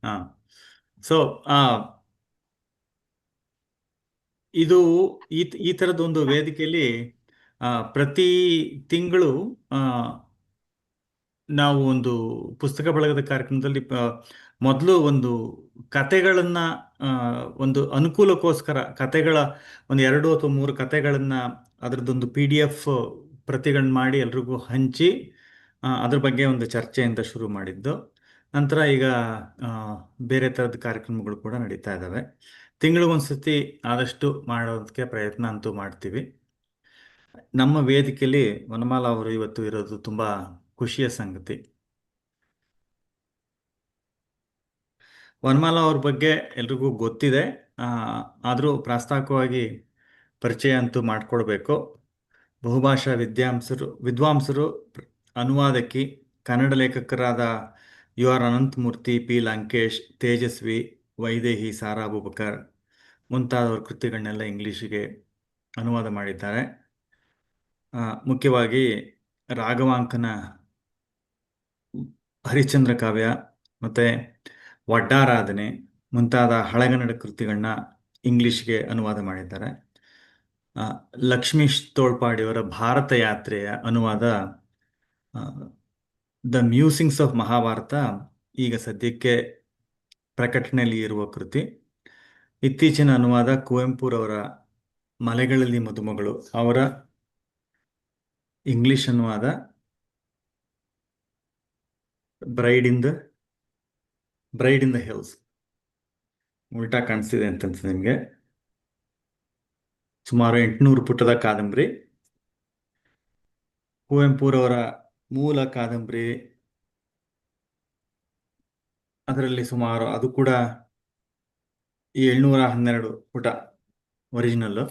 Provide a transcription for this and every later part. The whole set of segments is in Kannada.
ಹಾ. ಸೊ ಇದು ಈ ಥರದೊಂದು ವೇದಿಕೆಯಲ್ಲಿ ಪ್ರತಿ ತಿಂಗಳು ನಾವು ಒಂದು ಪುಸ್ತಕ ಬಳಗದ ಕಾರ್ಯಕ್ರಮದಲ್ಲಿ ಮೊದಲು ಒಂದು ಕತೆಗಳನ್ನ ಒಂದು ಅನುಕೂಲಕ್ಕೋಸ್ಕರ ಕತೆಗಳ ಒಂದು 2 ಅಥವಾ 3 ಕತೆಗಳನ್ನ ಅದರದ್ದೊಂದು PDF ಪ್ರತಿಗಳನ್ನ ಮಾಡಿ ಎಲ್ರಿಗೂ ಹಂಚಿ ಅದ್ರ ಬಗ್ಗೆ ಒಂದು ಚರ್ಚೆಯಿಂದ ಶುರು ಮಾಡಿದ್ದು. ನಂತರ ಈಗ ಆ, ಬೇರೆ ಥರದ ಕಾರ್ಯಕ್ರಮಗಳು ಕೂಡ ನಡೀತಾ ಇದ್ದಾವೆ. ತಿಂಗಳಿಗೊಂದ್ಸತಿ ಆದಷ್ಟು ಮಾಡೋದಕ್ಕೆ ಪ್ರಯತ್ನ ಅಂತೂ ಮಾಡ್ತೀವಿ. ನಮ್ಮ ವೇದಿಕೆಯಲ್ಲಿ ವನಮಾಲ ಅವರು ಇವತ್ತು ಇರೋದು ತುಂಬಾ ಖುಷಿಯ ಸಂಗತಿ. ವನಮಾಲ ಅವ್ರ ಬಗ್ಗೆ ಎಲ್ರಿಗೂ ಗೊತ್ತಿದೆ, ಆದರೂ ಪ್ರಾಸ್ತಾವಿಕವಾಗಿ ಪರಿಚಯ ಅಂತೂ ಮಾಡಿಕೊಡ್ಬೇಕು. ಬಹುಭಾಷಾ ವಿದ್ವಾಂಸರು, ಅನುವಾದಕಿ, ಕನ್ನಡ ಲೇಖಕರಾದ U R Ananthamurthy, P Lankesh, Tejaswi, Vaidehi, Sara Abubakar ಮುಂತಾದವರ ಕೃತಿಗಳನ್ನೆಲ್ಲ ಇಂಗ್ಲಿಷಿಗೆ ಅನುವಾದ ಮಾಡಿದ್ದಾರೆ. ಮುಖ್ಯವಾಗಿ ರಾಘವಾಂಕನ ಹರಿಶ್ಚಂದ್ರ ಕಾವ್ಯ ಮತ್ತು ವಡ್ಡಾರಾಧನೆ ಮುಂತಾದ ಹಳೆಗನ್ನಡ ಕೃತಿಗಳನ್ನ ಇಂಗ್ಲಿಷ್ಗೆ ಅನುವಾದ ಮಾಡಿದ್ದಾರೆ. ಲಕ್ಷ್ಮೀಶ್ ತೋಳ್ಪಾಡಿಯವರ ಭಾರತ ಯಾತ್ರೆಯ ಅನುವಾದ ದ ಮ್ಯೂಸಿಂಗ್ಸ್ ಆಫ್ ಮಹಾಭಾರತ ಈಗ ಸದ್ಯಕ್ಕೆ ಪ್ರಕಟಣೆಯಲ್ಲಿ ಇರುವ ಕೃತಿ. ಇತ್ತೀಚಿನ ಅನುವಾದ ಕುವೆಂಪುರವರ ಮಲೆಗಳಲ್ಲಿ ಮದುಮಗಳು ಅವರ ಇಂಗ್ಲಿಷ್ ಅನುವಾದ ಬ್ರೈಡ್ ಇನ್ ದ ಹಿಲ್ಸ್. ಉಲ್ಟಾ ಕಾಣಿಸ್ತಿದೆ ಅಂತ ನಿಮಗೆ. ಸುಮಾರು 800 ಪುಟದ ಕಾದಂಬರಿ. ಕುವೆಂಪುರವರ ಮೂಲ ಕಾದಂಬರಿ, ಅದರಲ್ಲಿ ಸುಮಾರು ಅದು ಕೂಡ 712 ಪುಟ ಒರಿಜಿನಲ್ಲು.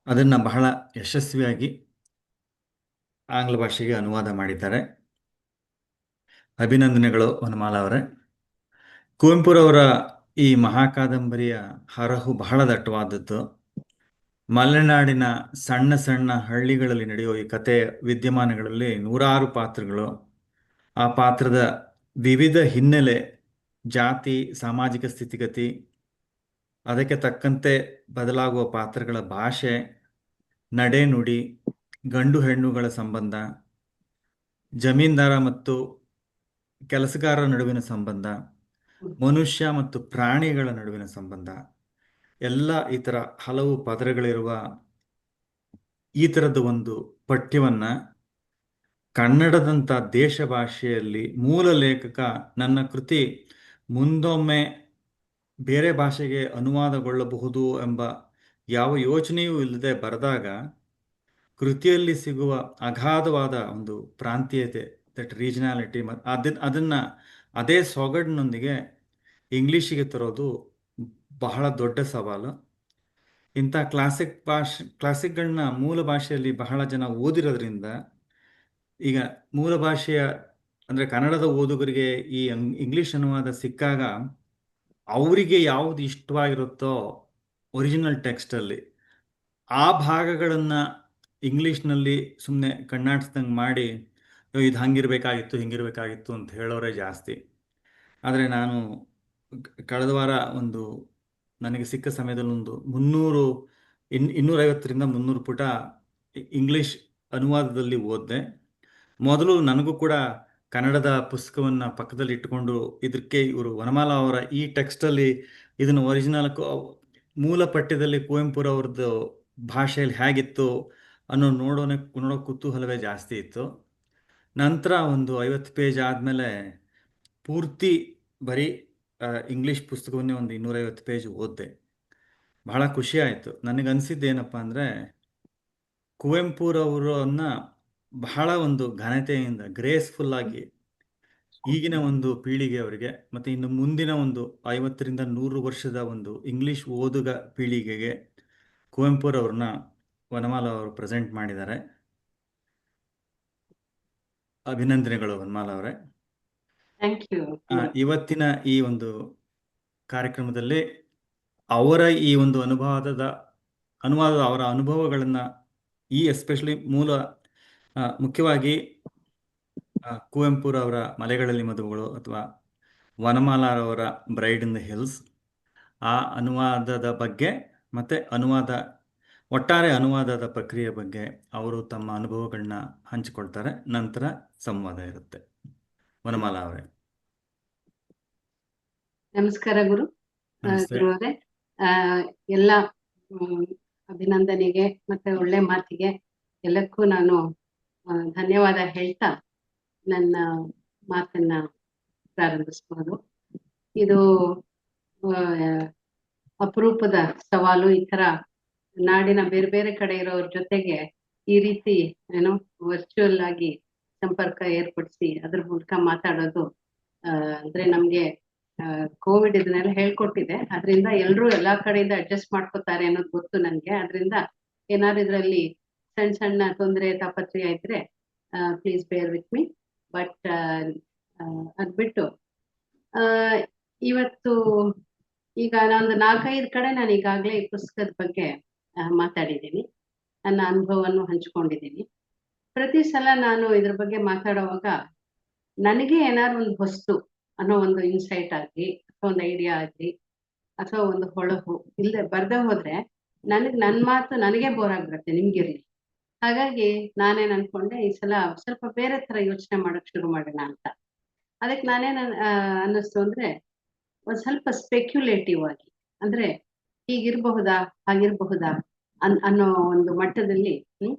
ಅದನ್ನ ಬಹಳ ಯಶಸ್ವಿಯಾಗಿ ಆಂಗ್ಲ ಭಾಷೆಗೆ ಅನುವಾದ ಮಾಡಿದ್ದಾರೆ. ಅಭಿನಂದನೆಗಳು ವನಮಾಲ ಅವರೇ. ಕುವೆಂಪುರವರ ಈ ಮಹಾಕಾದಂಬರಿಯ ಹರಹು ಬಹಳ ದಟ್ಟವಾದದ್ದು. ಮಲೆನಾಡಿನ ಸಣ್ಣ ಸಣ್ಣ ಹಳ್ಳಿಗಳಲ್ಲಿ ನಡೆಯುವ ಈ ಕಥೆಯ ವಿದ್ಯಮಾನಗಳಲ್ಲಿ 100 ಪಾತ್ರಗಳು, ಆ ಪಾತ್ರದ ವಿವಿಧ ಹಿನ್ನೆಲೆ, ಜಾತಿ, ಸಾಮಾಜಿಕ ಸ್ಥಿತಿಗತಿ, ಅದಕ್ಕೆ ತಕ್ಕಂತೆ ಬದಲಾಗುವ ಪಾತ್ರಗಳ ಭಾಷೆ, ನಡೆನುಡಿ, ಗಂಡು ಹೆಣ್ಣುಗಳ ಸಂಬಂಧ, ಜಮೀನ್ದಾರ ಮತ್ತು ಕೆಲಸಗಾರರ ನಡುವಿನ ಸಂಬಂಧ, ಮನುಷ್ಯ ಮತ್ತು ಪ್ರಾಣಿಗಳ ನಡುವಿನ ಸಂಬಂಧ, ಎಲ್ಲ ಈ ಥರ ಹಲವು ಪದರಗಳಿರುವ ಈ ಥರದ ಒಂದು ಪಠ್ಯವನ್ನ ಕನ್ನಡದಂಥ ದೇಶ ಭಾಷೆಯಲ್ಲಿ ಮೂಲ ಲೇಖಕ ನನ್ನ ಕೃತಿ ಮುಂದೊಮ್ಮೆ ಬೇರೆ ಭಾಷೆಗೆ ಅನುವಾದಗೊಳ್ಳಬಹುದು ಎಂಬ ಯಾವ ಯೋಚನೆಯೂ ಇಲ್ಲದೆ ಬರೆದಾಗ ಕೃತಿಯಲ್ಲಿ ಸಿಗುವ ಅಗಾಧವಾದ ಒಂದು ಪ್ರಾಂತೀಯತೆ, ದಟ್ ರೀಜನಾಲಿಟಿ, ಅದೇ ಸೊಗಡಿನೊಂದಿಗೆ ಇಂಗ್ಲೀಷಿಗೆ ತರೋದು ಬಹಳ ದೊಡ್ಡ ಸವಾಲು. ಇಂಥ ಕ್ಲಾಸಿಕ್ಗಳನ್ನ ಮೂಲ ಭಾಷೆಯಲ್ಲಿ ಬಹಳ ಜನ ಓದಿರೋದ್ರಿಂದ ಈಗ ಮೂಲ ಭಾಷೆಯ ಅಂದರೆ ಕನ್ನಡದ ಓದುಗರಿಗೆ ಈ ಇಂಗ್ಲಿಷ್ ಅನುವಾದ ಸಿಕ್ಕಾಗ ಅವರಿಗೆ ಯಾವುದು ಇಷ್ಟವಾಗಿರುತ್ತೋ ಒರಿಜಿನಲ್ ಟೆಕ್ಸ್ಟಲ್ಲಿ ಆ ಭಾಗಗಳನ್ನು ಇಂಗ್ಲೀಷ್ನಲ್ಲಿ ಸುಮ್ಮನೆ ಕಣ್ಣಾಡಿಸ್ದಂಗೆ ಮಾಡಿ ಇದು ಹಿಂಗಿರಬೇಕಾಗಿತ್ತು ಅಂತ ಹೇಳೋರೇ ಜಾಸ್ತಿ. ಆದರೆ ನಾನು ಕಳೆದ ವಾರ ನನಗೆ ಸಿಕ್ಕ ಸಮಯದಲ್ಲಿ 250ರಿಂದ 300 ಪುಟ ಇಂಗ್ಲಿಷ್ ಅನುವಾದದಲ್ಲಿ ಓದಿದೆ. ಮೊದಲು ನನಗೂ ಕೂಡ ಕನ್ನಡದ ಪುಸ್ತಕವನ್ನು ಪಕ್ಕದಲ್ಲಿ ಇಟ್ಟುಕೊಂಡು ಇದಕ್ಕೆ ಇವರು ವನಮಾಲ ಅವರ ಈ ಟೆಕ್ಸ್ಟಲ್ಲಿ ಇದನ್ನು ಒರಿಜಿನಲ್ ಮೂಲ ಪಠ್ಯದಲ್ಲಿ ಕುವೆಂಪುರವ್ರದ್ದು ಭಾಷೆಯಲ್ಲಿ ಹೇಗಿತ್ತು ಅನ್ನೋ ನೋಡೋ ಕುತೂಹಲವೇ ಜಾಸ್ತಿ ಇತ್ತು. ನಂತರ 50 ಪೇಜ್ ಆದಮೇಲೆ ಪೂರ್ತಿ ಬರೀ ಇಂಗ್ಲೀಷ್ ಪುಸ್ತಕವನ್ನೇ 250 ಪೇಜ್ ಓದಿದೆ. ಬಹಳ ಖುಷಿ ಆಯಿತು. ನನಗನ್ಸಿದ್ದೇನಪ್ಪ ಅಂದರೆ ಕುವೆಂಪುರವರನ್ನ ಬಹಳ ಘನತೆಯಿಂದ, ಗ್ರೇಸ್ಫುಲ್ಲಾಗಿ ಈಗಿನ ಪೀಳಿಗೆಯವರಿಗೆ ಮತ್ತು ಇನ್ನು ಮುಂದಿನ 50ರಿಂದ 100 ವರ್ಷದ ಇಂಗ್ಲೀಷ್ ಓದುಗ ಪೀಳಿಗೆಗೆ ಕುವೆಂಪುರವ್ರನ್ನ ವನಮಾಲ ಅವರು ಪ್ರೆಸೆಂಟ್ ಮಾಡಿದ್ದಾರೆ. ಅಭಿನಂದನೆಗಳು ವನಮಾಲ ಅವರೇ. ಇವತ್ತಿನ ಈ ಕಾರ್ಯಕ್ರಮದಲ್ಲಿ ಅವರ ಈ ಅನುವಾದದ ಅವರ ಅನುಭವಗಳನ್ನು ಎಸ್ಪೆಷಲಿ ಮುಖ್ಯವಾಗಿ ಕುವೆಂಪುರವರ ಮಲೆಗಳಲ್ಲಿ ಮದುವೆಗಳು ಅಥವಾ ವನಮಾಲಾರವರ ಬ್ರೈಡ್ ಇನ್ ದ ಹಿಲ್ಸ್, ಆ ಅನುವಾದದ ಬಗ್ಗೆ ಮತ್ತು ಒಟ್ಟಾರೆ ಅನುವಾದದ ಪ್ರಕ್ರಿಯೆ ಬಗ್ಗೆ ಅವರು ತಮ್ಮ ಅನುಭವಗಳನ್ನ ಹಂಚಿಕೊಳ್ತಾರೆ. ನಂತರ ಸಂವಾದ ಇರುತ್ತೆ. ವನಮಾಲಾ ಅವರೇ. ನಮಸ್ಕಾರ ನಮಸ್ತೆ. ಗುರುವರೇ. ಎಲ್ಲ ಅಭಿನಂದನೆಗೆ ಮತ್ತೆ ಒಳ್ಳೆ ಮಾತಿಗೆ ಎಲ್ಲಕ್ಕೂ ನಾನು ಧನ್ಯವಾದ ಹೇಳ್ತಾ ನನ್ನ ಮಾತನ್ನ ಪ್ರಾರಂಭಿಸ್ಬೋದು. ಇದು ಅಪರೂಪದ ಸವಾಲು. ಈ ತರ ನಾಡಿನ ಬೇರೆ ಬೇರೆ ಕಡೆ ಇರೋರ ಜೊತೆಗೆ ಈ ರೀತಿ ವರ್ಚುವಲ್ ಆಗಿ ಸಂಪರ್ಕ ಏರ್ಪಡಿಸಿ ಅದ್ರ ಮೂಲಕ ಮಾತಾಡೋದು ಅಂದ್ರೆ ನಮ್ಗೆ ಕೋವಿಡ್ ಇದನ್ನೆಲ್ಲ ಹೇಳ್ಕೊಟ್ಟಿದೆ. ಅದರಿಂದ ಎಲ್ರು ಎಲ್ಲಾ ಕಡೆಯಿಂದ ಅಡ್ಜಸ್ಟ್ ಮಾಡ್ಕೋತಾರೆ ಅನ್ನೋದು ಗೊತ್ತು ನನ್ಗೆ. ಅದರಿಂದ ಏನಾದ್ರು ಇದ್ರಲ್ಲಿ ಸಣ್ಣ ಸಣ್ಣ ತೊಂದರೆ ತಾಪತ್ರೆಯ ಇದ್ರೆ ಪ್ಲೀಸ್ ಬೇರ್ ವಿತ್ ಮೀ. ಬಟ್ ಅದ್ಬಿಟ್ಟು ಇವತ್ತು ಈಗ ನಾನೊಂದು 4-5 ಕಡೆ ನಾನು ಈಗಾಗಲೇ ಈ ಪುಸ್ತಕದ ಬಗ್ಗೆ ಮಾತಾಡಿದ್ದೀನಿ, ನನ್ನ ಅನುಭವವನ್ನು ಹಂಚ್ಕೊಂಡಿದ್ದೀನಿ. ಪ್ರತಿ ಸಲ ನಾನು ಇದ್ರ ಬಗ್ಗೆ ಮಾತಾಡುವಾಗ ನನಗೆ ಏನಾದ್ರು ಒಂದು ಹೊಸ್ತು ಅನ್ನೋ ಒಂದು ಇನ್ಸೈಟ್ ಆಗ್ಲಿ ಅಥವಾ ಒಂದು ಐಡಿಯಾ ಆಗ್ಲಿ ಅಥವಾ ಒಂದು ಹೊಳಹು ಇಲ್ಲದೆ ಬರ್ದೇ ಹೋದ್ರೆ ನನ್ನ ಮಾತು ನನಗೆ ಬೋರ್ ಆಗ್ಬಿಡುತ್ತೆ, ನಿಮ್ಗಿರ್ಲಿ. ಹಾಗಾಗಿ ನಾನೇನ್ ಅನ್ಕೊಂಡೆ ಈ ಸಲ ಸ್ವಲ್ಪ ಬೇರೆ ತರ ಯೋಚನೆ ಮಾಡಕ್ ಶುರು ಮಾಡೋಣ ಅಂತ. ಅದಕ್ಕೆ ನಾನೇನ್ ಅನ್ನಿಸ್ತು ಅಂದ್ರೆ ಒಂದ್ ಸ್ವಲ್ಪ ಸ್ಪೆಕ್ಯುಲೇಟಿವ್ ಆಗಿ, ಅಂದ್ರೆ ಹೀಗಿರ್ಬಹುದಾ ಹಾಗಿರ್ಬಹುದಾ ಅನ್ನೋ ಒಂದು ಮಟ್ಟದಲ್ಲಿ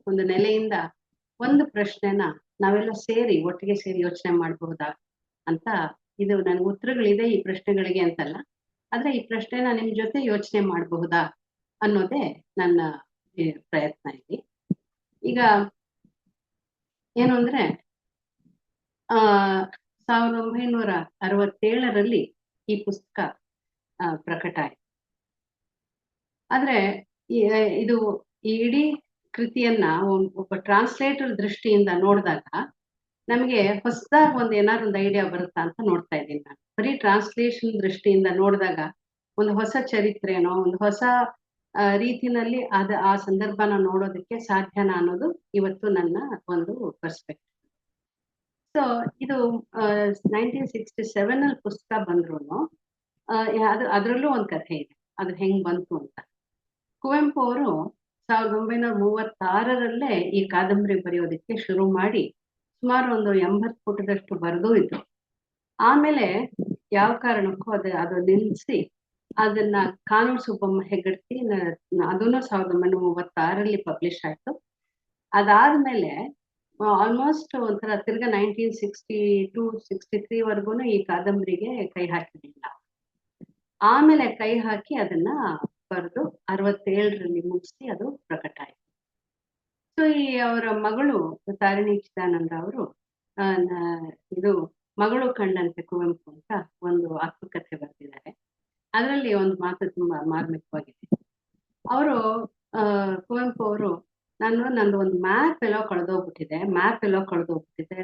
ಒಂದು ನೆಲೆಯಿಂದ ಒಂದು ಪ್ರಶ್ನೆನ ನಾವೆಲ್ಲ ಒಟ್ಟಿಗೆ ಸೇರಿ ಯೋಚನೆ ಮಾಡಬಹುದಾ ಅಂತ. ಇದು ನನ್ ಉತ್ತರಗಳಿದೆ ಈ ಪ್ರಶ್ನೆಗಳಿಗೆ ಅಂತಲ್ಲ, ಆದ್ರೆ ಈ ಪ್ರಶ್ನೆನ ನಿಮ್ ಜೊತೆ ಯೋಚನೆ ಮಾಡಬಹುದಾ ಅನ್ನೋದೇ ನನ್ನ ಪ್ರಯತ್ನ ಇಲ್ಲಿ. ಈಗ ಏನು ಅಂದ್ರೆ 1967ರಲ್ಲಿ ಈ ಪುಸ್ತಕ ಪ್ರಕಟ ಆಯ್ತು. ಆದ್ರೆ ಇದು ಈ ಇಡೀ ಕೃತಿಯನ್ನ ಒಬ್ಬ ಟ್ರಾನ್ಸ್ಲೇಟರ್ ದೃಷ್ಟಿಯಿಂದ ನೋಡಿದಾಗ ನಮಗೆ ಹೊಸದಾಗಿ ಏನಾದ್ರು ಒಂದು ಐಡಿಯಾ ಬರುತ್ತಾ ಅಂತ ನೋಡ್ತಾ ಇದ್ದೀನಿ ನಾನು. ಬರೀ ಟ್ರಾನ್ಸ್ಲೇಷನ್ ದೃಷ್ಟಿಯಿಂದ ನೋಡಿದಾಗ ಒಂದು ಹೊಸ ಚರಿತ್ರೆನೋ ಒಂದು ಹೊಸ ರೀತಿನಲ್ಲಿ ಆ ಸಂದರ್ಭನ ನೋಡೋದಕ್ಕೆ ಸಾಧ್ಯನಾ ಅನ್ನೋದು ಇವತ್ತು ನನ್ನ ಒಂದು ಪರ್ಸ್ಪೆಕ್ಟಿವ್. ಸೊ ಇದು 1967 ಪುಸ್ತಕ ಬಂದ್ರು ಅದ್ರಲ್ಲೂ ಒಂದು ಕಥೆ ಇದೆ, ಅದು ಹೆಂಗ್ ಬಂತು ಅಂತ. ಕುವೆಂಪು ಅವರು 1936ರಲ್ಲೇ ಈ ಕಾದಂಬರಿ ಬರೆಯೋದಕ್ಕೆ ಶುರು ಮಾಡಿ ಸುಮಾರು ಒಂದು 80 ಪುಟದಷ್ಟು ಬರೆದೂ ಇದ್ರು. ಆಮೇಲೆ ಯಾವ ಕಾರಣಕ್ಕೂ ಅದು ನಿಲ್ಲಿಸಿ ಅದನ್ನ ಕಾನೂರು ಸುಬ್ಬಮ್ಮ ಹೆಗ್ಗಡ್ತಿ ಅದನ್ನು 1936ರಲ್ಲಿ ಪಬ್ಲಿಷ್ ಆಯ್ತು. ಅದಾದ್ಮೇಲೆ ಆಲ್ಮೋಸ್ಟ್ ಒಂಥರ ತಿರ್ಗಾ 1962-63 ಈ ಕಾದಂಬರಿಗೆ ಕೈ ಹಾಕಿರ್ಲಿಲ್ಲ. ಆಮೇಲೆ ಕೈ ಹಾಕಿ ಅದನ್ನ ಬರೆದು 67ರಲ್ಲಿ ಮುಗಿಸಿ ಅದು ಪ್ರಕಟ ಆಯ್ತು. ಸೊ ಈ ಅವರ ಮಗಳು ತಾರಿಣಿ ಚಿದಾನಂದ ಅವರು ಇದು ಮಗಳು ಕಂಡಂತೆ ಕುವೆಂಪು ಅಂತ ಒಂದು ಆತ್ಮಕಥೆ ಬರೆದಿದ್ದಾರೆ. ಅದರಲ್ಲಿ ಒಂದು ಮಾತು ತುಂಬಾ ಮಾರ್ಮಿಕವಾಗಿದೆ. ಅವರು ಕುವೆಂಪು ಅವರು ನಂದು ಒಂದು ಮ್ಯಾಪ್ ಎಲ್ಲೋ ಕಳೆದೋಗ್ಬಿಟ್ಟಿದೆ,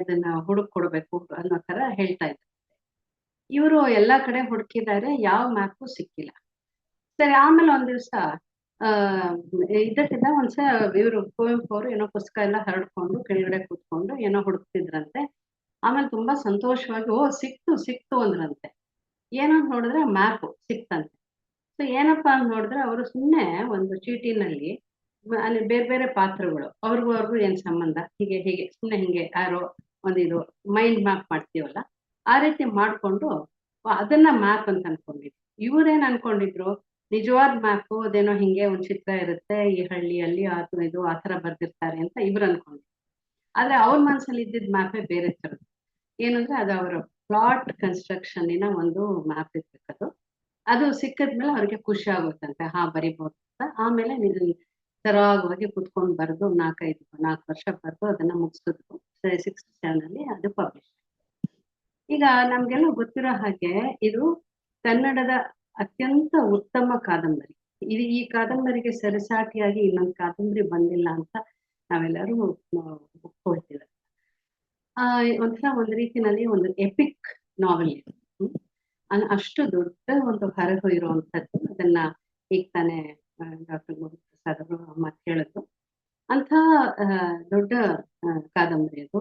ಅದನ್ನ ಹುಡುಕ್ ಕೊಡ್ಬೇಕು ಅನ್ನೋ ತರ ಹೇಳ್ತಾ ಇದ್ದಾರೆ. ಇವರು ಎಲ್ಲಾ ಕಡೆ ಹುಡುಕಿದ್ದಾರೆ, ಯಾವ ಮ್ಯಾಪು ಸಿಕ್ಕಿಲ್ಲ. ಸರಿ, ಆಮೇಲೆ ಒಂದ್ ದಿವ್ಸ ಇದ್ದಕ್ಕಿದ್ದ ಒಂದ್ಸಲ ಇವರು ಕುವೆಂಪು ಅವರು ಏನೋ ಪುಸ್ತಕ ಎಲ್ಲ ಹರಡ್ಕೊಂಡು ಕೆಳಗಡೆ ಕೂತ್ಕೊಂಡು ಏನೋ ಹುಡುಕ್ತಿದ್ರಂತೆ. ಆಮೇಲೆ ತುಂಬಾ ಸಂತೋಷವಾಗಿ ಸಿಕ್ತು ಅಂದ್ರಂತೆ. ಏನಂತ ನೋಡಿದ್ರೆ ಮ್ಯಾಪ್ ಸಿಕ್ತಂತೆ. ಸೊ ಏನಪ್ಪಾ ಅಂತ ನೋಡಿದ್ರೆ ಅವರು ಸುಮ್ಮನೆ ಒಂದು ಚೀಟಿನಲ್ಲಿ ಅಲ್ಲಿ ಬೇರೆ ಬೇರೆ ಪಾತ್ರಗಳು ಅವ್ರಿಗೂ ಏನ್ ಸಂಬಂಧ ಹೀಗೆ ಸುಮ್ಮನೆ ಹಿಂಗೆ ಯಾರೋ ಇದು ಮೈಂಡ್ ಮ್ಯಾಪ್ ಮಾಡ್ತೀವಲ್ಲ ಆ ರೀತಿ ಮಾಡ್ಕೊಂಡು ಅದನ್ನ ಮ್ಯಾಪ್ ಅಂತ ಅನ್ಕೊಂಡಿದ್ರು. ಇವ್ರೇನ್ ಅನ್ಕೊಂಡಿದ್ರು, ನಿಜವಾದ ಮ್ಯಾಪು ಅದೇನೋ ಹಿಂಗೆ ಒಂದ್ ಚಿತ್ರ ಇರುತ್ತೆ, ಈ ಹಳ್ಳಿಯಲ್ಲಿ ಇದು ಆ ತರ ಬರ್ದಿರ್ತಾರೆ ಅಂತ ಇವ್ರು ಅನ್ಕೊಂಡ್ರು. ಆದ್ರೆ ಅವ್ರ ಮನ್ಸಲ್ಲಿ ಇದ್ದಿದ್ ಮ್ಯಾಪೇ ಬೇರೆ ತರದ್ದು. ಏನಂದ್ರೆ ಅದು ಅವರ ಪ್ಲಾಟ್ ಕನ್ಸ್ಟ್ರಕ್ಷನ್ನಿನ ಒಂದು ಮ್ಯಾಪ್ ಇರ್ಬೇಕದು. ಅದು ಸಿಕ್ಕದ್ಮೇಲೆ ಅವ್ರಿಗೆ ಖುಷಿ ಆಗುತ್ತಂತೆ, ಬರಿಬಹುದು ಅಂತ. ಆಮೇಲೆ ಸರಾಗವಾಗಿ ಕುತ್ಕೊಂಡು ಬರೆದು 4 ವರ್ಷ ಬರೆದು ಅದನ್ನ ಮುಗಿಸಿದ್ರು. 67ರಲ್ಲಿ ಅದು ಪಬ್ಲಿಷ್. ಈಗ ನಮ್ಗೆಲ್ಲ ಗೊತ್ತಿರೋ ಹಾಗೆ ಇದು ಕನ್ನಡದ ಅತ್ಯಂತ ಉತ್ತಮ ಕಾದಂಬರಿ. ಈ ಕಾದಂಬರಿಗೆ ಸರಿಸಾಟಿಯಾಗಿ ಇನ್ನೊಂದು ಕಾದಂಬರಿ ಬಂದಿಲ್ಲ ಅಂತ ನಾವೆಲ್ಲರೂ ಒಪ್ಕೊಳ್ತೀವಿ. ಒಂಥರ ಒಂದು ರೀತಿನಲ್ಲಿ ಒಂದು ಎಪಿಕ್ ನಾವೆಲ್ ಇದು. ಅಷ್ಟು ದೊಡ್ಡ ಒಂದು ಹರಹು ಇರುವಂತದ್ದು. ಅದನ್ನ ಈಗ ತಾನೇ ಡಾಕ್ಟರ್ ಗುರುಪ್ರಸಾದ್ ಅವರು ಮಾತು ಹೇಳಿದ್ರು. ಅಂಥ ದೊಡ್ಡ ಕಾದಂಬರಿ ಅದು.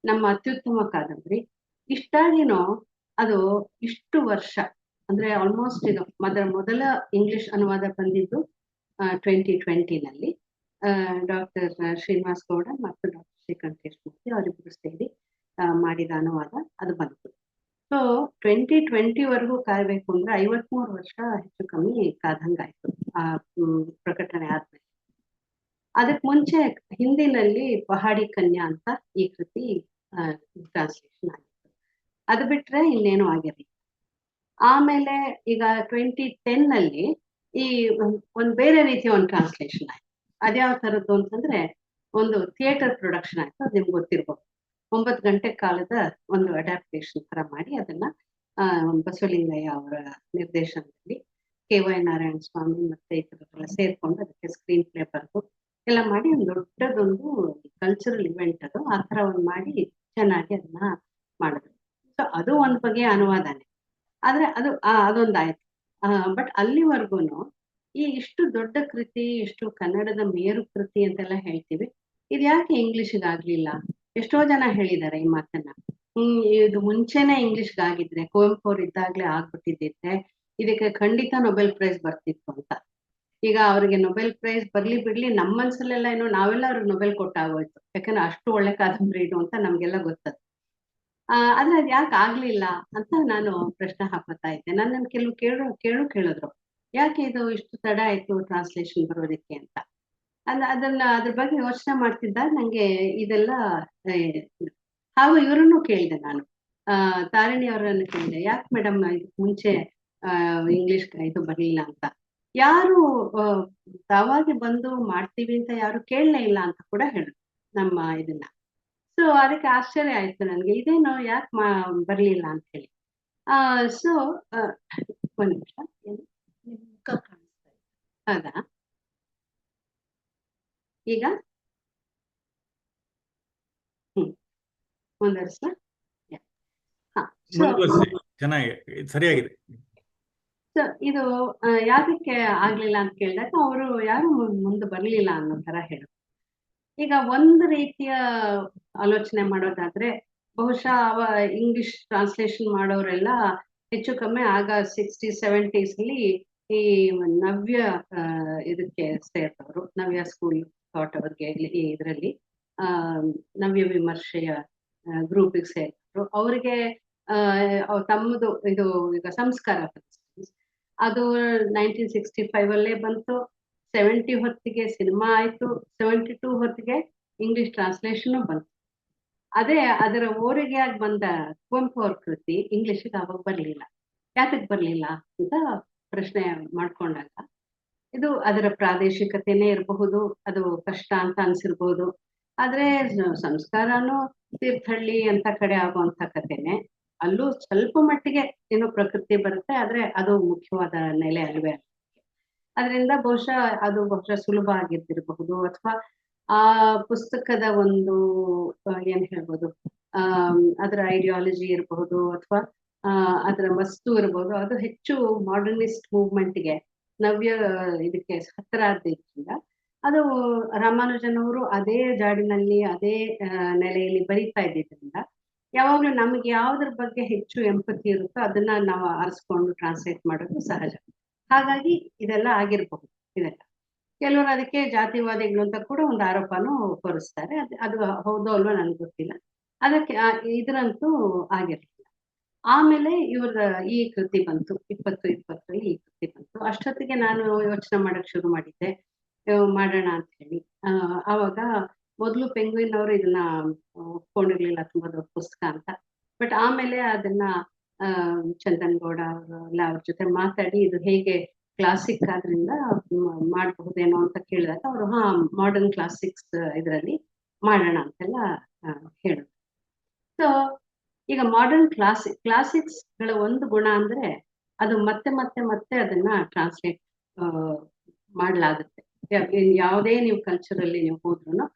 ನಮ್ಮ ಅತ್ಯುತ್ತಮ ಕಾದಂಬರಿ. ಇಷ್ಟಾಗಿನೂ ಅದು ಇಷ್ಟು ವರ್ಷ ಅಂದ್ರೆ ಆಲ್ಮೋಸ್ಟ್ ಇದು ಮೊದಲ ಇಂಗ್ಲಿಷ್ ಅನುವಾದ ಬಂದಿದ್ದು 2020ನಲ್ಲಿ ಡಾಕ್ಟರ್ ಶ್ರೀನಿವಾಸ್ ಗೌಡ ಮತ್ತು ಡಾಕ್ಟರ್ ಶ್ರೀಕಂಠೇಶ್ ಮೂರ್ತಿ ಅವರಿಬ್ಬರು ಸೇರಿ ಮಾಡಿದ ಅನುವಾದ ಅದು ಬಂತು. ಸೊ 2020ವರೆಗೂ ಕಾಯ್ಬೇಕು ಅಂದ್ರೆ 53 ವರ್ಷ ಹೆಚ್ಚು ಕಮ್ಮಿ ಕಾದಂಗಾಯ್ತು ಆ ಪ್ರಕಟಣೆ ಆದ್ಮೇಲೆ. ಅದಕ್ಕೆ ಮುಂಚೆ ಹಿಂದಿನಲ್ಲಿ ಪಹಾಡಿ ಕನ್ಯಾ ಅಂತ ಈ ಕೃತಿ ಟ್ರಾನ್ಸ್ಲೇಷನ್ ಆಗಿತ್ತು. ಅದು ಬಿಟ್ರೆ ಇನ್ನೇನು ಆಗಿರಲಿಲ್ಲ. ಆಮೇಲೆ ಈಗ 2010ನಲ್ಲಿ ಈ ಒಂದು ಬೇರೆ ರೀತಿಯ ಒಂದು ಟ್ರಾನ್ಸ್ಲೇಷನ್ ಆಯ್ತು. ಅದ್ಯಾವ ಥರದ್ದು ಅಂತಂದ್ರೆ ಒಂದು ಥಿಯೇಟರ್ ಪ್ರೊಡಕ್ಷನ್ ಆಯ್ತು. ಅದು ನಿಮ್ಗೆ ಗೊತ್ತಿರ್ಬೋದು. 9 ಗಂಟೆ ಕಾಲದ ಒಂದು ಅಡ್ಯಾಪ್ಟೇಷನ್ ತರ ಮಾಡಿ ಅದನ್ನ ಬಸವಲಿಂಗಯ್ಯ ಅವರ ನಿರ್ದೇಶನದಲ್ಲಿ KY ನಾರಾಯಣ ಸ್ವಾಮಿ ಮತ್ತೆ ಇತರರೆಲ್ಲ ಸೇರ್ಕೊಂಡು ಅದಕ್ಕೆ ಸ್ಕ್ರೀನ್ ಪ್ಲೇ ಬರೆದು ಎಲ್ಲ ಮಾಡಿ ಒಂದು ದೊಡ್ಡದೊಂದು ಕಲ್ಚರಲ್ ಇವೆಂಟ್ ಅದು ಆ ಥರ ಒಂದು ಮಾಡಿ ಚೆನ್ನಾಗಿ ಅದನ್ನ ಮಾಡಿದ್ರು. ಸೊ ಅದು ಒಂದು ಬಗೆಯ ಅನುವಾದನೆ. ಆದ್ರೆ ಅದೊಂದಾಯ್ತು. ಬಟ್ ಅಲ್ಲಿವರೆಗೂ ಈ ಇಷ್ಟು ದೊಡ್ಡ ಕೃತಿ, ಇಷ್ಟು ಕನ್ನಡದ ಮೇರು ಕೃತಿ ಅಂತೆಲ್ಲ ಹೇಳ್ತೀವಿ, ಇದು ಯಾಕೆ ಇಂಗ್ಲಿಷ್ಗೆ ಆಗ್ಲಿಲ್ಲ? ಎಷ್ಟೋ ಜನ ಹೇಳಿದ್ದಾರೆ ಈ ಮಾತನ್ನ. ಇದು ಮುಂಚೆನೆ ಇಂಗ್ಲಿಷ್ಗೆ ಆಗಿದ್ರೆ, ಕುವೆಂಪು ಅವ್ರು ಇದ್ದಾಗ್ಲೇ ಆಗ್ಬಿಟ್ಟಿದ್ದಿದ್ರೆ ಇದಕ್ಕೆ ಖಂಡಿತ ನೊಬೆಲ್ ಪ್ರೈಸ್ ಬರ್ತಿತ್ತು ಅಂತ. ಈಗ ಅವ್ರಿಗೆ ನೊಬೆಲ್ ಪ್ರೈಸ್ ಬರ್ಲಿ ಬಿಡ್ಲಿ, ನಮ್ಮ ಮನ್ಸಲ್ಲೆಲ್ಲ ಏನೋ ನಾವೆಲ್ಲ ಅವ್ರಿಗೆ ನೊಬೆಲ್ ಕೊಟ್ಟಾಗೋಯ್ತು. ಯಾಕಂದ್ರೆ ಅಷ್ಟು ಒಳ್ಳೆ ಕಾದಂಬರಿ ಇದು ಅಂತ ನಮ್ಗೆಲ್ಲ ಗೊತ್ತದು. ಆದ್ರೆ ಅದ್ ಯಾಕೆ ಆಗ್ಲಿಲ್ಲ ಅಂತ ನಾನು ಪ್ರಶ್ನೆ ಹಾಕೋತಾ ಇದ್ದೆ. ನನ್ನನ್ನು ಕೆಲವು ಕೇಳಿದ್ರು, ಯಾಕೆ ಇದು ಇಷ್ಟು ತಡ ಆಯ್ತು ಟ್ರಾನ್ಸ್ಲೇಷನ್ ಬರೋದಕ್ಕೆ ಅಂತ. ಅದ್ರ ಬಗ್ಗೆ ಯೋಚನೆ ಮಾಡ್ತಿದ್ದಾಗ ನಂಗೆ ಇದೆಲ್ಲ ಹಾಗೂ ಇವರನ್ನು ಕೇಳಿದೆ ನಾನು. ತಾರಿಣಿ ಅವರನ್ನು ಕೇಳಿದೆ, ಯಾಕೆ ಮೇಡಮ್ ಇದಕ್ಕೆ ಮುಂಚೆ ಇಂಗ್ಲಿಷ್ ಇದು ಬರ್ಲಿಲ್ಲ ಅಂತ. ಯಾರು ತಾವಾಗಿ ಬಂದು ಮಾಡ್ತೀವಿ ಅಂತ ಯಾರು ಕೇಳಲೇ ಇಲ್ಲ ಅಂತ ಕೂಡ ಹೇಳಿದ್ರು ನಮ್ಮ ಇದನ್ನ. ಸೊ ಅದಕ್ಕೆ ಆಶ್ಚರ್ಯ ಆಯ್ತು ನನ್ಗೆ, ಇದೇನೋ ಯಾಕೆ ಬರ್ಲಿಲ್ಲ ಅಂತ ಹೇಳಿ. ಸೊ ಒಂದ್ ನಿಮಿಷ, ಮುಖ ಕಾಣಿಸ್ತಾ ಇದೆ ಹೌದಾ ಈಗ? ಮುಂದುವರಿಸ. ಚೆನ್ನಾಗಿ ಸರಿಯಾಗಿದೆ. ಸೊ ಇದು ಯಾಕೆ ಆಗ್ಲಿಲ್ಲ ಅಂತ ಕೇಳಿದಾಗ ಅವರು ಯಾರು ಮುಂದೆ ಬರ್ಲಿಲ್ಲ ಅನ್ನೋ ತರ ಹೇಳಿದ್ರು. ಈಗ ಒಂದು ರೀತಿಯ ಆಲೋಚನೆ ಮಾಡೋದಾದ್ರೆ ಬಹುಶಃ ಇಂಗ್ಲಿಷ್ ಟ್ರಾನ್ಸ್ಲೇಷನ್ ಮಾಡೋರೆಲ್ಲ ಹೆಚ್ಚು ಕಮ್ಮಿ ಆಗ 60s 70s ಅಲ್ಲಿ ಈ ನವ್ಯ ಇದಕ್ಕೆ ಸೇರ್ತವ್ರು. ನವ್ಯ ಸ್ಕೂಲ್ ಥಾಟ್ ಅವ್ರಿಗೆ ಈ ಇದರಲ್ಲಿ ನವ್ಯ ವಿಮರ್ಶೆಯ ಗ್ರೂಪಿಗೆ ಸೇರ್ತವ್ರು. ಅವ್ರಿಗೆ ತಮ್ಮದು ಇದು ಈಗ ಸಂಸ್ಕಾರ ಅದು 1965 ಅಲ್ಲೇ ಬಂತು. 70 ಹೊತ್ತಿಗೆ ಸಿನಿಮಾ ಆಯ್ತು. 72 ಹೊತ್ತಿಗೆ ಇಂಗ್ಲಿಷ್ ಟ್ರಾನ್ಸ್ಲೇಷನ್ ಬಂತು. ಅದೇ ಅದರ ಓರಿಗೆ ಆಗಿ ಬಂದ ಕುವೆಂಪು ಅವ್ರ ಕೃತಿ ಇಂಗ್ಲಿಷ್ಗೆ ಅವಾಗ ಬರ್ಲಿಲ್ಲ. ಯಾತಕ್ ಬರ್ಲಿಲ್ಲ ಅಂತ ಪ್ರಶ್ನೆ ಮಾಡ್ಕೊಂಡಾಗ ಇದು ಅದರ ಪ್ರಾದೇಶಿಕತೆನೇ ಇರಬಹುದು, ಅದು ಕಷ್ಟ ಅಂತ ಅನ್ಸಿರ್ಬೋದು. ಆದ್ರೆ ಸಂಸ್ಕಾರನೂ ತೀರ್ಥಹಳ್ಳಿ ಅಂತ ಕಡೆ ಆಗುವಂತ ಕಥೆನೆ. ಅಲ್ಲೂ ಸ್ವಲ್ಪ ಮಟ್ಟಿಗೆ ಏನೋ ಪ್ರಕೃತಿ ಬರುತ್ತೆ, ಆದ್ರೆ ಅದು ಮುಖ್ಯವಾದ ನೆಲೆ ಅಲ್ವೇ. ಅದರಿಂದ ಬಹುಶಃ ಸುಲಭ ಆಗಿದ್ದಿರಬಹುದು, ಅಥವಾ ಆ ಪುಸ್ತಕದ ಒಂದು ಏನ್ ಹೇಳ್ಬೋದು ಅದರ ಐಡಿಯಾಲಜಿ ಇರಬಹುದು, ಅಥವಾ ಅದರ ವಸ್ತು ಇರಬಹುದು, ಅದು ಹೆಚ್ಚು ಮಾಡರ್ನಿಸ್ಟ್ ಮೂವ್ಮೆಂಟ್ಗೆ ನವ್ಯ ಇದಕ್ಕೆ ಹತ್ತಿರ ಆದ್ರಿಂದ ಅದು ರಾಮಾನುಜನ್ ಅವರು ಅದೇ ಜಾಡಿನಲ್ಲಿ ಅದೇ ನೆಲೆಯಲ್ಲಿ ಬರೀತಾ ಇದ್ದಿದ್ರಿಂದ ಯಾವಾಗ್ಲೂ ನಮ್ಗೆ ಯಾವ್ದ್ರ ಬಗ್ಗೆ ಹೆಚ್ಚು ಎಂಪತಿ ಇರುತ್ತೋ ಅದನ್ನ ನಾವು ಆರಿಸ್ಕೊಂಡು ಟ್ರಾನ್ಸ್ಲೇಟ್ ಮಾಡೋದು ಸಹಜ. ಹಾಗಾಗಿ ಇದೆಲ್ಲ ಆಗಿರ್ಬಹುದು. ಇದೆಲ್ಲ ಕೆಲವರು ಅದಕ್ಕೆ ಜಾತಿವಾದಿಗಳು ಅಂತ ಕೂಡ ಒಂದು ಆರೋಪನೂ ಹೊರಿಸ್ತಾರೆ. ಅದು ಹೌದೋ ಅಲ್ವೋ ನನ್ಗೆ ಗೊತ್ತಿಲ್ಲ. ಅದಕ್ಕೆ ಇದ್ರಂತೂ ಆಗಿರ್ಲಿಲ್ಲ. ಆಮೇಲೆ ಇವ್ರ ಈ ಕೃತಿ ಬಂತು 2020 ಈ ಕೃತಿ ಬಂತು. ಅಷ್ಟೊತ್ತಿಗೆ ನಾನು ಯೋಚನೆ ಮಾಡಕ್ ಶುರು ಮಾಡಿದ್ದೆ, ಮಾಡೋಣ ಅಂತ ಹೇಳಿ. ಆವಾಗ ಮೊದಲು ಪೆಂಗ್ವಿನ್ ಅವರು ಇದನ್ನ ಒಪ್ಕೊಂಡಿರ್ಲಿಲ್ಲ, ತುಂಬಾ ದೊಡ್ಡ ಪುಸ್ತಕ ಅಂತ. ಬಟ್ ಆಮೇಲೆ ಅದನ್ನ ಚಂದನ್ ಗೌಡ ಅವರೆಲ್ಲ ಅವ್ರ ಜೊತೆ ಮಾತಾಡಿ ಇದು ಹೇಗೆ ಕ್ಲಾಸಿಕ್ ಆದ್ರಿಂದ ಮಾಡಬಹುದೇನೋ ಅಂತ ಕೇಳಿದಾಗ ಅವರು ಮಾಡರ್ನ್ ಕ್ಲಾಸಿಕ್ಸ್ ಇದರಲ್ಲಿ ಮಾಡೋಣ ಅಂತೆಲ್ಲ ಹೇಳಿದ್ರು. ಸೊ ಈಗ ಮಾಡರ್ನ್ ಕ್ಲಾಸಿಕ್ಸ್ ಗಳ ಒಂದು ಗುಣ ಅಂದ್ರೆ ಅದು ಮತ್ತೆ ಮತ್ತೆ ಮತ್ತೆ ಅದನ್ನ ಟ್ರಾನ್ಸ್ಲೇಟ್ ಮಾಡಲಾಗುತ್ತೆ. ಯಾವುದೇ ನೀವು ಕಲ್ಚರಲ್ಲಿ ನೀವು ಹೋದ್ರು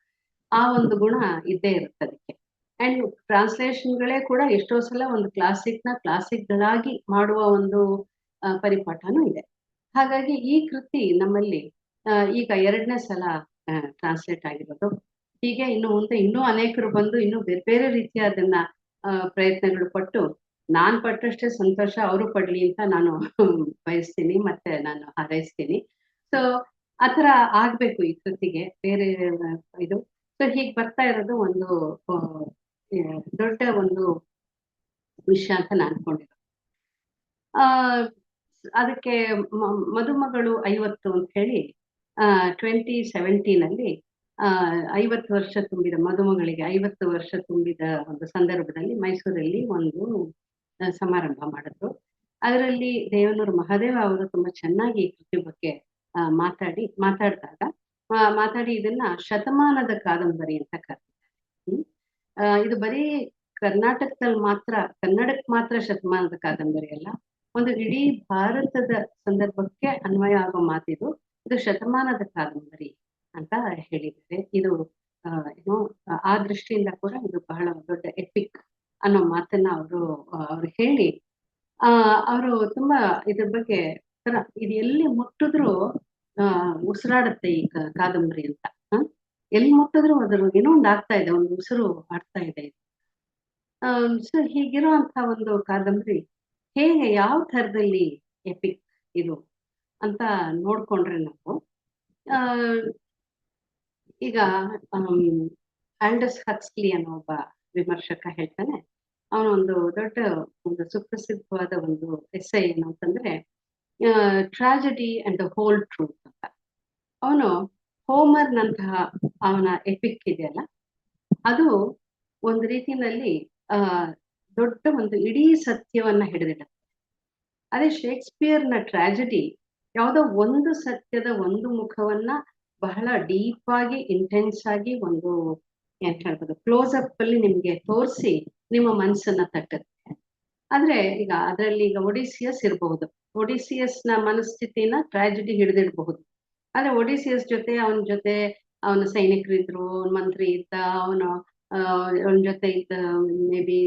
ಆ ಒಂದು ಗುಣ ಇದ್ದೇ ಇರುತ್ತೆ ಅದಕ್ಕೆ. ಅಂಡ್ ಟ್ರಾನ್ಸ್ಲೇಷನ್ಗಳೇ ಕೂಡ ಎಷ್ಟೋ ಸಲ ಒಂದು ಕ್ಲಾಸಿಕ್ಗಳಾಗಿ ಮಾಡುವ ಒಂದು ಪರಿಪಾಠನೂ ಇದೆ. ಹಾಗಾಗಿ ಈ ಕೃತಿ ನಮ್ಮಲ್ಲಿ ಈಗ 2ನೇ ಸಲ ಟ್ರಾನ್ಸ್ಲೇಟ್ ಆಗಿರೋದು. ಹೀಗೆ ಇನ್ನು ಮುಂದೆ ಇನ್ನೂ ಅನೇಕರು ಬಂದು ಇನ್ನೂ ಬೇರೆ ಬೇರೆ ರೀತಿಯ ಅದನ್ನ ಪ್ರಯತ್ನಗಳು ಪಟ್ಟು ನಾನ್ ಪಟ್ಟಷ್ಟೇ ಸಂತೋಷ ಅವರು ಪಡ್ಲಿ ಅಂತ ನಾನು ಬಯಸ್ತೀನಿ ಮತ್ತೆ ನಾನು ಹಾರೈಸ್ತೀನಿ. ಸೊ ಆತರ ಆಗ್ಬೇಕು ಈ ಕೃತಿಗೆ ಬೇರೆ ಇದು. ಸೊ ಹೀಗೆ ಬರ್ತಾ ಇರೋದು ಒಂದು ದೊಡ್ಡ ಒಂದು ವಿಷಯ ಅಂತ ನಾನು ಅನ್ಕೊಂಡಿರೋದು. ಆ ಅದಕ್ಕೆ ಮದುಮಗಳು 50 ಅಂತ ಹೇಳಿ 2017 50 ವರ್ಷ ತುಂಬಿದ ಮದುಮಗಳಿಗೆ 50 ವರ್ಷ ತುಂಬಿದ ಒಂದು ಸಂದರ್ಭದಲ್ಲಿ ಮೈಸೂರಲ್ಲಿ ಒಂದು ಸಮಾರಂಭ ಮಾಡಿದ್ರು. ಅದರಲ್ಲಿ ದೇವನೂರು ಮಹಾದೇವ ಅವರು ತುಂಬಾ ಚೆನ್ನಾಗಿ ಈ ಕೃತಿ ಬಗ್ಗೆ ಮಾತಾಡಿ ಇದನ್ನ ಶತಮಾನದ ಕಾದಂಬರಿ ಅಂತ ಕರೆದಿದ್ದಾರೆ. ಇದು ಬರೀ ಕರ್ನಾಟಕದಲ್ಲಿ ಮಾತ್ರ ಕನ್ನಡಕ್ಕೆ ಮಾತ್ರ ಶತಮಾನದ ಕಾದಂಬರಿ ಅಲ್ಲ, ಒಂದು ಇಡೀ ಭಾರತದ ಸಂದರ್ಭಕ್ಕೆ ಅನ್ವಯ ಆಗೋ ಮಾತಿದು. ಇದು ಶತಮಾನದ ಕಾದಂಬರಿ ಅಂತ ಹೇಳಿದ್ದಾರೆ. ಇದು ಏನೋ ಆ ದೃಷ್ಟಿಯಿಂದ ಕೂಡ ಇದು ಬಹಳ ದೊಡ್ಡ ಎಪಿಕ್ ಅನ್ನೋ ಮಾತನ್ನ ಅವ್ರು ಹೇಳಿ ಅವರು ತುಂಬಾ ಇದ್ರ ಬಗ್ಗೆ ಇದು ಎಲ್ಲಿ ಮುಟ್ಟಿದ್ರು ಉಸಿರಾಡುತ್ತೆ ಈ ಕಾದಂಬರಿ ಅಂತ. ಎಲ್ಲಿ ಮುಟ್ಟಿದ್ರು ಅದ್ರ ಏನೋ ಒಂದು ಆಗ್ತಾ ಇದೆ, ಒಂದು ಉಸಿರು ಆಡ್ತಾ ಇದೆ. ಸೊ ಹೀಗಿರುವಂತ ಒಂದು ಕಾದಂಬರಿ ಹೇಗೆ ಯಾವ ಥರದಲ್ಲಿ ಎಪಿಕ್ ಇದು ಅಂತ ನೋಡ್ಕೊಂಡ್ರೆ ನಾವು ಈಗ ಆಲ್ಡಸ್ ಹಕ್ಸ್ಲಿ ಅನ್ನೋ ಒಬ್ಬ ವಿಮರ್ಶಕ ಹೇಳ್ತಾನೆ, ಅವನು ಒಂದು ದೊಡ್ಡ ಒಂದು ಸುಪ್ರಸಿದ್ಧವಾದ ಒಂದು ಎಸ್ಸೆ ಏನು ಅಂತಂದ್ರೆ ಟ್ರಾಜಡಿ ಅಂಡ್ ದ ಹೋಲ್ ಟ್ರೂತ್ ಅಂತ. ಅವನು ಹೋಮರ್ನಂತಹ ಅವನ ಎಪಿಕ್ ಇದೆಯಲ್ಲ, ಅದು ಒಂದು ರೀತಿಯಲ್ಲಿ ದೊಡ್ಡ ಒಂದು ಇಡೀ ಸತ್ಯವನ್ನ ಹಿಡಿದಿಡುತ್ತೆ. ಅದೇ ಶೇಕ್ಸ್ಪಿಯರ್ನ ಟ್ರಾಜಡಿ ಯಾವುದೋ ಒಂದು ಸತ್ಯದ ಒಂದು ಮುಖವನ್ನ ಬಹಳ ಡೀಪ್ ಆಗಿ ಇಂಟೆನ್ಸ್ ಆಗಿ ಒಂದು ಏನ್ ಹೇಳ್ಬೋದು ಕ್ಲೋಸ್ ಅಪ್ ಅಲ್ಲಿ ನಿಮ್ಗೆ ತೋರಿಸಿ ನಿಮ್ಮ ಮನಸ್ಸನ್ನ ತಟ್ಟುತ್ತೆ. ಆದ್ರೆ ಈಗ ಅದರಲ್ಲಿ ಈಗ ಒಡಿಸಿಯಸ್ ಇರಬಹುದು, ಒಡಿಸಿಯಸ್ನ ಮನಸ್ಥಿತಿನ ಟ್ರಾಜಿಡಿ ಹಿಡಿದಿಡಬಹುದು. ಆದ್ರೆ ಒಡಿಸಿಯಸ್ ಜೊತೆ ಅವನ ಸೈನಿಕರಿದ್ರು, ಮಂತ್ರಿ ಇದ್ದ, ಅವನ ಜೊತೆ ಇದ್ದ ಮೇ ಬಿ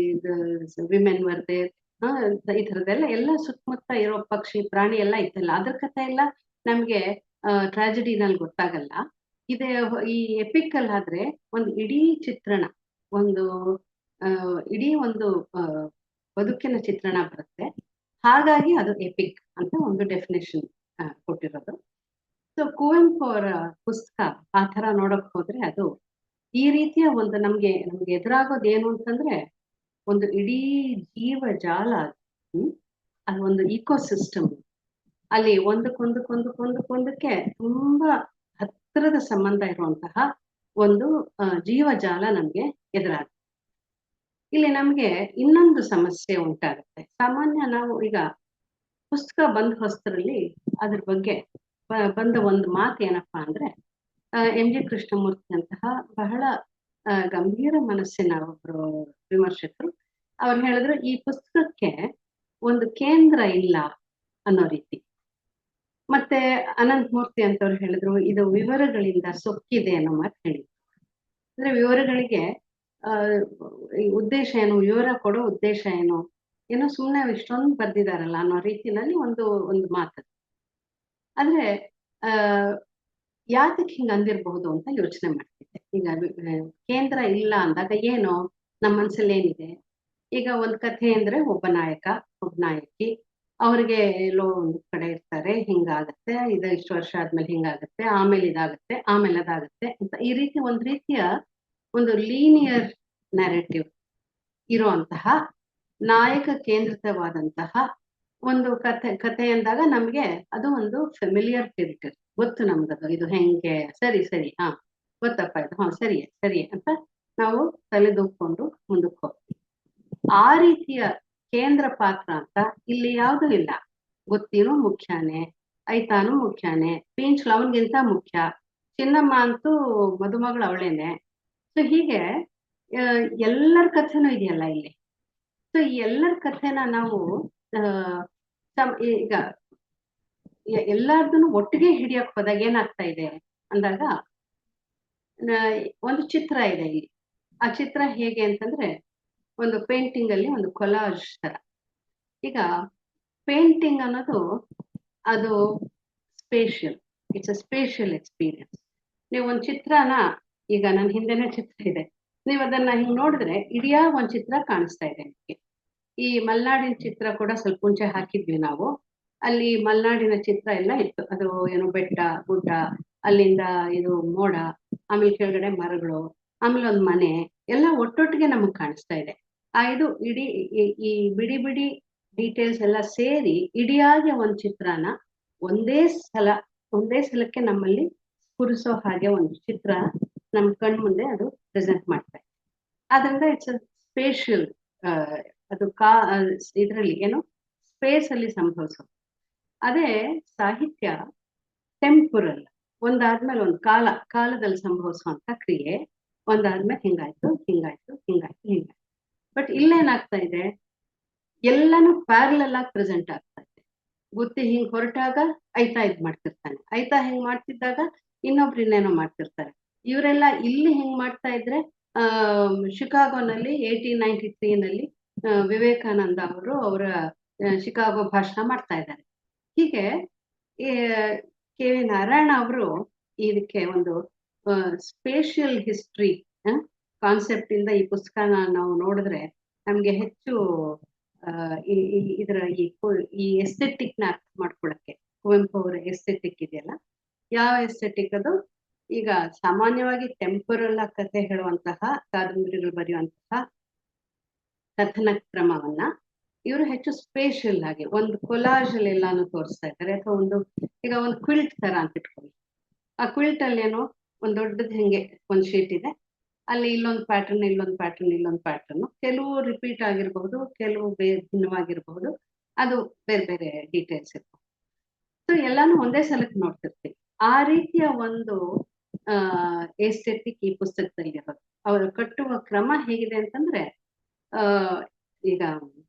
ವಿಮೆನ್ ವರ್ದೆ ಈ ಥರದ್ದೆಲ್ಲ ಎಲ್ಲ ಸುತ್ತಮುತ್ತ ಇರೋ ಪಕ್ಷಿ ಪ್ರಾಣಿ ಎಲ್ಲ ಇತ್ತಲ್ಲ, ಅದ್ರ ಕಥೆ ಎಲ್ಲ ನಮ್ಗೆ ಟ್ರಾಜಿಡಿನಲ್ಲಿ ಗೊತ್ತಾಗಲ್ಲ. ಈ ಎಪಿಕ್ ಅಲ್ಲಿ ಆದ್ರೆ ಒಂದು ಇಡೀ ಚಿತ್ರಣ, ಒಂದು ಇಡೀ ಒಂದು ಬದುಕಿನ ಚಿತ್ರಣ ಬರುತ್ತೆ. ಹಾಗಾಗಿ ಅದು ಎಪಿಕ್ ಅಂತ ಒಂದು ಡೆಫಿನೇಷನ್ ಕೊಟ್ಟಿರೋದು. ಸೊ ಕುವೆಂಪು ಅವರ ಪುಸ್ತಕ ಆ ತರ ನೋಡಕ್ ಹೋದ್ರೆ ಅದು ಈ ರೀತಿಯ ಒಂದು ನಮ್ಗೆ ಎದುರಾಗೋದು ಏನು ಅಂತಂದ್ರೆ ಒಂದು ಇಡೀ ಜೀವ ಜಾಲ, ಅದು ಒಂದು ಇಕೋಸಿಸ್ಟಮ್, ಅಲ್ಲಿ ಒಂದಕ್ಕೊಂದಕ್ಕೆ ತುಂಬಾ ಹತ್ತಿರದ ಸಂಬಂಧ ಇರುವಂತಹ ಒಂದು ಜೀವಜಾಲ ನಮ್ಗೆ ಎದುರಾಗುತ್ತೆ. ಇಲ್ಲಿ ನಮ್ಗೆ ಇನ್ನೊಂದು ಸಮಸ್ಯೆ ಉಂಟಾಗುತ್ತೆ. ಸಾಮಾನ್ಯ ನಾವು ಈಗ ಪುಸ್ತಕ ಬಂದ ಹೊಸರಲ್ಲಿ ಅದ್ರ ಬಗ್ಗೆ ಬಂದ ಒಂದು ಮಾತು ಏನಪ್ಪಾ ಅಂದ್ರೆ ಎಂ ಜಿ ಕೃಷ್ಣಮೂರ್ತಿ ಅಂತಹ ಬಹಳ ಗಂಭೀರ ಮನಸ್ಸಿನ ಒಬ್ರು ವಿಮರ್ಶಕರು ಅವ್ರು ಹೇಳಿದ್ರು, ಈ ಪುಸ್ತಕಕ್ಕೆ ಒಂದು ಕೇಂದ್ರ ಇಲ್ಲ ಅನ್ನೋ ರೀತಿ. ಮತ್ತೆ ಅನಂತ ಮೂರ್ತಿ ಅಂತವ್ರು ಹೇಳಿದ್ರು, ಇದು ವಿವರಗಳಿಂದ ಸೊಕ್ಕಿದೆ ಅನ್ನೋ ಮಾತು ಹೇಳಿದ್ರು. ಅಂದ್ರೆ ವಿವರಗಳಿಗೆ ಉದ್ದೇಶ ಏನು, ವಿವರ ಕೊಡೋ ಉದ್ದೇಶ ಏನೋ ಸುಮ್ಮನೆ ಇಷ್ಟೊಂದು ಬರ್ದಿದಾರಲ್ಲ ಅನ್ನೋ ರೀತಿನಲ್ಲಿ ಒಂದು ಮಾತು. ಆದ್ರೆ ಯಾತಕ್ಕೆ ಹಿಂಗ ಅಂದಿರಬಹುದು ಅಂತ ಯೋಚನೆ ಮಾಡ್ತಿದ್ದೆ. ಈಗ ಕೇಂದ್ರ ಇಲ್ಲ ಅಂದಾಗ ಏನು ನಮ್ಮ ಮನ್ಸಲ್ಲಿ ಏನಿದೆ? ಈಗ ಒಂದ್ ಕಥೆ ಅಂದ್ರೆ ಒಬ್ಬ ನಾಯಕಿ, ಅವ್ರಿಗೆ ಎಲ್ಲೋ ಒಂದು ಕಡೆ ಇರ್ತಾರೆ, ಹಿಂಗಾಗತ್ತೆ, ಇಷ್ಟು ವರ್ಷ ಆದ್ಮೇಲೆ ಹಿಂಗಾಗತ್ತೆ, ಆಮೇಲೆ ಇದಾಗತ್ತೆ, ಆಮೇಲೆ ಅದಾಗತ್ತೆ ಅಂತ ಈ ರೀತಿ ಒಂದ್ ರೀತಿಯ ಒಂದು ಲೀನಿಯರ್ ನ್ಯಾರೇಟಿವ್ ಇರುವಂತಹ ನಾಯಕ ಕೇಂದ್ರಿತವಾದಂತಹ ಒಂದು ಕಥೆ ಅಂದಾಗ ನಮ್ಗೆ ಅದು ಒಂದು ಫೆಮಿಲಿಯರ್ ಟೆರಿಟರಿ, ಗೊತ್ತು ನಮ್ಗದು, ಇದು ಹೆಂಗೆ, ಸರಿ ಹಾ ಗೊತ್ತಪ್ಪ, ಇದು ಹಾ ಸರಿ ಅಂತ ನಾವು ತಲೆದೂಕೊಂಡು ಮುಂದಕ್ಕೆ ಹೋಗ್ತೀವಿ. ಆ ರೀತಿಯ ಕೇಂದ್ರ ಪಾತ್ರ ಅಂತ ಇಲ್ಲಿ ಯಾವುದೂ ಇಲ್ಲ. ಗೊತ್ತಿನೂ ಮುಖ್ಯನೇ, ಐತಾನು ಮುಖ್ಯನೇ, ಪೀಂಚ್ಲ ಅವನ್ಗಿಂತ ಮುಖ್ಯ, ಚಿನ್ನಮ್ಮ ಅಂತೂ ಮದುಮಗಳು ಅವಳೇನೆ. ಸೊ ಹೀಗೆ ಎಲ್ಲರ ಕಥೆನೂ ಇದೆಯಲ್ಲ ಇಲ್ಲಿ. ಸೊ ಈ ಎಲ್ಲರ ಕಥೆನ ನಾವು ಈಗ ಎಲ್ಲಾರ್ದು ಒಟ್ಟಿಗೆ ಹಿಡಿಯಕ್ ಹೋದಾಗ ಏನಾಗ್ತಾ ಇದೆ ಅಂದಾಗ ಒಂದು ಚಿತ್ರ ಇದೆ ಇಲ್ಲಿ. ಆ ಚಿತ್ರ ಹೇಗೆ ಅಂತಂದ್ರೆ ಒಂದು ಪೇಂಟಿಂಗ್ ಅಲ್ಲಿ ಒಂದು ಕೊಲಾಜ್ ತರ. ಈಗ ಪೇಂಟಿಂಗ್ ಅನ್ನೋದು ಅದು spatial, it's a spatial experience. ನೀವು ಒಂದು ಚಿತ್ರನ ಈಗ ನನ್ನ ಹಿಂದೆನೆ ಚಿತ್ರ ಇದೆ. ನೀವು ಅದನ್ನ ಹಿಂಗ್ ನೋಡಿದ್ರೆ ಇಡಿಯಾಗ್ ಒಂದ್ ಚಿತ್ರ ಕಾಣಿಸ್ತಾ ಇದೆ ನಿಮ್ಗೆ. ಈ ಮಲ್ನಾಡಿನ ಚಿತ್ರ ಕೂಡ ಸ್ವಲ್ಪ ಮುಂಚೆ ಹಾಕಿದ್ವಿ ನಾವು. ಅಲ್ಲಿ ಮಲ್ನಾಡಿನ ಚಿತ್ರ ಎಲ್ಲ ಇತ್ತು. ಅದು ಏನು ಬೆಟ್ಟ, ಗುಡ್ಡ, ಅಲ್ಲಿಂದ ಇದು ಮೋಡ, ಆಮೇಲೆ ಕೆಳಗಡೆ ಮರಗಳು, ಆಮೇಲೆ ಒಂದ್ ಮನೆ ಎಲ್ಲ ಒಟ್ಟೊಟ್ಟಿಗೆ ನಮಗ್ ಕಾಣಿಸ್ತಾ ಇದೆ. ಇದು ಇಡೀ ಈ ಬಿಡಿ ಬಿಡಿ ಡೀಟೇಲ್ಸ್ ಎಲ್ಲ ಸೇರಿ ಇಡಿಯಾಗಿ ಒಂದ್ ಚಿತ್ರನ ಒಂದೇ ಸಲ ಒಂದೇ ಸಲಕ್ಕೆ ನಮ್ಮಲ್ಲಿ ಸ್ಫುರಿಸೋ ಹಾಗೆ ಒಂದು ಚಿತ್ರ ನಮ್ ಕಣ್ ಮುಂದೆ ಅದು ಪ್ರೆಸೆಂಟ್ ಮಾಡ್ತಾ ಇದೆ. ಆದ್ರಿಂದ ಇಟ್ಸ್ ಸ್ಪೇಷಿಯಲ್, ಅದು ಇದ್ರಲ್ಲಿ ಏನು ಸ್ಪೇಸ್ ಅಲ್ಲಿ ಸಂಭವಿಸೋದು. ಅದೇ ಸಾಹಿತ್ಯ ಟೆಂಪುರಲ್, ಒಂದಾದ್ಮೇಲೆ ಒಂದು ಕಾಲದಲ್ಲಿ ಸಂಭವಿಸುವಂತ ಕ್ರಿಯೆ. ಒಂದಾದ್ಮೇಲೆ ಹಿಂಗಾಯ್ತು ಹಿಂಗಾಯ್ತು ಹಿಂಗಾಯ್ತು ಹಿಂಗಾಯ್ತು. ಬಟ್ ಇಲ್ಲೇನಾಗ್ತಾ ಇದೆ, ಎಲ್ಲಾನು ಪ್ಯಾರಲಲ್ ಆಗಿ ಪ್ರೆಸೆಂಟ್ ಆಗ್ತಾ ಇದೆ. ಬುತ್ತಿ ಹಿಂಗ್ ಹೊರಟಾಗ ಐತಾ ಇದ್ ಮಾಡ್ತಿರ್ತಾನೆ, ಐತಾ ಹಿಂಗ್ ಮಾಡ್ತಿದ್ದಾಗ ಇನ್ನೊಬ್ರು ಇನ್ನೇನೋ ಮಾಡ್ತಿರ್ತಾರೆ. ಇವರೆಲ್ಲ ಇಲ್ಲಿ ಹಿಂಗ್ ಮಾಡ್ತಾ ಇದ್ರೆ ಶಿಕಾಗೋನಲ್ಲಿ 1893ನಲ್ಲಿ ವಿವೇಕಾನಂದ ಅವರು ಅವರ ಶಿಕಾಗೋ ಭಾಷಣ ಮಾಡ್ತಾ ಇದ್ದಾರೆ. ಹೀಗೆ ಕೆ ವಿ ನಾರಾಯಣ ಅವರು ಇದಕ್ಕೆ ಒಂದು ಸ್ಪೇಷಿಯಲ್ ಹಿಸ್ಟ್ರಿ ಕಾನ್ಸೆಪ್ಟ್ ಇಂದ ಈ ಪುಸ್ತಕನ ನಾವು ನೋಡಿದ್ರೆ ನಮ್ಗೆ ಹೆಚ್ಚು ಇದರ ಈ ಎಸ್ಥೆಟಿಕ್ ನ ಅರ್ಥ ಮಾಡ್ಕೊಳಕ್ಕೆ, ಕುವೆಂಪು ಅವರ ಎಸ್ಥೆಟಿಕ್ ಇದೆಯಲ್ಲ, ಯಾವ ಎಸ್ಥೆಟಿಕ್ ಅದು, ಈಗ ಸಾಮಾನ್ಯವಾಗಿ ಟೆಂಪರಲ್ ಕಥೆ ಹೇಳುವಂತಹ ಕಾದಂಬರಿಗಳು ಬರೆಯುವಂತಹ ಕಥನ ಕ್ರಮವನ್ನ ಇವರು ಹೆಚ್ಚು ಸ್ಪೇಷಿಯಲ್ ಆಗಿ ಒಂದು ಕೊಲಾಜ್ ಅಲ್ಲಿ ಎಲ್ಲಾನು ತೋರಿಸ್ತಾ ಇದ್ದಾರೆ. ಅಥವಾ ಈಗ ಒಂದು ಕ್ವಿಲ್ಟ್ ತರ ಅಂತ ಇಟ್ಕೊಳ್ಳಿ. ಆ ಕ್ವಿಲ್ಟ್ ಅಲ್ಲಿ ಏನೋ ಒಂದ್ ದೊಡ್ಡದ್ ಹೆಂಗೆ ಒಂದ್ ಶೀಟ್ ಇದೆ, ಅಲ್ಲಿ ಇಲ್ಲೊಂದು ಪ್ಯಾಟರ್ನ್ ಇಲ್ಲೊಂದು ಪ್ಯಾಟರ್ನ್ ಇಲ್ಲೊಂದು ಪ್ಯಾಟರ್ನ್, ಕೆಲವು ರಿಪೀಟ್ ಆಗಿರಬಹುದು, ಕೆಲವು ಭಿನ್ನವಾಗಿರಬಹುದು, ಅದು ಬೇರೆ ಬೇರೆ ಡೀಟೇಲ್ಸ್ ಇರ್ಬಹುದು. ಸೊ ಎಲ್ಲಾನು ಒಂದೇ ಸಲಕ್ಕೆ ನೋಡ್ತಿರ್ತೀವಿ. ಆ ರೀತಿಯ ಒಂದು ಎಸ್ಥೆಟಿಕ್ ಈ ಪುಸ್ತಕದಲ್ಲಿ ಇರೋದು. ಅವರು ಕಟ್ಟುವ ಕ್ರಮ ಹೇಗಿದೆ ಅಂತಂದ್ರೆ, ಈಗ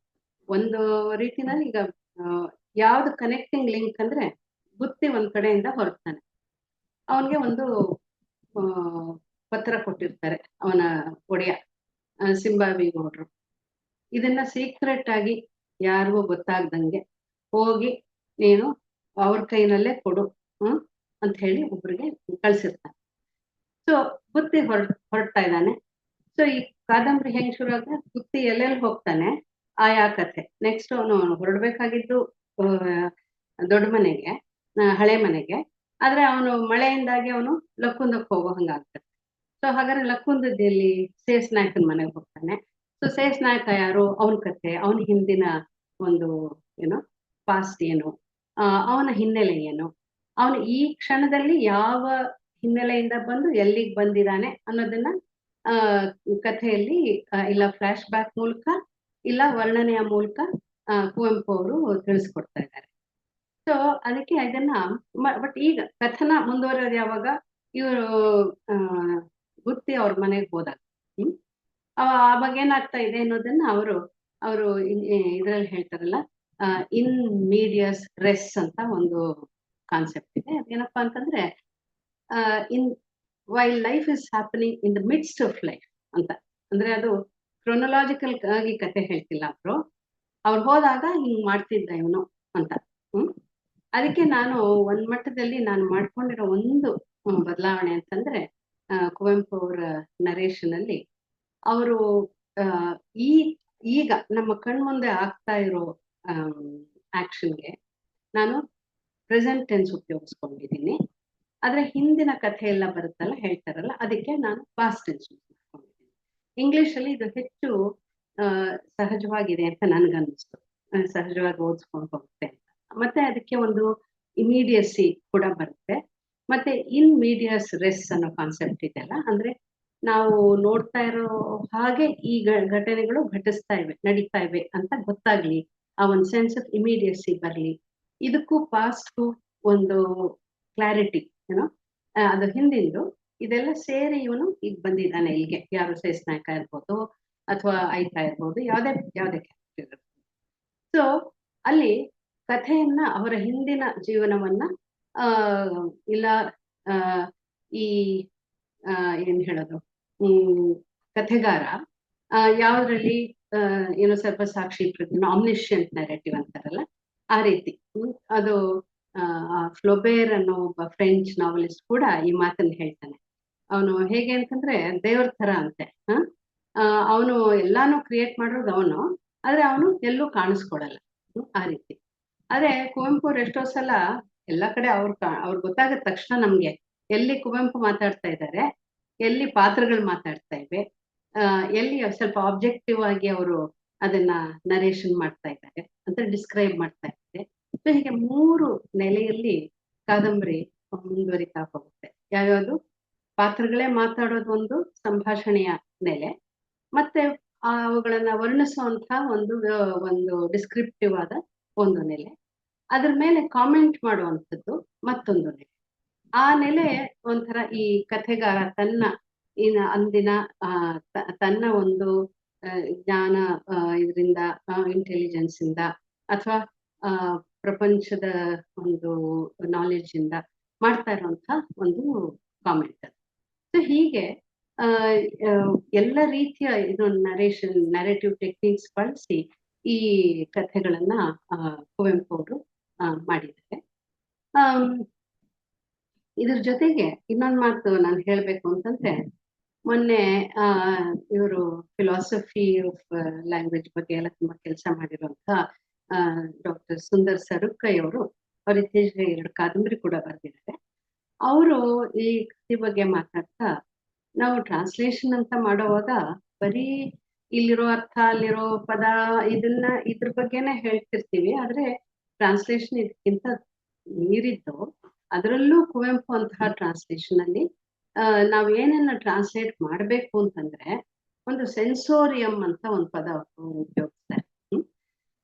ಒಂದು ರೀತಿನಲ್ಲಿ ಈಗ ಯಾವ್ದು ಕನೆಕ್ಟಿಂಗ್ ಲಿಂಕ್ ಅಂದ್ರೆ, ಬುತ್ತಿ ಒಂದ್ ಕಡೆಯಿಂದ ಹೊರಡ್ತಾನೆ, ಅವನ್ಗೆ ಒಂದು ಪತ್ರ ಕೊಟ್ಟಿರ್ತಾರೆ ಅವನ ಒಡೆಯ ಸಿಂಬಾವಿ ಗೌಡ್ರು. ಇದನ್ನ ಸೀಕ್ರೆಟ್ ಆಗಿ ಯಾರಿಗೂ ಗೊತ್ತಾಗ್ದಂಗೆ ಹೋಗಿ ನೀನು ಅವ್ರ ಕೈನಲ್ಲೇ ಕೊಡು ಅಂತ ಹೇಳಿ ಒಬ್ರಿಗೆ ಕಳ್ಸಿರ್ತಾನೆ. ಸೊ ಬುತ್ತಿ ಹೊರಡ್ತಾ ಇದ್ದಾನೆ. ಸೊ ಈ ಕಾದಂಬರಿ ಹೆಂಗ್ ಶುರು ಆಗ, ಬುತ್ತಿ ಎಲ್ಲೆಲ್ಲಿ ಹೋಗ್ತಾನೆ ಆಯಾ ಕಥೆ. ನೆಕ್ಸ್ಟ್ ಅವನು ಹೊರಡ್ಬೇಕಾಗಿದ್ದು ದೊಡ್ಡ ಮನೆಗೆ, ಹಳೆ ಮನೆಗೆ, ಆದ್ರೆ ಅವನು ಮಳೆಯಿಂದಾಗಿ ಅವನು ಲಕ್ಕುಂದಕ್ಕೆ ಹೋಗೋ ಹಂಗಾಗ್ತದೆ. ಸೊ ಹಾಗಾದ್ರೆ ಲಕ್ಕುಂದದಲ್ಲಿ ಸೇಸ್ ನಾಯಕನ ಮನೆಗೆ ಹೋಗ್ತಾನೆ. ಸೊ ಸೇಸ್ ನಾಯಕ ಯಾರು, ಅವನ ಕಥೆ, ಅವನ ಹಿಂದಿನ ಒಂದು ಏನೋ ಪಾಸ್ಟ್ ಏನು, ಅವನ ಹಿನ್ನೆಲೆ ಏನು, ಅವನು ಈ ಕ್ಷಣದಲ್ಲಿ ಯಾವ ಹಿನ್ನೆಲೆಯಿಂದ ಬಂದು ಎಲ್ಲಿಗೆ ಬಂದಿದ್ದಾನೆ ಅನ್ನೋದನ್ನ ಕಥೆಯಲ್ಲಿ ಇಲ್ಲ ಫ್ಲಾಶ್ ಬ್ಯಾಕ್ ಮೂಲಕ ಇಲ್ಲ ವರ್ಣನೆಯ ಮೂಲಕ ಕುವೆಂಪು ಅವರು ತಿಳಿಸ್ಕೊಡ್ತಾ ಇದ್ದಾರೆ. ಸೊ ಅದಕ್ಕೆ ಇದನ್ನ ಬಟ್ ಈಗ ಕಥನ ಮುಂದುವರೆಯೋದು ಯಾವಾಗ, ಇವರು ಬುತ್ತಿ ಅವ್ರ ಮನೆಗೆ ಹೋದಾಗ ಆವಾಗ ಏನಾಗ್ತಾ ಇದೆ ಅನ್ನೋದನ್ನ ಅವರು ಇದ್ರಲ್ಲಿ ಹೇಳ್ತಾರಲ್ಲ, ಇನ್ ಮೀಡಿಯಸ್ ರೆಸ್ ಅಂತ ಒಂದು ಕಾನ್ಸೆಪ್ಟ್ ಇದೆ. ಅದೇನಪ್ಪಾ ಅಂತಂದ್ರೆ, in while life is happening in the midst of life ಅಂತ. ಅಂದ್ರೆ ಅದು ಕ್ರೊನೊಲಾಜಿಕಲ್ ಆಗಿ ಕತೆ ಹೇಳ್ತಿಲ್ಲ ಅವ್ರು ಹೋದಾಗ ಹಿಂಗ್ ಮಾಡ್ತಿದ್ದ ಇವನು ಅಂತ. ಅದಕ್ಕೆ ನಾನು ಒಂದ್ ಮಟ್ಟದಲ್ಲಿ ನಾನು ಮಾಡ್ಕೊಂಡಿರೋ ಒಂದು ಬದಲಾವಣೆ ಅಂತಂದ್ರೆ, ಕುವೆಂಪು ಅವರ ನರೇಶನ್ ಅಲ್ಲಿ ಅವರು ಈಗ ನಮ್ಮ ಕಣ್ಮುಂದೆ ಆಗ್ತಾ ಇರೋ ಆಕ್ಷನ್ಗೆ ನಾನು ಪ್ರೆಸೆಂಟ್ ಟೆನ್ಸ್ ಉಪಯೋಗಿಸ್ಕೊಂಡಿದ್ದೀನಿ. ಆದ್ರೆ ಹಿಂದಿನ ಕಥೆ ಎಲ್ಲ ಬರುತ್ತಲ್ಲ, ಹೇಳ್ತಾರಲ್ಲ, ಅದಕ್ಕೆ ನಾನು ಪಾಸ್ಟ್ ಟೆನ್ಸ್ ಉಪಯೋಗಿಸ್ಕೊಂಡಿದ್ದೀನಿ. ಇಂಗ್ಲಿಷ್ ಅಲ್ಲಿ ಇದು ಹೆಚ್ಚು ಸಹಜವಾಗಿದೆ ಅಂತ ನನ್ಗನ್ನಿಸ್ತು, ಸಹಜವಾಗಿ ಓದಿಸ್ಕೊಂಡು ಹೋಗುತ್ತೆ ಅಂತ. ಮತ್ತೆ ಅದಕ್ಕೆ ಒಂದು ಇಮಿಡಿಯಸಿ ಕೂಡ ಬರುತ್ತೆ. ಮತ್ತೆ ಇನ್ ಮೀಡಿಯಸ್ ರೆಸ್ ಅನ್ನೋ ಕಾನ್ಸೆಪ್ಟ್ ಇದೆಯಲ್ಲ, ಅಂದ್ರೆ ನಾವು ನೋಡ್ತಾ ಇರೋ ಹಾಗೆ ಈ ಘಟನೆಗಳು ಘಟಿಸ್ತಾ ಇವೆ, ನಡೀತಾ ಇವೆ ಅಂತ ಗೊತ್ತಾಗ್ಲಿ, ಆ ಒಂದು ಸೆನ್ಸ್ ಆಫ್ ಇಮಿಡಿಯಸಿ ಬರ್ಲಿ. ಇದಕ್ಕೂ ಪಾಸ್ಟ್ಗೂ ಒಂದು ಕ್ಲಾರಿಟಿ ಏನೋ, ಅದು ಹಿಂದಿಂದು ಇದೆಲ್ಲ ಸೇರಿ ಇವನು ಈಗ ಬಂದಿದ್ದಾನೆ ಇಲ್ಲಿಗೆ. ಯಾರು ಸೇಸ್ ನಾಯಕ ಇರ್ಬೋದು ಅಥವಾ ಐತಾ ಇರ್ಬೋದು, ಯಾವ್ದೇ ಕ್ಯಾರೆಕ್ಟರ್. ಸೊ ಅಲ್ಲಿ ಕಥೆಯನ್ನ, ಅವರ ಹಿಂದಿನ ಜೀವನವನ್ನ ಇಲ್ಲ ಈ ಏನ್ ಹೇಳೋದು, ಕಥೆಗಾರ ಯಾವ್ದ್ರಲ್ಲಿ ಏನೋ ಸ್ವಲ್ಪ ಸಾಕ್ಷಿ ಪ್ರಜ್ಞೆ, ಆಮ್ನಿಷಿಯಂಟ್ ನ್ಯಾರೇಟಿವ್ ಅಂತಾರಲ್ಲ, ಆ ರೀತಿ. ಅದು ಫ್ಲೊಬೇರ್ ಅನ್ನೋ ಒಬ್ಬ ಫ್ರೆಂಚ್ ನಾವೆಲಿಸ್ಟ್ ಕೂಡ ಈ ಮಾತನ್ನ ಹೇಳ್ತಾನೆ. ಅವನು ಹೇಗೆ ಅಂತಂದ್ರೆ ದೇವ್ರ ತರ ಅಂತೆ. ಅವನು ಎಲ್ಲಾನು ಕ್ರಿಯೇಟ್ ಮಾಡೋದು ಅವನು, ಆದ್ರೆ ಅವನು ಎಲ್ಲೂ ಕಾಣಿಸ್ಕೊಳಲ್ಲ. ಆ ರೀತಿ. ಆದ್ರೆ ಕುವೆಂಪು ಅವ್ರು ಎಷ್ಟೋ ಸಲ ಎಲ್ಲ ಕಡೆ ಅವ್ರು ಗೊತ್ತಾಗದ ತಕ್ಷಣ ನಮ್ಗೆ ಎಲ್ಲಿ ಕುವೆಂಪು ಮಾತಾಡ್ತಾ ಇದ್ದಾರೆ, ಎಲ್ಲಿ ಪಾತ್ರಗಳು ಮಾತಾಡ್ತಾ ಇವೆ, ಎಲ್ಲಿ ಸ್ವಲ್ಪ ಆಬ್ಜೆಕ್ಟಿವ್ ಆಗಿ ಅವರು ಅದನ್ನ ನರೇಷನ್ ಮಾಡ್ತಾ ಇದ್ದಾರೆ ಅಂತ ಡಿಸ್ಕ್ರೈಬ್ ಮಾಡ್ತಾ ಇದ್ದಾರೆ. ಸೊ ಹೀಗೆ 3 ನೆಲೆಯಲ್ಲಿ ಕಾದಂಬರಿ ಮುಂದುವರಿತಾ ಹೋಗುತ್ತೆ. ಯಾವ್ಯಾವುದು? ಪಾತ್ರಗಳೇ ಮಾತಾಡೋದು ಒಂದು ಸಂಭಾಷಣೆಯ ನೆಲೆ, ಮತ್ತೆ ಅವುಗಳನ್ನ ವರ್ಣಿಸುವಂತಹ ಒಂದು ಡಿಸ್ಕ್ರಿಪ್ಟಿವ್ ಆದ ಒಂದು ನೆಲೆ, ಅದ್ರ ಮೇಲೆ ಕಾಮೆಂಟ್ ಮಾಡುವಂಥದ್ದು ಮತ್ತೊಂದು ನೆಲೆ. ಆ ನೆಲೆ ಒಂಥರ ಈ ಕಥೆಗಾರ ತನ್ನ ಅಂದಿನ ತನ್ನ ಒಂದು ಜ್ಞಾನ ಇದರಿಂದ ಇಂಟೆಲಿಜೆನ್ಸ್ ಇಂದ ಅಥವಾ ಪ್ರಪಂಚದ ಒಂದು ನಾಲೆಡ್ಜ್ ಇಂದ ಮಾಡ್ತಾ ಇರುವಂತಹ ಒಂದು ಕಾಮೆಂಟ್. ಸೊ ಹೀಗೆ ಎಲ್ಲ ರೀತಿಯ ಇದು ನರೇಟಿವ್ ಟೆಕ್ನಿಕ್ಸ್ ಬಳಸಿ ಈ ಕಥೆಗಳನ್ನ ಕುವೆಂಪು ಅವರು ಮಾಡಿದ್ದಾರೆ. ಇದ್ರ ಜೊತೆಗೆ ಇನ್ನೊಂದು ಮಾತು ನಾನು ಹೇಳ್ಬೇಕು ಅಂತಂದ್ರೆ, ಮೊನ್ನೆ ಇವರು ಫಿಲಾಸಫಿ ಆಫ್ ಲ್ಯಾಂಗ್ವೇಜ್ ಬಗ್ಗೆ ಎಲ್ಲ ತುಂಬಾ ಕೆಲಸ ಮಾಡಿರುವಂತ ಡಾಕ್ಟರ್ ಸುಂದರ್ ಸರುಕ್ಕೈ ಅವರು ಇತ್ತೀಚೆಗೆ 2 ಕಾದಂಬರಿ ಕೂಡ ಬರೆದಿದ್ದಾರೆ. ಅವರು ಈ ಕೃತಿ ಬಗ್ಗೆ ಮಾತಾಡ್ತಾ, ನಾವು ಟ್ರಾನ್ಸ್ಲೇಷನ್ ಅಂತ ಮಾಡುವಾಗ ಬರೀ ಇಲ್ಲಿರೋ ಅರ್ಥ, ಅಲ್ಲಿರೋ ಪದ, ಇದ್ರ ಬಗ್ಗೆನೆ ಹೇಳ್ತಿರ್ತೀವಿ. ಆದ್ರೆ ಟ್ರಾನ್ಸ್ಲೇಷನ್ ಇದಕ್ಕಿಂತ ಮೀರಿದ್ದು. ಅದರಲ್ಲೂ ಕುವೆಂಪು ಅಂತಹ ಟ್ರಾನ್ಸ್ಲೇಷನ್ ಅಲ್ಲಿ ನಾವ್ ಏನನ್ನ ಟ್ರಾನ್ಸ್ಲೇಟ್ ಮಾಡ್ಬೇಕು ಅಂತಂದ್ರೆ, ಒಂದು ಸೆನ್ಸೋರಿಯಂ ಅಂತ ಒಂದು ಪದ ಉಪಯೋಗಿಸ್ತಾರೆ.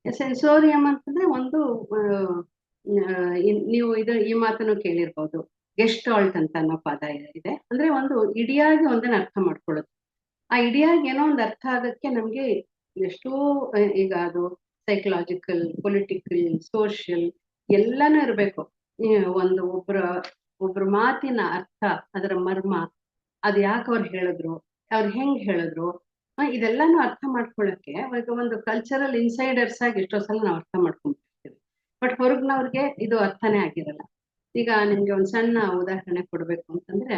ಸೆನ್ಸೋರಿಯಂ ಅಂತಂದ್ರೆ ಒಂದು ನೀವು ಈ ಮಾತನ್ನು ಕೇಳಿರ್ಬೋದು, ಗೆಸ್ಟಾಲ್ಟ್ ಅಂತ ಅನ್ನೋ ಪದ ಇದೆ. ಅಂದ್ರೆ ಒಂದು ಇಡಿಯಾಗಿ ಒಂದನ್ನ ಅರ್ಥ ಮಾಡ್ಕೊಳ್ಳೋದು. ಆ ಇಡಿಯಾಗಿ ಏನೋ ಒಂದು ಅರ್ಥ ಆಗಕ್ಕೆ ನಮ್ಗೆ ಎಷ್ಟೋ ಈಗ ಅದು ಸೈಕಲಾಜಿಕಲ್, ಪೊಲಿಟಿಕಲ್, ಸೋಷಿಯಲ್ ಎಲ್ಲಾನು ಇರ್ಬೇಕು. ಒಬ್ರ ಮಾತಿನ ಅರ್ಥ, ಅದರ ಮರ್ಮ, ಅದ್ ಯಾಕೆ ಅವ್ರು ಹೇಳಿದ್ರು, ಅವ್ರು ಹೆಂಗ್ ಹೇಳಿದ್ರು, ಇದೆಲ್ಲಾನು ಅರ್ಥ ಮಾಡ್ಕೊಳಕ್ಕೆ ಒಂದು ಕಲ್ಚರಲ್ ಇನ್ಸೈಡರ್ಸ್ ಆಗಿ ಎಷ್ಟೋ ಸಲ ನಾವು ಅರ್ಥ ಮಾಡ್ಕೊಂಡ್ಬಿಡ್ತೀವಿ. ಬಟ್ ಹೊರಗ್ನವ್ರಿಗೆ ಇದು ಅರ್ಥನೇ ಆಗಿರಲ್ಲ. ಈಗ ನಿಮ್ಗೆ ಒಂದ್ ಸಣ್ಣ ಉದಾಹರಣೆ ಕೊಡ್ಬೇಕು ಅಂತಂದ್ರೆ,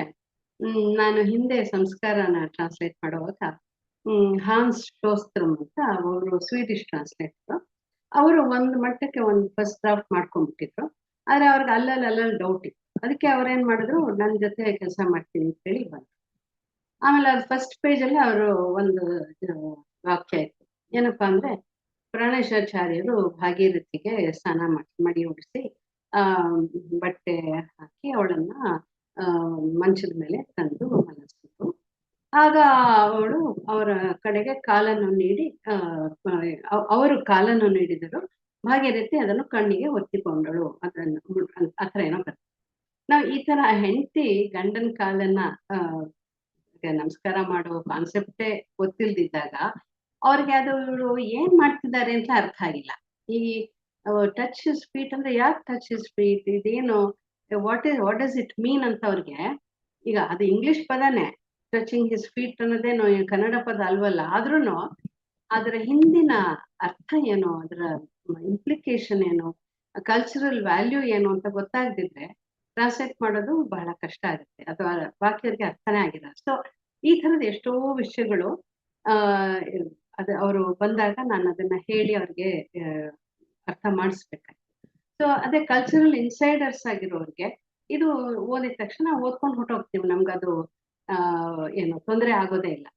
ನಾನು ಹಿಂದೆ ಸಂಸ್ಕಾರನ ಟ್ರಾನ್ಸ್ಲೇಟ್ ಮಾಡುವಾಗ ಹಾನ್ಸ್ ಶೋಸ್ತ್ರಮ್ ಅಂತ ಅವರು ಸ್ವೀಡಿಶ್ ಟ್ರಾನ್ಸ್ಲೇಟರ್, ಅವರು ಒಂದು ಮಟ್ಟಕ್ಕೆ ಒಂದು ಫಸ್ಟ್ ಡ್ರಾಫ್ಟ್ ಮಾಡ್ಕೊಂಡ್ಬಿಟ್ಟಿದ್ರು. ಆದ್ರೆ ಅವ್ರಿಗೆ ಅಲ್ಲಲ್ಲಿ ಡೌಟ್ ಇತ್ತು. ಅದಕ್ಕೆ ಅವ್ರೇನ್ ಮಾಡಿದ್ರು, ನನ್ನ ಜೊತೆ ಕೆಲಸ ಮಾಡ್ತೀನಿ ಅಂತ ಹೇಳಿ ಬಂದ್ರು. ಆಮೇಲೆ ಅದು ಫಸ್ಟ್ ಪೇಜ್ ಅಲ್ಲಿ ಅವರು ಒಂದು ವಾಕ್ಯ ಇತ್ತು. ಏನಪ್ಪಾ ಅಂದ್ರೆ, ಪ್ರಾಣೇಶಾಚಾರ್ಯರು ಭಾಗೀರಥಿಗೆ ಸ್ನಾನ ಮಡಿ ಉಡಿಸಿ ಬಟ್ಟೆ ಹಾಕಿ ಅವಳನ್ನ ಮಂಚದ ಮೇಲೆ ತಂದು ಮಲಗಿಸಿದ್ರು. ಆಗ ಅವಳು ಅವರ ಕಡೆಗೆ ಕಾಲನ್ನು ನೀಡಿ ಅವರು ಕಾಲನ್ನು ನೀಡಿದರು, ಭಾಗೀರಥಿ ಅದನ್ನು ಕಣ್ಣಿಗೆ ಒತ್ತಿಕೊಂಡಳು. ಅದನ್ನು ಆತರ ಏನೋ ಬರ್ತದೆ. ನಾವು ಈ ತರ ಹೆಂಡತಿ ಗಂಡನ ಕಾಲನ್ನ ನಮಸ್ಕಾರ ಮಾಡೋ ಕಾನ್ಸೆಪ್ಟೇ ಗೊತ್ತಿಲ್ದಿದ್ದಾಗ ಅವ್ರಿಗೆ ಅದು ಏನ್ ಮಾಡ್ತಿದ್ದಾರೆ ಅಂತ ಅರ್ಥ ಆಗಿಲ್ಲ. ಈ ಟಚ್ ಹಿಸ್ ಫೀಟ್ ಅಂದ್ರೆ ಯಾಕೆ ಟಚ್ ಹಿಸ್ ಫೀಟ್, ಇದೇನು, ವಾಟ್ ಡಸ್ ಇಟ್ ಮೀನ್ ಅಂತ ಅವ್ರಿಗೆ. ಈಗ ಅದು ಇಂಗ್ಲಿಷ್ ಪದನೇ, ಟಚಿಂಗ್ ಹಿಸ್ ಫೀಟ್ ಅನ್ನೋದೇನು ಕನ್ನಡ ಪದ ಅಲ್ವಲ್ಲ. ಆದ್ರೂನು ಅದರ ಹಿಂದಿನ ಅರ್ಥ ಏನು, ಅದರ ಇಂಪ್ಲಿಕೇಶನ್ ಏನು, ಕಲ್ಚರಲ್ ವ್ಯಾಲ್ಯೂ ಏನು ಅಂತ ಗೊತ್ತಾಗದಿದ್ರೆ ಟ್ರಾನ್ಸ್ಲೇಟ್ ಮಾಡೋದು ಬಹಳ ಕಷ್ಟ ಆಗುತ್ತೆ. ಅದು ಬಾಕಿಯವರಿಗೆ ಅರ್ಥನೇ ಆಗಿಲ್ಲ. ಸೊ ಈ ತರದ ಎಷ್ಟೋ ವಿಷಯಗಳು ಅದು ಅವರು ಬಂದಾಗ ನಾನು ಅದನ್ನ ಹೇಳಿ ಅವ್ರಿಗೆ ಅರ್ಥ ಮಾಡಿಸ್ಬೇಕಾಯ್ತು. ಸೊ ಅದೇ ಕಲ್ಚರಲ್ ಇನ್ಸೈಡರ್ಸ್ ಆಗಿರೋರಿಗೆ ಇದು ಓದಿದ ತಕ್ಷಣ ಓದ್ಕೊಂಡು ಹೊಟ್ಟೋಗ್ತೀವಿ, ನಮ್ಗದು ಏನು ತೊಂದರೆ ಆಗೋದೇ ಇಲ್ಲ.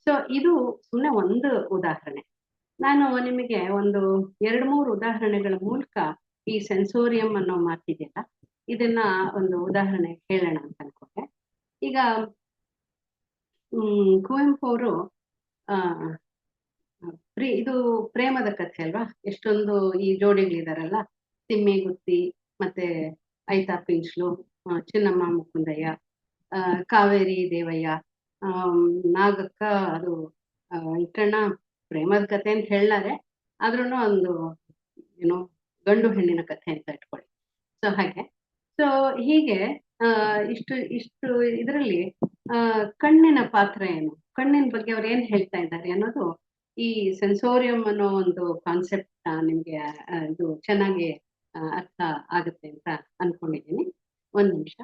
ಸೊ ಇದು ಸುಮ್ಮನೆ ಒಂದು ಉದಾಹರಣೆ. ನಾನು ನಿಮಗೆ ಒಂದು 2-3 ಉದಾಹರಣೆಗಳ ಮೂಲಕ ಈ ಸೆನ್ಸೋರಿಯಂ ಅನ್ನೋ ಮಾತಿದೆಯಲ್ಲ, ಇದನ್ನ ಒಂದು ಉದಾಹರಣೆ ಹೇಳೋಣ ಅಂತ ಅನ್ಕೊಂಡೆ. ಈಗ ಕುವೆಂಪು ಅವರು ಇದು ಪ್ರೇಮದ ಕಥೆ ಅಲ್ವಾ. ಎಷ್ಟೊಂದು ಈ ಜೋಡಿಗಳಿದಾರಲ್ಲ, ತಿಮ್ಮಿಗುತ್ತಿ ಮತ್ತೆ ಐತಾ ಪಿಂಚ್ಲು, ಚಿನ್ನಮ್ಮ ಮುಕುಂದಯ್ಯ, ಕಾವೇರಿ ದೇವಯ್ಯ, ನಾಗಕ್ಕ, ಅದು ಇಟ್ಟಣ್ಣ ಪ್ರೇಮದ ಕಥೆ ಅಂತ ಹೇಳಾರೆ, ಆದ್ರೂನು ಒಂದು ಏನು ಗಂಡು ಹೆಣ್ಣಿನ ಕಥೆ ಅಂತ ಇಟ್ಕೊಳ್ಳಿ. ಸೊ ಹಾಗೆ, ಸೊ ಹೀಗೆ ಇಷ್ಟು ಇದರಲ್ಲಿ ಕಣ್ಣಿನ ಪಾತ್ರ ಏನು, ಕಣ್ಣಿನ ಬಗ್ಗೆ ಅವ್ರು ಏನ್ ಹೇಳ್ತಾ ಇದ್ದಾರೆ ಅನ್ನೋದು ಈ ಸೆನ್ಸೋರಿಯಂ ಅನ್ನೋ ಒಂದು ಕಾನ್ಸೆಪ್ಟ್ ನಿಮ್ಗೆ ಇದು ಚೆನ್ನಾಗಿ ಅರ್ಥ ಆಗುತ್ತೆ ಅಂತ ಅನ್ಕೊಂಡಿದ್ದೀನಿ. ಒಂದ್ ನಿಮಿಷ.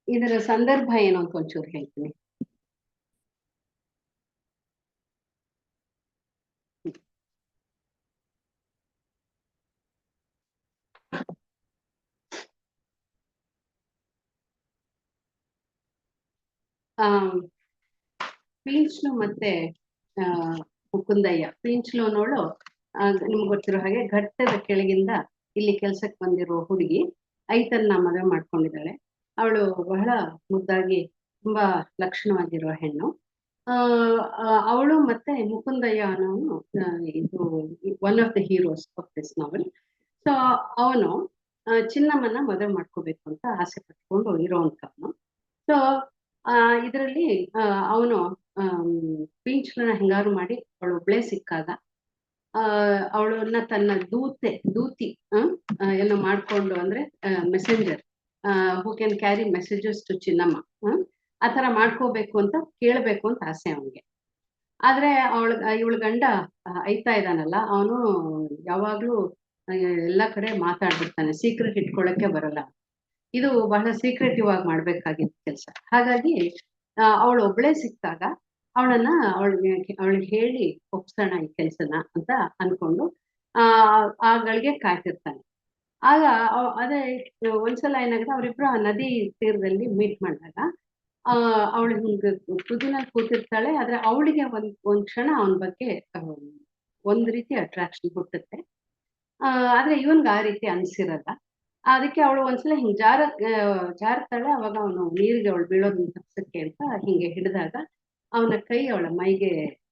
ಇದರ ಸಂದರ್ಭ ಏನು ಅಂತ ಒಂಚೂರು ಹೇಳ್ತೀನಿ. ಪೀಂಚ್ಲು ಮತ್ತೆ ಮುಕುಂದಯ್ಯ. ಪೀಂಚ್ಲು ಅನ್ನೋಳು ನಿಮ್ಗೆ ಗೊತ್ತಿರೋ ಹಾಗೆ ಘಟ್ಟದ ಕೆಳಗಿಂದ ಇಲ್ಲಿ ಕೆಲ್ಸಕ್ಕೆ ಬಂದಿರೋ ಹುಡುಗಿ. ಐತನ್ನ ಮದುವೆ ಮಾಡ್ಕೊಂಡಿದ್ದಾಳೆ. ಅವಳು ಬಹಳ ಮುದ್ದಾಗಿ ತುಂಬಾ ಲಕ್ಷಣವಾಗಿರುವ ಹೆಣ್ಣು. ಅವಳು ಮತ್ತೆ ಮುಕುಂದಯ್ಯ ಅನ್ನೋನು ಇದು one of the heroes of this novel. So ಅವನು ಚಿನ್ನಮ್ಮನ ಮದುವೆ ಮಾಡ್ಕೋಬೇಕು ಅಂತ ಆಸೆ ಪಟ್ಕೊಂಡು ಇರೋವಂಥವನು. ಸೊ ಇದರಲ್ಲಿ ಅವನು ಪೀಂಚ್ಲನ್ನ ಹೆಂಗಾರು ಮಾಡಿ ಅವಳು ಒಬ್ಳೆ ಸಿಕ್ಕಾಗ ಅವಳನ್ನ ತನ್ನ ದೂತಿ ಏನೋ ಮಾಡ್ಕೊಂಡು, ಅಂದ್ರೆ messenger who can carry messages to Chinnamma, ಆ ತರ ಮಾಡ್ಕೋಬೇಕು ಅಂತ ಕೇಳಬೇಕು ಅಂತ ಆಸೆ ಅವನಿಗೆ. ಆದ್ರೆ ಇವಳ ಗಂಡ ಐತಾ ಇದ್ದಾನಲ್ಲ, ಅವನು ಯಾವಾಗ್ಲೂ ಎಲ್ಲ ಕಡೆ ಮಾತಾಡ್ಬಿಡ್ತಾನೆ, ಸೀಕ್ರೆಟ್ ಇಟ್ಕೊಳ್ಳಕ್ಕೆ ಬರಲ್ಲ. ಇದು ಬಹಳ ಸೀಕ್ರೆಟಿವ್ ಆಗಿ ಮಾಡ್ಬೇಕಾಗಿದ್ದ ಕೆಲಸ. ಹಾಗಾಗಿ ಅವಳು ಒಬ್ಳೆ ಸಿಕ್ಕಾಗ ಅವಳಿಗೆ ಹೇಳಿ ಒಪ್ಸೋಣ ಈ ಕೆಲ್ಸನ ಅಂತ ಅನ್ಕೊಂಡು ಆ ಗಳಿಗೆ ಕಾಯ್ತಿರ್ತಾನೆ. ಆಗ ಅದೇ ಒಂದ್ಸಲ ಏನಾಗುತ್ತೆ, ಅವರಿಬ್ರು ಆ ನದಿ ತೀರದಲ್ಲಿ ಮೀಟ್ ಮಾಡಿದಾಗ ಅವಳು ಹಿಂಗ ತುದಿನಲ್ಲಿ ಕೂತಿರ್ತಾಳೆ. ಆದ್ರೆ ಅವಳಿಗೆ ಒಂದ್ ಕ್ಷಣ ಅವನ ಬಗ್ಗೆ ಒಂದ್ ರೀತಿ ಅಟ್ರಾಕ್ಷನ್ ಹುಟ್ಟುತ್ತೆ. ಆದ್ರೆ ಇವನ್ಗೆ ಆ ರೀತಿ ಅನ್ಸಿರಲ್ಲ. ಅದಕ್ಕೆ ಅವಳು ಒಂದ್ಸಲ ಹಿಂಗ್ ಜಾರ್ತಾಳೆ. ಅವಾಗ ಅವನು ನೀರಿಗೆ ಅವಳು ಬೀಳೋದನ್ನ ತಪ್ಸಕ್ಕೆ ಅಂತ ಹಿಂಗೆ ಹಿಡಿದಾಗ ಅವನ ಕೈ ಅವಳ ಮೈಗೆ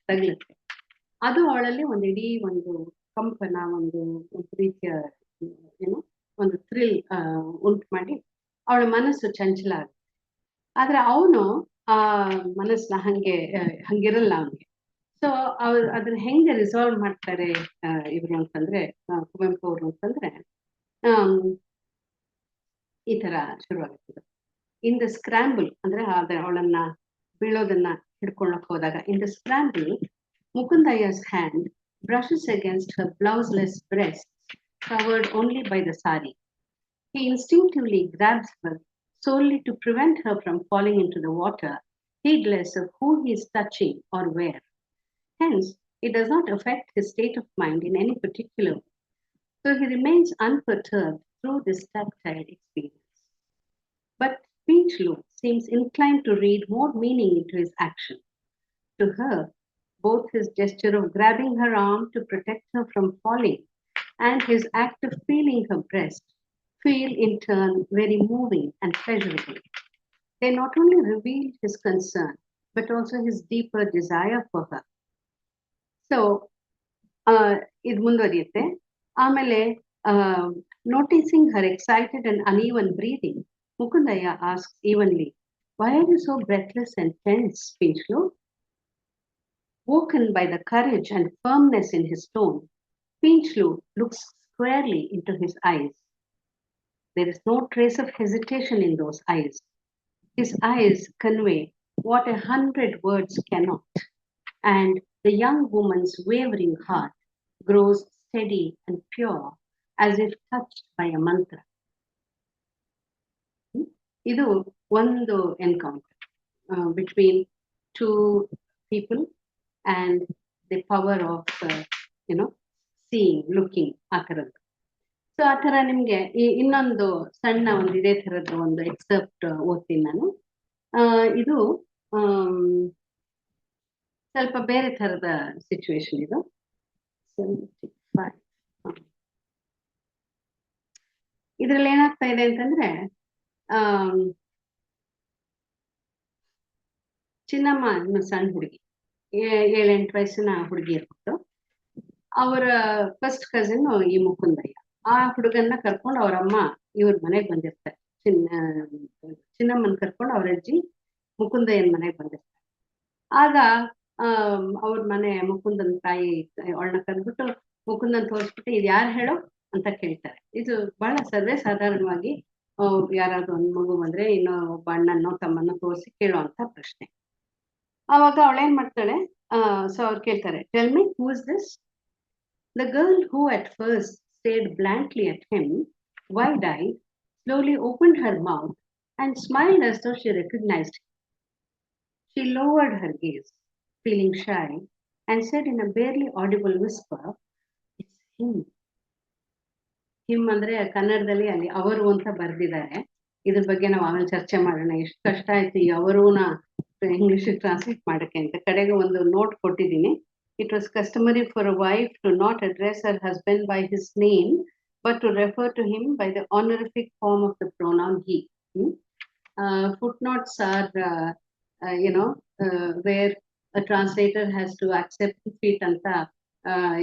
ತಗಲುತ್ತೆ. ಅದು ಅವಳಲ್ಲಿ ಇಡೀ ಒಂದು ಕಂಪನ, ಒಂದು ರೀತಿಯ ಏನು ಒಂದು ಥ್ರಿಲ್ ಉಂಟು ಮಾಡಿ ಅವಳ ಮನಸ್ಸು ಚಂಚಲ ಆಗುತ್ತೆ. ಆದ್ರೆ ಅವನು ಆ ಮನಸ್ಸನ್ನ ಹಂಗಿರಲ್ಲ ಅವನಿಗೆ. ಸೊ ಅದನ್ನ ಹೆಂಗೆ ರಿಸಾಲ್ವ್ ಮಾಡ್ತಾರೆ ಇವ್ರು ಅಂತಂದ್ರೆ, ಕುವೆಂಪು ಅವರು ಅಂತಂದ್ರೆ, ಈ ತರ ಶುರುವಾಗುತ್ತೆ. ಇನ್ ದ ಸ್ಕ್ರಾಂಬಲ್ ಅಂದ್ರೆ ಅವಳನ್ನ ಬೀಳೋದನ್ನ ಹಿಡ್ಕೊಳ್ಳಕ್ ಹೋದಾಗ, in the scramble Mukundaya's hand brushes against her blouseless breast covered only by the sari. He instinctively grabs her solely to prevent her from falling into the water, heedless of who he is touching or where. Hence, it does not affect his state of mind in any particular way. So he remains unperturbed through this tactile experience. But Pinchlu seems inclined to read more meaning into his action. To her, both his gesture of grabbing her arm to protect her from falling and his act of feeling her breast feel in turn very moving and pleasurable. They not only reveal his concern, but also his deeper desire for her. So, ಇದು ಮುಂದುವರಿಯುತ್ತೆ. ಆಮೇಲೆ noticing her excited and uneven breathing, Mukundaya asks evenly, "Why are you so breathless and tense, Pinchlu?" Woken by the courage and firmness in his tone, Pinchlu looks squarely into his eyes. There is no trace of hesitation in those eyes. His eyes convey what 100 words cannot, and the young woman's wavering heart grows steady and pure as if touched by a mantra. ಇದು ಒಂದು encounter between two people and the power of seeing, looking, ಆ ಥರದ್ದು. ಸೊ ಆ ಥರ ನಿಮ್ಗೆ ಇನ್ನೊಂದು ಸಣ್ಣ ಒಂದು ಇದೇ ಥರದ್ದು ಒಂದು ಎಕ್ಸೆಪ್ಟ್ ಓದ್ತೀನಿ ನಾನು. ಇದು ಸ್ವಲ್ಪ ಬೇರೆ ಥರದ ಸಿಚುವೇಶನ್ ಇದು. 75 ಇದ್ರಲ್ಲಿ ಏನಾಗ್ತಾ ಇದೆ ಅಂತಂದ್ರೆ, ಚಿನ್ನಮ್ಮ ಇನ್ನು ಸಣ್ಣ ಹುಡುಗಿ, 7-8 ವಯಸ್ಸಿನ ಹುಡುಗಿ ಇರ್ಬೋದು. ಅವರ ಫಸ್ಟ್ ಕಸಿನ್ ಈ ಮುಕುಂದಯ್ಯ. ಆ ಹುಡುಗನ್ನ ಕರ್ಕೊಂಡು ಅವರಮ್ಮ ಇವ್ರ ಮನೆಗೆ ಬಂದಿರ್ತಾರೆ. ಚಿನ್ನಮ್ಮನ್ ಕರ್ಕೊಂಡು ಅವ್ರ ಅಜ್ಜಿ ಮುಕುಂದಯ್ಯನ ಮನೆಗೆ ಬಂದಿರ್ತಾರೆ. ಆಗ ಅವ್ರ ಮನೆ ಮುಕುಂದನ್ ತಾಯಿ ಅವಳನ್ನ ಕರೆದ್ಬಿಟ್ಟು ಮುಕುಂದನ್ ತೋರಿಸ್ಬಿಟ್ಟು ಇದು ಯಾರು ಹೇಳೋ ಅಂತ ಕೇಳ್ತಾರೆ. ಇದು ಬಹಳ ಸರ್ವೇ ಸಾಧಾರಣವಾಗಿ ಯಾರಾದ್ರೂ ಒಂದು ಮಗು ಬಂದ್ರೆ ಇನ್ನೂ ಒಬ್ಬ ಅಣ್ಣನೋ ತಮ್ಮನ್ನೋ ತೋರಿಸಿ ಕೇಳುವಂತ ಪ್ರಶ್ನೆ. ಆವಾಗ ಅವಳೇನ್ ಮಾಡ್ತಾಳೆ, ಸೊ ಅವ್ರು ಕೇಳ್ತಾರೆ, "Tell me, who is this?" The girl, who at first stared blankly at him, wide-eyed, slowly opened her mouth and smiled as though she recognized him. She lowered her gaze, feeling shy, and said in a barely audible whisper, "It's him." Him ಅಂದ್ರೆ ಕನ್ನಡದಲ್ಲಿ ಅಲ್ಲಿ ಅವರು ಅಂತ ಬರ್ದಿದ್ದಾರೆ. ಇದ್ರ ಬಗ್ಗೆ ನಾವು ಆಮೇಲೆ ಚರ್ಚೆ ಮಾಡೋಣ. ಎಷ್ಟು ಕಷ್ಟ ಆಯ್ತು ಈ ಅವರೂನ ಇಂಗ್ಲಿಷ್ ಟ್ರಾನ್ಸ್ಲೇಟ್ ಮಾಡಕ್ಕೆ ಅಂತ. ಕಡೆಗೆ ಒಂದು ನೋಟ್ ಕೊಟ್ಟಿದ್ದೀನಿ. It was customary for a wife to not address her husband by his name, but to refer to him by the honorific form of the pronoun he. Footnotes are, where a translator has to accept defeat ಅಂತ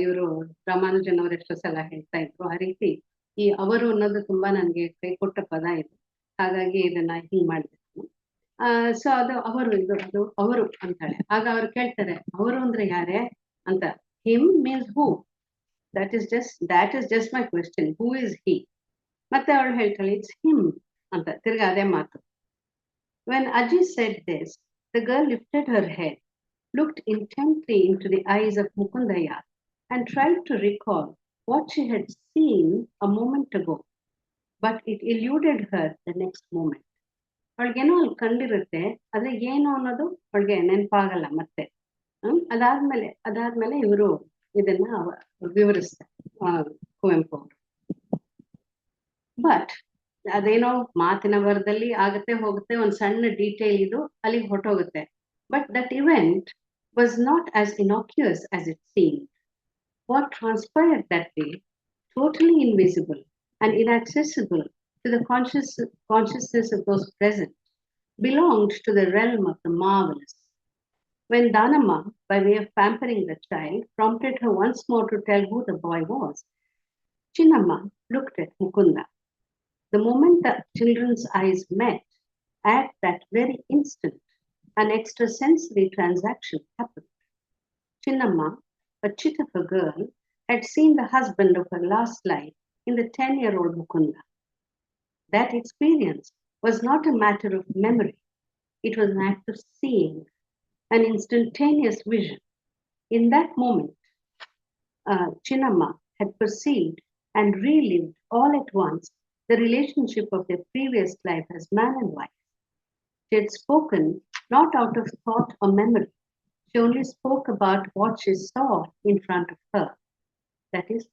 ಇವರು ರಾಮಾನುಜನ್ ಅವರು ಎಷ್ಟೋ ಸಲ ಹೇಳ್ತಾ ಇದ್ರು. ಆ ರೀತಿ ಈ ಅವರು ಅನ್ನೋದು ತುಂಬಾ ನನಗೆ ಕೈ ಕೊಟ್ಟ ಪದ ಇದು. ಹಾಗಾಗಿ ಇದನ್ನ ಹಿಂಗ್ ಮಾಡಿದೆ. ಸೊ ಅದು ಅವರು ಇದು ಅವರು ಅಂತಾಳೆ. ಆಗ ಅವ್ರು ಕೇಳ್ತಾರೆ, ಅವರು ಅಂದ್ರೆ ಯಾರೇ ಅಂತ. Him means who. that is just my question. Who is he? ಮತ್ತೆ ಅವಳು ಹೇಳ್ತಾಳೆ, ಇಟ್ಸ್ ಹಿಮ್ ಅಂತ. ತಿರ್ಗಾ ಅದೇ ಮಾತು. When Ajji said this, the girl lifted her head, looked intently into the eyes of Mukundaya, and tried to recall what she had seen a moment ago, but it eluded her the next moment. ಅವಳಿಗೇನೋ ಅಲ್ಲಿ ಕಂಡಿರುತ್ತೆ, ಆದ್ರೆ ಏನು ಅನ್ನೋದು ಅವಳಿಗೆ ನೆನಪಾಗಲ್ಲ ಮತ್ತೆ. ಅದಾದ್ಮೇಲೆ ಇವರು ಇದನ್ನ ವಿವರಿಸ್ತಾರೆ ಕುವೆಂಪು ಅವರು. ಬಟ್ ಅದೇನೋ ಮಾತಿನ ಬರದಲ್ಲಿ ಆಗತ್ತೆ ಹೋಗುತ್ತೆ, ಒಂದ್ ಸಣ್ಣ ಡೀಟೇಲ್ ಇದು ಅಲ್ಲಿಗೆ ಹೊಟ್ಟೋಗುತ್ತೆ. But that event was not as innocuous as it seemed. What transpired that day, totally invisible and inaccessible to the consciousness of those present, belonged to the realm of the marvelous. When Danamma, by way of pampering the child, prompted her once more to tell who the boy was, Chinnamma looked at Mukunda. The moment the children's eyes met, at that very instant, an extrasensory transaction happened. Chinnamma, a chit of a girl, had seen the husband of her last life in the 10-year-old Mukunda. That experience was not a matter of memory. It was an act of seeing, an instantaneous vision. In that moment, Chinnamma had perceived and relived all at once the relationship of their previous life as man and wife. She had spoken not out of thought or memory. She only spoke about what she saw in front of her. That is,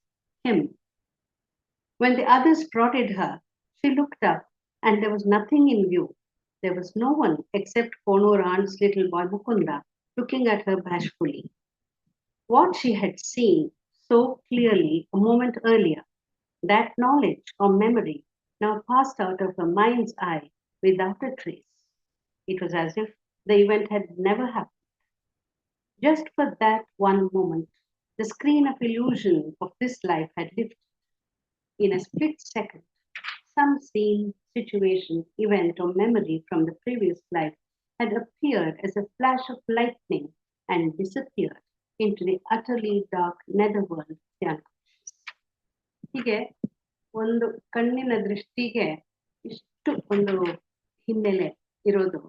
him. When the others prodded her, she looked up and there was nothing in view. There was no one except Konur Aunt's little boy Mukunda looking at her bashfully. What she had seen so clearly a moment earlier, that knowledge or memory now passed out of her mind's eye without a trace. It was as if the event had never happened. Just for that one moment, the screen of illusion of this life had lifted. In a split second, some scene, situation, event, or memory from the previous life had appeared as a flash of lightning and disappeared into the utterly dark netherworld of the unconscious. ಹೀಗೆ ಒಂದು ಕಣ್ಣಿನ ದೃಷ್ಟಿಗೆ ಇಷ್ಟು ಒಂದು ಹಿನ್ನೆಲೆ ಇರೋದು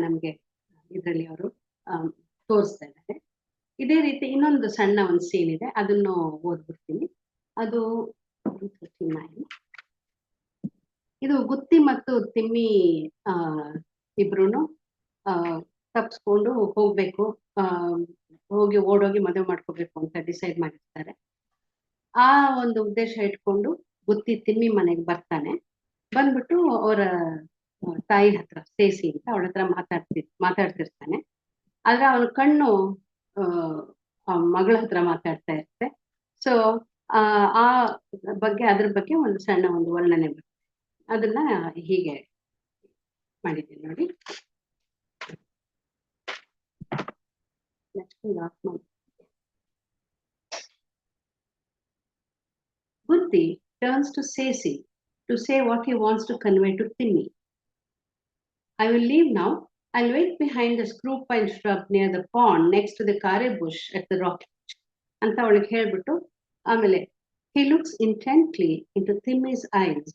ನಮ್ಗೆ ಇದರಲ್ಲಿ ಅವರು ತೋರಿಸ್ತಾ ಇದ್ದಾರೆ. ಇದೇ ರೀತಿ ಇನ್ನೊಂದು ಸಣ್ಣ ಒಂದು ಸೀನ್ ಇದೆ, ಅದನ್ನು ಓದ್ಬಿಡ್ತೀನಿ. ಅದು 39. ಇದು ಗುತ್ತಿ ಮತ್ತು ತಿಮ್ಮಿ ಇಬ್ರು ತಪ್ಸ್ಕೊಂಡು ಹೋಗ್ಬೇಕು, ಓಡೋಗಿ ಮದುವೆ ಮಾಡ್ಕೋಬೇಕು ಅಂತ ಡಿಸೈಡ್ ಮಾಡಿರ್ತಾರೆ. ಆ ಒಂದು ಉದ್ದೇಶ ಇಟ್ಕೊಂಡು ಗುತ್ತಿ ತಿಮ್ಮಿ ಮನೆಗೆ ಬರ್ತಾನೆ. ಬಂದ್ಬಿಟ್ಟು ಅವರ ತಾಯಿ ಹತ್ರ, ಸೇಸಿ ಅಂತ ಅವಳ ಹತ್ರ ಮಾತಾಡ್ತಿರ್ತಾನೆ. ಆದ್ರೆ ಅವನ ಕಣ್ಣು ಮಗಳ ಹತ್ರ ಮಾತಾಡ್ತಾ ಇರುತ್ತೆ. ಸೊ ಅದ್ರ ಬಗ್ಗೆ ಒಂದು ಸಣ್ಣ ಒಂದು ವರ್ಣನೆ ಬರುತ್ತೆ. ಅದನ್ನ ಹೀಗೆ ಮಾಡಿದ್ದೀನಿ ನೋಡಿ. Gutti turns to Sesi to say what he wants to convey to Timmy. I will leave now. I'll wait behind the screw pine shrub near the pond next to the kare bush at the rock edge. ಅಂತ ಅವಳಿಗೆ ಹೇಳ್ಬಿಟ್ಟು ಆಮೇಲೆ he looks intently into Timmy's eyes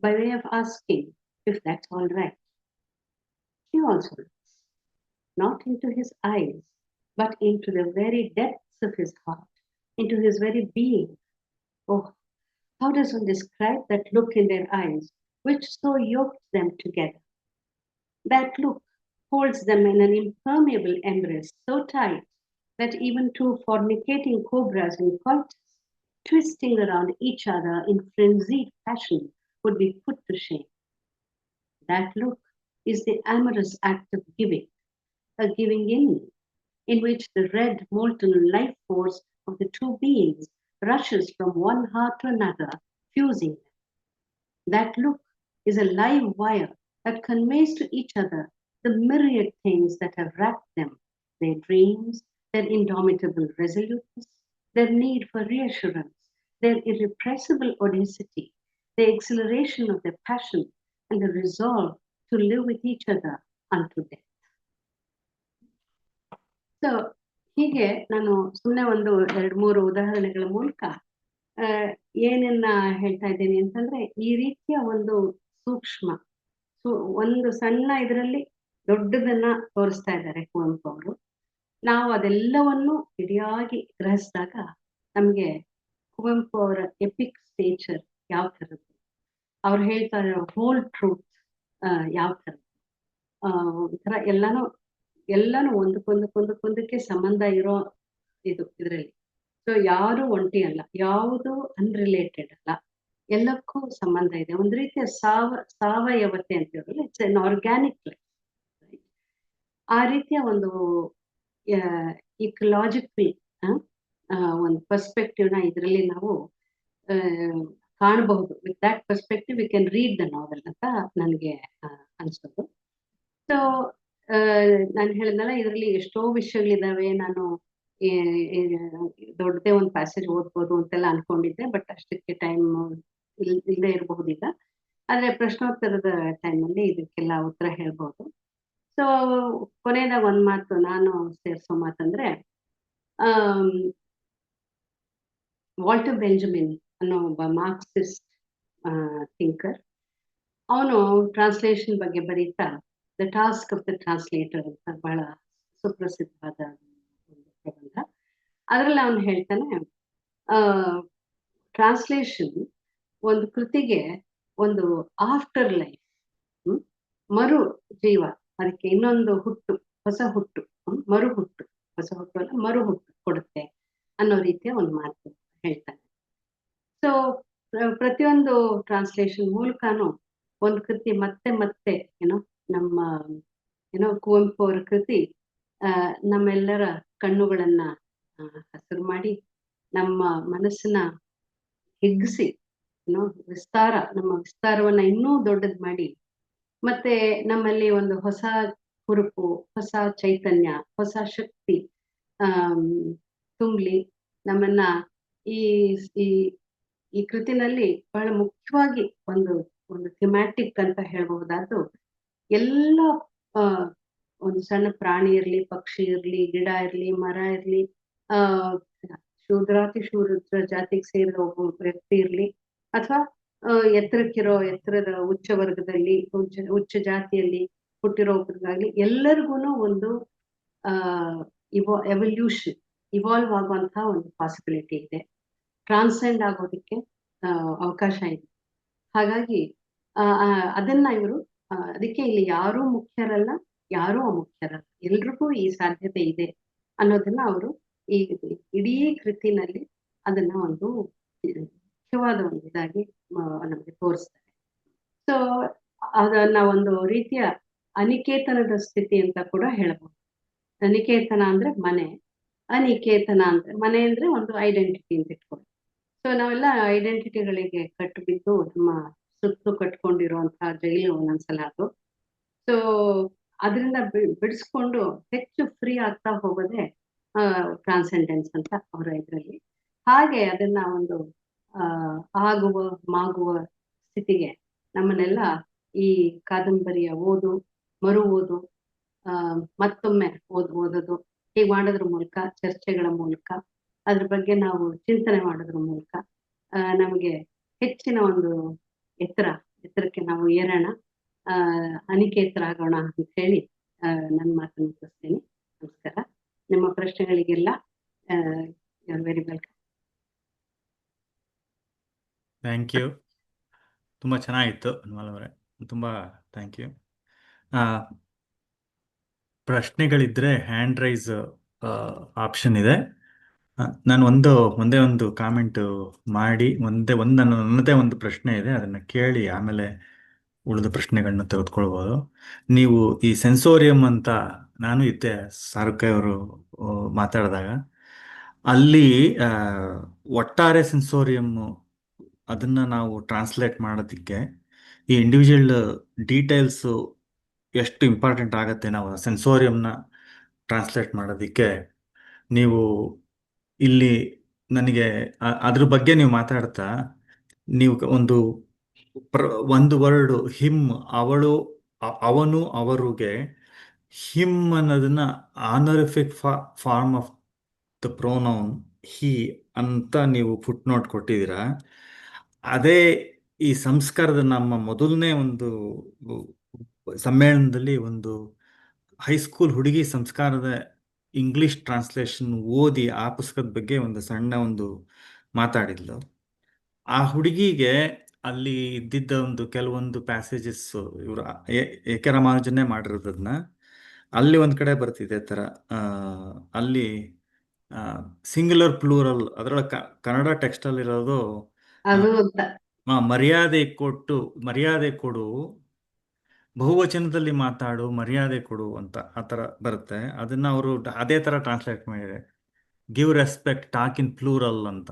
by way of asking if that's all right. She also looks, not into his eyes, but into the very depths of his heart, into his very being. Oh, how does one describe that look in their eyes, which so yoked them together? That look holds them in an impermeable embrace so tight that even two fornicating cobras in coitus, twisting around each other in frenzied fashion, would be put to shame. That look is the amorous act of giving, a giving in which the red molten life force of the two beings rushes from one heart to another, fusing them. That look is a live wire that conveys to each other the myriad things that have racked them, their dreams, their indomitable resoluteness, their need for reassurance, their irrepressible audacity, the exhilaration of their passion, and the resolve to live with each other unto death. So ಹೀಗೆ ನಾನು ಸುಮ್ಮನೆ ಒಂದು 2-3 ಉದಾಹರಣೆಗಳ ಮೂಲಕ ಏನನ್ನ ಹೇಳ್ತಾ ಇದ್ದೀನಿ ಅಂತಂದ್ರೆ, ಈ ರೀತಿಯ ಒಂದು ಸೂಕ್ಷ್ಮ ಒಂದು ಸಣ್ಣ ಇದರಲ್ಲಿ ದೊಡ್ಡದನ್ನ ತೋರಿಸ್ತಾ ಇದ್ದಾರೆ ಕುವೆಂಪು ಅವರು. ನಾವು ಅದೆಲ್ಲವನ್ನು ಇಡಿಯಾಗಿ ಗ್ರಹಿಸಿದಾಗ ನಮ್ಗೆ ಕುವೆಂಪು ಅವರ ಎಪಿಕ್ ಸ್ಟೇಚರ್ ಯಾವ ಥರದ್ದು, ಅವ್ರು ಹೇಳ್ತಾ ಇರೋ ಹೋಲ್ ಟ್ರೂತ್ ಯಾವ ಥರದ್ದು, ಒಂಥರ ಎಲ್ಲಾನು ಒಂದಕ್ಕೊಂದಕ್ಕೆ ಸಂಬಂಧ ಇರೋ ಇದರಲ್ಲಿ. ಸೊ ಯಾರು ಒಂಟಿ ಅಲ್ಲ, ಯಾವುದು ಅನ್ರಿಲೇಟೆಡ್ ಅಲ್ಲ, ಎಲ್ಲಕ್ಕೂ ಸಂಬಂಧ ಇದೆ. ಒಂದು ರೀತಿಯ ಸಾವಯವತೆ ಅಂತ ಹೇಳಿದ್ರೆ ಇಟ್ಸ್ ಎನ್ ಆರ್ಗ್ಯಾನಿಕ್ ಲೈಫ್. ಆ ರೀತಿಯ ಒಂದು ಇಕಲಾಜಿಕಲ್ ಒಂದು ಪರ್ಸ್ಪೆಕ್ಟಿವ್ನ ಇದರಲ್ಲಿ ನಾವು ಕಾಣಬಹುದು. With that perspective we can read the ನಾವೆಲ್ ಅಂತ ನನಗೆ ಅನ್ಸೋದು. ಸೊ ನಾನು ಹೇಳಿದ್ನಲ್ಲ, ಇದರಲ್ಲಿ ಎಷ್ಟೋ ವಿಷಯಗಳಿದಾವೆ. ನಾನು ದೊಡ್ಡದೇ ಒಂದು ಪ್ಯಾಸೇಜ್ ಓದ್ಬೋದು ಅಂತೆಲ್ಲ ಅನ್ಕೊಂಡಿದ್ದೆ, ಬಟ್ ಅಷ್ಟಕ್ಕೆ ಟೈಮ್ ಇಲ್ಲದೆ ಇರಬಹುದಿಲ್ಲ. ಆದ್ರೆ ಪ್ರಶ್ನೋತ್ತರದ ಟೈಮಲ್ಲಿ ಇದಕ್ಕೆಲ್ಲ ಉತ್ತರ ಹೇಳ್ಬೋದು. ಸೊ ಕೊನೆಯದಾಗ ಒಂದ್ ಮಾತು ನಾನು ಸೇರಿಸೋ ಮಾತಂದ್ರೆ, ವಾಲ್ಟರ್ ಬೆಂಜಮಿನ್ ಅನ್ನೋ ಒಬ್ಬ ಮಾರ್ಕ್ಸಿಸ್ಟ್ ಥಿಂಕರ್, ಅವನು ಟ್ರಾನ್ಸ್ಲೇಷನ್ ಬಗ್ಗೆ ಬರೀತಾ the task of the translator ಅಂತ ಬಹಳ ಸುಪ್ರಸಿದ್ಧವಾದ ಒಂದು ಪ್ರಬಂಧ. ಅದರಲ್ಲಿ ಅವನು ಹೇಳ್ತಾನೆ, ಟ್ರಾನ್ಸ್ಲೇಷನ್ ಒಂದು ಕೃತಿಗೆ ಒಂದು ಆಫ್ಟರ್ ಲೈಫ್, ಮರು ಜೀವ, ಅದಕ್ಕೆ ಇನ್ನೊಂದು ಹುಟ್ಟು, ಹೊಸ ಹುಟ್ಟು, ಮರು ಹುಟ್ಟು, ಹೊಸ ಹುಟ್ಟು ಅಲ್ಲ ಮರು ಹುಟ್ಟು ಕೊಡುತ್ತೆ ಅನ್ನೋ ರೀತಿಯ ಒಂದು ಮಾತು ಹೇಳ್ತಾನೆ. ಸೊ ಪ್ರತಿಯೊಂದು ಟ್ರಾನ್ಸ್ಲೇಷನ್ ಮೂಲಕನೂ ಒಂದು ಕೃತಿ ಮತ್ತೆ ನಮ್ಮ ಕುವೆಂಪು ಅವರ ಕೃತಿ ನಮ್ಮೆಲ್ಲರ ಕಣ್ಣುಗಳನ್ನ ಹಸಿರು ಮಾಡಿ, ನಮ್ಮ ಮನಸ್ಸನ್ನ ಹಿಗ್ಗಿಸಿ, ನಮ್ಮ ವಿಸ್ತಾರವನ್ನ ಇನ್ನೂ ದೊಡ್ಡದ್ ಮಾಡಿ, ಮತ್ತೆ ನಮ್ಮಲ್ಲಿ ಒಂದು ಹೊಸ ಹುರುಪು, ಹೊಸ ಚೈತನ್ಯ, ಹೊಸ ಶಕ್ತಿ ತುಂಬಲಿ. ನಮ್ಮನ್ನ ಈ ಕೃತಿನಲ್ಲಿ ಬಹಳ ಮುಖ್ಯವಾಗಿ ಒಂದು ಥಿಮ್ಯಾಟಿಕ್ ಅಂತ ಹೇಳ್ಬಹುದಾದ್ದು, ಎಲ್ಲ ಒಂದು ಸಣ್ಣ ಪ್ರಾಣಿ ಇರ್ಲಿ, ಪಕ್ಷಿ ಇರ್ಲಿ, ಗಿಡ ಇರ್ಲಿ, ಮರ ಇರ್ಲಿ, ಶೂದ್ರಾತಿ ಶೂದ್ರ ಜಾತಿಗೆ ಸೇರಿದ ಒಬ್ಬ ವ್ಯಕ್ತಿ ಇರ್ಲಿ, ಅಥವಾ ಎತ್ತರದ ಉಚ್ಚ ವರ್ಗದಲ್ಲಿ ಉಚ್ಚ ಜಾತಿಯಲ್ಲಿ ಹುಟ್ಟಿರೋ ಒಬ್ಬರಿಗಾಗ್ಲಿ, ಎಲ್ಲರಿಗೂ ಒಂದು ಎವಲ್ಯೂಷನ್, ಇವಾಲ್ವ್ ಆಗುವಂತಹ ಒಂದು ಪಾಸಿಬಿಲಿಟಿ ಇದೆ, ಟ್ರಾನ್ಸೆಂಡ್ ಆಗೋದಕ್ಕೆ ಅವಕಾಶ ಇದೆ. ಹಾಗಾಗಿ ಅದನ್ನ ಇವರು ಅದಕ್ಕೆ ಇಲ್ಲಿ ಯಾರೂ ಮುಖ್ಯರಲ್ಲ, ಯಾರೂ ಅಮುಖ್ಯರಲ್ಲ, ಎಲ್ರಿಗೂ ಈ ಸಾಧ್ಯತೆ ಇದೆ ಅನ್ನೋದನ್ನ ಅವರು ಈ ಇಡೀ ಕೃತಿನಲ್ಲಿ ಅದನ್ನ ಒಂದು ಮುಖ್ಯವಾದ ಒಂದು ಇದಾಗಿ ನಮಗೆ ತೋರಿಸ್ತಾರೆ. ಸೊ ಅದನ್ನ ಒಂದು ರೀತಿಯ ಅನಿಕೇತನದ ಸ್ಥಿತಿ ಅಂತ ಕೂಡ ಹೇಳಬಹುದು. ಅನಿಕೇತನ ಅಂದ್ರೆ ಮನೆ, ಅನಿಕೇತನ ಅಂದ್ರೆ ಮನೆ ಅಂದ್ರೆ ಒಂದು ಐಡೆಂಟಿಟಿ ಅಂತ ಇಟ್ಕೊಂಡು. ಸೊ ನಾವೆಲ್ಲ ಐಡೆಂಟಿಟಿಗಳಿಗೆ ಕಟ್ಟು ಬಿದ್ದು ನಮ್ಮ ಸುತ್ತು ಕಟ್ಕೊಂಡಿರುವಂತಹ ಜೈಲು ಒಂದೊಂದ್ಸಲ ಅದು. ಸೊ ಅದರಿಂದ ಬಿಡಿಸ್ಕೊಂಡು ಹೆಚ್ಚು ಫ್ರೀ ಆಗ್ತಾ ಹೋಗೋದೇ ಟ್ರಾನ್ಸೆಂಡೆನ್ಸ್ ಅಂತ ಅವರ ಇದರಲ್ಲಿ. ಹಾಗೆ ಅದನ್ನ ಒಂದು ಆಗುವ ಮಾಗುವ ಸ್ಥಿತಿಗೆ ನಮ್ಮನ್ನೆಲ್ಲ ಈ ಕಾದಂಬರಿಯ ಓದು, ಮರು ಓದು, ಮತ್ತೊಮ್ಮೆ ಓದೋದು ಹೀಗೆ ಮಾಡೋದ್ರ ಮೂಲಕ, ಚರ್ಚೆಗಳ ಮೂಲಕ, ಅದ್ರ ಬಗ್ಗೆ ನಾವು ಚಿಂತನೆ ಮಾಡೋದ್ರ ಮೂಲಕ ನಮಗೆ ಹೆಚ್ಚಿನ ಒಂದು ಎತ್ತರಕ್ಕೆ ನಾವು ಏರೋಣ, ಅನಿಕೇತರಾಗೋಣ ಅಂತ ಹೇಳಿ ನನ್ನ ಮಾತನ್ನು ಮುಗಿಸ್ತೀನಿ. ನಮಸ್ಕಾರ. ನಿಮ್ಮ ಪ್ರಶ್ನೆಗಳಿಗೆಲ್ಲ ವೆರಿ ವೆಲ್ಕಮ್. Thank you. ತುಂಬ ಚೆನ್ನಾಗಿತ್ತು ಅನ್ಮಲ್ ಅವರೇ, ತುಂಬ ಥ್ಯಾಂಕ್ ಯು. ಆ, ಪ್ರಶ್ನೆಗಳಿದ್ರೆ ಹ್ಯಾಂಡ್ ರೈಸ್ ಆಪ್ಷನ್ ಇದೆ. ನಾನು ಒಂದೇ ಒಂದು ಕಾಮೆಂಟ್ ಮಾಡಿ ನನ್ನದೇ ಒಂದು ಪ್ರಶ್ನೆ ಇದೆ, ಅದನ್ನ ಕೇಳಿ ಆಮೇಲೆ ಉಳಿದ ಪ್ರಶ್ನೆಗಳನ್ನ ತೆಗೆದುಕೊಳ್ಬೋದು. ನೀವು ಈ ಸೆನ್ಸೋರಿಯಂ ಅಂತ, ನಾನು ಇದ್ದೆ ಸಾರುಕಾಯ್ ಅವರು ಮಾತಾಡಿದಾಗ, ಅಲ್ಲಿ ಆ, ಒಟ್ಟಾರೆ ಸೆನ್ಸೋರಿಯಂ ಅದನ್ನ ನಾವು ಟ್ರಾನ್ಸ್ಲೇಟ್ ಮಾಡೋದಕ್ಕೆ ಈ ಇಂಡಿವಿಜುವಲ್ ಡೀಟೇಲ್ಸ್ ಎಷ್ಟು ಇಂಪಾರ್ಟೆಂಟ್ ಆಗುತ್ತೆ ನಾವು ಸೆನ್ಸೋರಿಯಂನ ಟ್ರಾನ್ಸ್ಲೇಟ್ ಮಾಡೋದಕ್ಕೆ. ನೀವು ಇಲ್ಲಿ ನನಗೆ ಅದ್ರ ಬಗ್ಗೆ ನೀವು ಮಾತಾಡ್ತಾ, ನೀವು ಒಂದು ವರ್ಡ್ ಹಿಮ್, ಅವಳು, ಅವನು, ಅವರುಗೆ ಹಿಮ್ ಅನ್ನೋದನ್ನ ಆನರಿಫಿಕ್ ಫಾರ್ಮ್ ಆಫ್ ದ ಪ್ರೊನೌನ್ ಹಿ ಅಂತ ನೀವು ಫುಟ್ ನೋಟ್ ಕೊಟ್ಟಿದ್ದೀರಾ. ಅದೇ ಈ ಸಂಸ್ಕಾರದ ನಮ್ಮ ಮೊದಲನೇ ಒಂದು ಸಮ್ಮೇಳನದಲ್ಲಿ ಒಂದು ಹೈಸ್ಕೂಲ್ ಹುಡುಗಿ ಸಂಸ್ಕಾರದ ಇಂಗ್ಲಿಷ್ ಟ್ರಾನ್ಸ್ಲೇಷನ್ ಓದಿ ಆ ಪುಸ್ತಕದ ಬಗ್ಗೆ ಒಂದು ಸಣ್ಣ ಒಂದು ಮಾತಾಡಿದ್ಲು. ಆ ಹುಡುಗಿಗೆ ಅಲ್ಲಿ ಇದ್ದಿದ್ದ ಒಂದು ಕೆಲವೊಂದು ಪ್ಯಾಸೇಜಸ್ ಇವರು ಎಕೆ ರಾಮಾನುಜನ್ನೇ ಮಾಡಿರೋದನ್ನ, ಅಲ್ಲಿ ಒಂದ್ ಕಡೆ ಬರ್ತಿದೆ ತರ, ಅಲ್ಲಿ ಸಿಂಗ್ಯುಲರ್ ಪ್ಲೂರಲ್ ಅದರೊಳಗೆ ಕನ್ನಡ ಟೆಕ್ಸ್ಟ್ ಅಲ್ಲಿ ಇರೋದು ಅದು ಮರ್ಯಾದೆ ಕೊಡು, ಬಹುವಚನದಲ್ಲಿ ಮಾತಾಡು, ಮರ್ಯಾದೆ ಕೊಡು ಅಂತ ಆ ಥರ ಬರುತ್ತೆ. ಅದನ್ನ ಅವರು ಅದೇ ಥರ ಟ್ರಾನ್ಸ್ಲೇಟ್ ಮಾಡಿದ್ದಾರೆ, give respect, talk in plural ಅಂತ.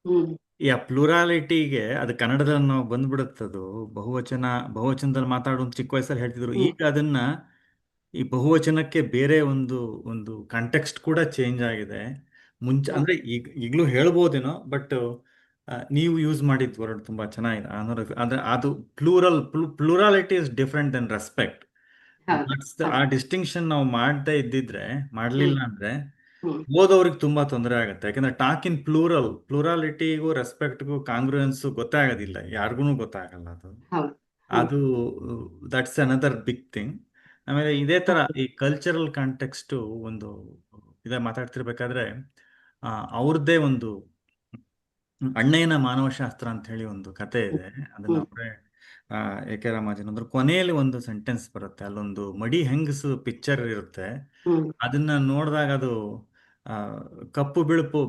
ಹ್ಮ್ ಈ ಆ ಪ್ಲೂರಾಲಿಟಿಗೆ ಅದು ಕನ್ನಡದಲ್ಲಿ ನಾವು ಬಂದ್ಬಿಡುತ್ತದು. ಬಹುವಚನದಲ್ಲಿ ಮಾತಾಡು ಅಂತ ಚಿಕ್ಕ ವಯಸ್ಸಲ್ಲಿ ಹೇಳ್ತಿದ್ರು. ಹ್ಮ್ ಈಗ ಅದನ್ನ ಈ ಬಹುವಚನಕ್ಕೆ ಬೇರೆ ಒಂದು ಒಂದು ಕಾಂಟೆಕ್ಸ್ಟ್ ಕೂಡ ಚೇಂಜ್ ಆಗಿದೆ. ಅಂದ್ರೆ ಈಗಲೂ ಹೇಳ್ಬೋದೇನೋ, ಬಟ್ ನೀವು ಯೂಸ್ ಮಾಡಿದ ವರ್ಡ್ ತುಂಬಾ ಚೆನ್ನಾಗಿದೆ. ಅದು ಪ್ಲೂರಾಲಿಟಿ ಇಸ್ ಡಿಫ್ರೆಂಟ್ ದೆನ್ ರೆಸ್ಪೆಕ್ಟ್. ಹೌದು ಆ ಡಿಸ್ಟಿಂಕ್ಷನ್ ನಾವು ಮಾಡ್ಲಿಲ್ಲ ಅಂದ್ರೆ ಹ್ಮ್ ಓದೋರಿಗೆ ತುಂಬಾ ತೊಂದರೆ ಆಗುತ್ತೆ. ಯಾಕಂದ್ರೆ ಟಾಕ್ ಇನ್ ಪ್ಲೂರಾಲಿಟಿಗೂ ರೆಸ್ಪೆಕ್ಟ್ಗೂ ಕಾಂಗ್ರುಯೆನ್ಸ್ ಗೊತ್ತಾಗೋದಿಲ್ಲ, ಯಾರಿಗೂ ಗೊತ್ತಾಗಲ್ಲ ಅದು. ಹೌದು ಅದು ದಟ್ಸ್ ಅನದರ್ ಬಿಗ್ ಥಿಂಗ್. ಆಮೇಲೆ ಇದೇ ತರ ಈ ಕಲ್ಚರಲ್ ಕಾಂಟೆಕ್ಸ್ಟ್ ಒಂದು ಇದೇ ಮಾತಾಡ್ತಿರ್ಬೇಕಾದ್ರೆ ಅವ್ರದ್ದೇ ಒಂದು ಅಣ್ಣಯ್ಯನ ಮಾನವಶಾಸ್ತ್ರ ಅಂತ ಹೇಳಿ ಒಂದು ಕತೆ ಇದೆ. ಅದನ್ನ ಅವರೇ ಎಕೆ ರಾಮಾನುಜನ್ ಅಂದ್ರೆ ಕೊನೆಯಲ್ಲಿ ಒಂದು ಸೆಂಟೆನ್ಸ್ ಬರುತ್ತೆ, ಅಲ್ಲೊಂದು ಮಡಿ ಹೆಂಗಸು ಪಿಕ್ಚರ್ ಇರುತ್ತೆ. ಅದನ್ನ ನೋಡಿದಾಗ ಅದು ಆ, ಕಪ್ಪು ಬಿಳುಪು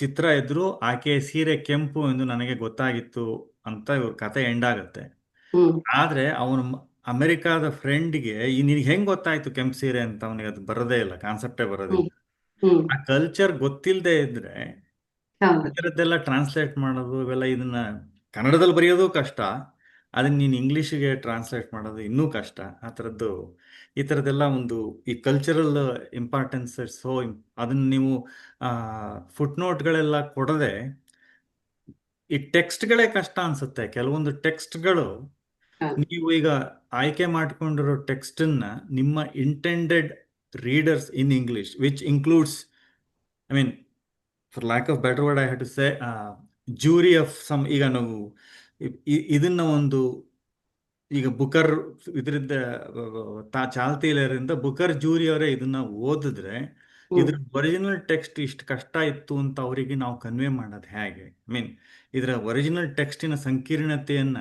ಚಿತ್ರ ಇದ್ರು ಆಕೆ ಸೀರೆ ಕೆಂಪು ಎಂದು ನನಗೆ ಗೊತ್ತಾಗಿತ್ತು ಅಂತ ಇವ್ರ ಕತೆ ಎಂಡ್ ಆಗುತ್ತೆ. ಆದ್ರೆ ಅವನು ಅಮೆರಿಕಾದ ಫ್ರೆಂಡ್ಗೆ ನಿನಗೆ ಹೆಂಗ್ ಗೊತ್ತಾಯ್ತು ಕೆಂಪು ಸೀರೆ ಅಂತ, ಅವನಿಗೆ ಅದು ಬರೋದೇ ಇಲ್ಲ, ಕಾನ್ಸೆಪ್ಟೇ ಬರೋದಿಲ್ಲ. ಆ ಕಲ್ಚರ್ ಗೊತ್ತಿಲ್ಲದೆ ಇದ್ರೆ ಇದರದ್ದೆಲ್ಲ ಟ್ರಾನ್ಸ್ಲೇಟ್ ಮಾಡೋದು ಇವೆಲ್ಲ, ಇದನ್ನ ಕನ್ನಡದಲ್ಲಿ ಬರೆಯೋದು ಕಷ್ಟ, ಅದನ್ನ ನೀನು ಇಂಗ್ಲಿಷ್ಗೆ ಟ್ರಾನ್ಸ್ಲೇಟ್ ಮಾಡೋದು ಇನ್ನೂ ಕಷ್ಟ. ಈ ಥರದ್ದೆಲ್ಲ ಒಂದು ಈ ಕಲ್ಚರಲ್ ಇಂಪಾರ್ಟೆನ್ಸ್ ಸೊ ಅದನ್ನ ನೀವು ಫುಟ್ ನೋಟ್ಗಳೆಲ್ಲ ಕೊಡದೆ, ಈ ಟೆಕ್ಸ್ಟ್ಗಳೇ ಕಷ್ಟ ಅನ್ಸುತ್ತೆ. ಕೆಲವೊಂದು ಟೆಕ್ಸ್ಟ್ಗಳು ನೀವು ಈಗ ಆಯ್ಕೆ ಮಾಡ್ಕೊಂಡಿರೋ ಟೆಕ್ಸ್ಟನ್ನ ನಿಮ್ಮ intended readers in English, which includes, I mean, for lack of better word I have to say jury of some. ಈಗ ನಾವು ಇದನ್ನ ಒಂದು ಈಗ ಬುಕರ್ ಇದರಿಂದ ಚಾಲ್ತಿಯಲ್ಲಿರೋದ್ರಿಂದ ಬುಕರ್ ಜೂರಿ ಅವರೇ ಇದನ್ನ ಓದಿದ್ರೆ ಇದ್ರ ಒರಿಜಿನಲ್ ಟೆಕ್ಸ್ಟ್ ಇಷ್ಟು ಕಷ್ಟ ಇತ್ತು ಅಂತ ಅವರಿಗೆ ನಾವು ಕನ್ವೆ ಮಾಡೋದು ಹೇಗೆ? ಐ ಮೀನ್, ಇದರ ಒರಿಜಿನಲ್ ಟೆಕ್ಸ್ಟಿನ ಸಂಕೀರ್ಣತೆಯನ್ನ,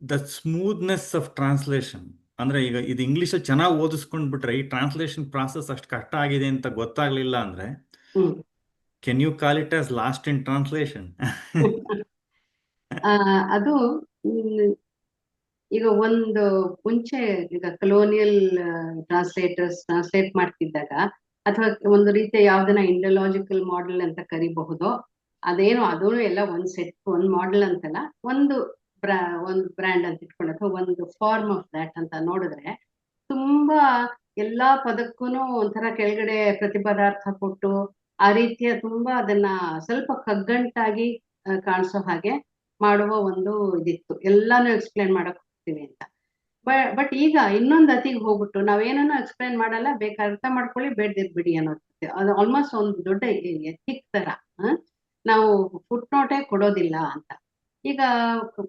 ದ ಸ್ಮೂತ್ನೆಸ್ ಆಫ್ ಟ್ರಾನ್ಸ್ಲೇಷನ್, ಅಂದ್ರೆ ಈಗ ಇದು ಇಂಗ್ಲಿಷ್ ಚೆನ್ನಾಗಿ ಓದಿಸ್ಕೊಂಡ್ ಬಿಟ್ರೆ ಈ ಟ್ರಾನ್ಸ್ಲೇಷನ್ ಪ್ರಾಸೆಸ್ ಅಷ್ಟು ಕಷ್ಟ ಆಗಿದೆ ಅಂತ ಗೊತ್ತಾಗ್ಲಿಲ್ಲ ಅಂದ್ರೆ, can you call it as lost in translation? ಅದು ಈಗ ಒಂದು ಮುಂಚೆ ಈಗ ಕಲೋನಿಯಲ್ ಟ್ರಾನ್ಸ್ಲೇಟರ್ಸ್ ಟ್ರಾನ್ಸ್ಲೇಟ್ ಮಾಡ್ತಿದ್ದಾಗ, ಅಥವಾ ಒಂದು ರೀತಿಯ ಯಾವ್ದನ್ನ ಇಂಡಲಾಜಿಕಲ್ ಮಾಡೆಲ್ ಅಂತ ಕರಿಬಹುದು, ಅದೇನು ಅದೂ ಎಲ್ಲ ಒಂದ್ ಸೆಟ್ ಒಂದ್ ಮಾಡೆಲ್ ಅಂತಲ್ಲ, ಒಂದು ಬ್ರ್ಯಾಂಡ್ ಅಂತ ಇಟ್ಕೊಂಡು ಅಥವಾ ಒಂದು ಫಾರ್ಮ್ ಆಫ್ ದ್ಯಾಟ್ ಅಂತ ನೋಡಿದ್ರೆ, ತುಂಬಾ ಎಲ್ಲಾ ಪದಕ್ಕೂನು ಒಂಥರ ಕೆಳಗಡೆ ಪ್ರತಿಪದಾರ್ಥ ಕೊಟ್ಟು ಆ ರೀತಿಯ ತುಂಬಾ ಅದನ್ನ ಸ್ವಲ್ಪ ಕಗ್ಗಂಟಾಗಿ ಕಾಣಿಸೋ ಹಾಗೆ ಮಾಡುವ ಒಂದು ಇದಿತ್ತು, ಎಲ್ಲಾನು ಎಕ್ಸ್ಪ್ಲೇನ್ ಮಾಡಕ್ ಹೋಗ್ತೀವಿ ಅಂತ. ಬಟ್ ಈಗ ಇನ್ನೊಂದು ಅತಿಗೆ ಹೋಗ್ಬಿಟ್ಟು ನಾವೇನೋ ಎಕ್ಸ್ಪ್ಲೇನ್ ಮಾಡಲ್ಲ, ಬೇಕಾದ್ರೆ ಅರ್ಥ ಮಾಡ್ಕೊಳ್ಳಿ, ಬೇಡ್ದಿದ್ ಬಿಡಿ ಅನ್ನೋದು. ಅದು ಆಲ್ಮೋಸ್ಟ್ ಒಂದು ದೊಡ್ಡ ಎಥಿಕ್ ತರ, ನಾವು ಫುಟ್ ನೋಟೇ ಕೊಡೋದಿಲ್ಲ ಅಂತ. ಈಗ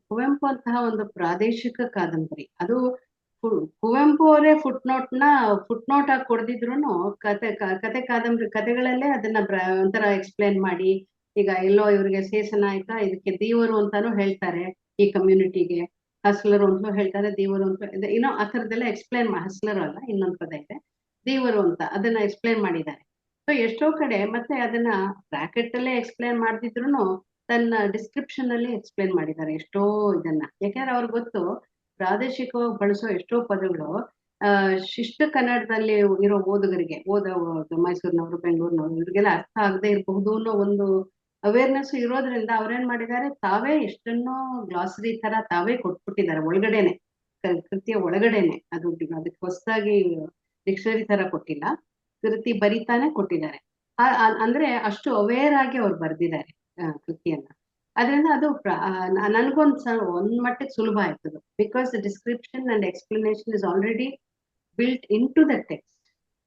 ಕುವೆಂಪು ಅಂತಹ ಒಂದು ಪ್ರಾದೇಶಿಕ ಕಾದಂಬರಿ, ಅದು ಕುವೆಂಪು ಅವರೇ ಫುಟ್ ನೋಟ್ ಆಗಿ ಕೊಡ್ದಿದ್ರು ಕತೆ ಕಾದಂಬರಿ ಕತೆಗಳಲ್ಲೇ ಅದನ್ನ ಒಂಥರ ಎಕ್ಸ್ಪ್ಲೇನ್ ಮಾಡಿ, ಈಗ ಎಲ್ಲೋ ಇವ್ರಿಗೆ ಸೇಸನಾಯಕ ಇದಕ್ಕೆ ದೇವರು ಅಂತಾನು ಹೇಳ್ತಾರೆ ಈ ಕಮ್ಯುನಿಟಿಗೆ, ಹಸ್ಲರು ಅಂತಲೂ ಹೇಳ್ತಾರೆ, ದೇವರು ಅಂತ ಏನೋ ಆ ಥರದ್ದೆಲ್ಲ ಎಕ್ಸ್ಪ್ಲೈನ್ ಹಸ್ಲರು ಅಲ್ಲ, ಇನ್ನೊಂದು ಪದ ಇದೆ ದೇವರು ಅಂತ, ಅದನ್ನ ಎಕ್ಸ್ಪ್ಲೈನ್ ಮಾಡಿದ್ದಾರೆ. ಸೊ ಎಷ್ಟೋ ಕಡೆ ಮತ್ತೆ ಅದನ್ನ ಬ್ರಾಕೆಟ್ ಅಲ್ಲೇ ಎಕ್ಸ್ಪ್ಲೈನ್ ಮಾಡ್ತಿದ್ರು ತನ್ನ ಡಿಸ್ಕ್ರಿಪ್ಷನ್ ಅಲ್ಲಿ ಎಕ್ಸ್ಪ್ಲೈನ್ ಮಾಡಿದ್ದಾರೆ ಎಷ್ಟೋ ಇದನ್ನ. ಯಾಕಂದ್ರೆ ಅವ್ರಿಗೆ ಗೊತ್ತು ಪ್ರಾದೇಶಿಕವಾಗಿ ಬಳಸೋ ಎಷ್ಟೋ ಪದಗಳು ಶಿಷ್ಟ ಕನ್ನಡದಲ್ಲಿ ಇರೋ ಓದುಗರಿಗೆ, ಮೈಸೂರಿನವರು, ಬೆಂಗಳೂರಿನವರು, ಇವ್ರಿಗೆಲ್ಲ ಅರ್ಥ ಆಗದೆ ಇರಬಹುದು ಅನ್ನೋ ಒಂದು ಅವೇರ್ನೆಸ್ ಇರೋದ್ರಿಂದ ಅವ್ರೇನ್ ಮಾಡಿದ್ದಾರೆ, ತಾವೇ ಎಷ್ಟನ್ನೋ ಗ್ಲಾಸರಿ ತರ ತಾವೇ ಕೊಟ್ಬಿಟ್ಟಿದ್ದಾರೆ ಒಳಗಡೆನೆ, ಕೃತಿಯ ಒಳಗಡೆನೆ. ಅದಕ್ಕೆ ಹೊಸದಾಗಿ ಡಿಕ್ಷನರಿ ತರ ಕೊಟ್ಟಿಲ್ಲ, ಕೃತಿ ಬರಿತಾನೆ ಕೊಟ್ಟಿದ್ದಾರೆ. ಅಂದ್ರೆ ಅಷ್ಟು ಅವೇರ್ ಆಗಿ ಅವ್ರು ಬರ್ದಿದ್ದಾರೆ ಕೃತಿಯನ್ನ. ಅದರಿಂದ ಅದು ಒಂದ್ ಮಟ್ಟಿಗೆ ಸುಲಭ ಆಯ್ತದು, because the description and explanation is already built in to the text.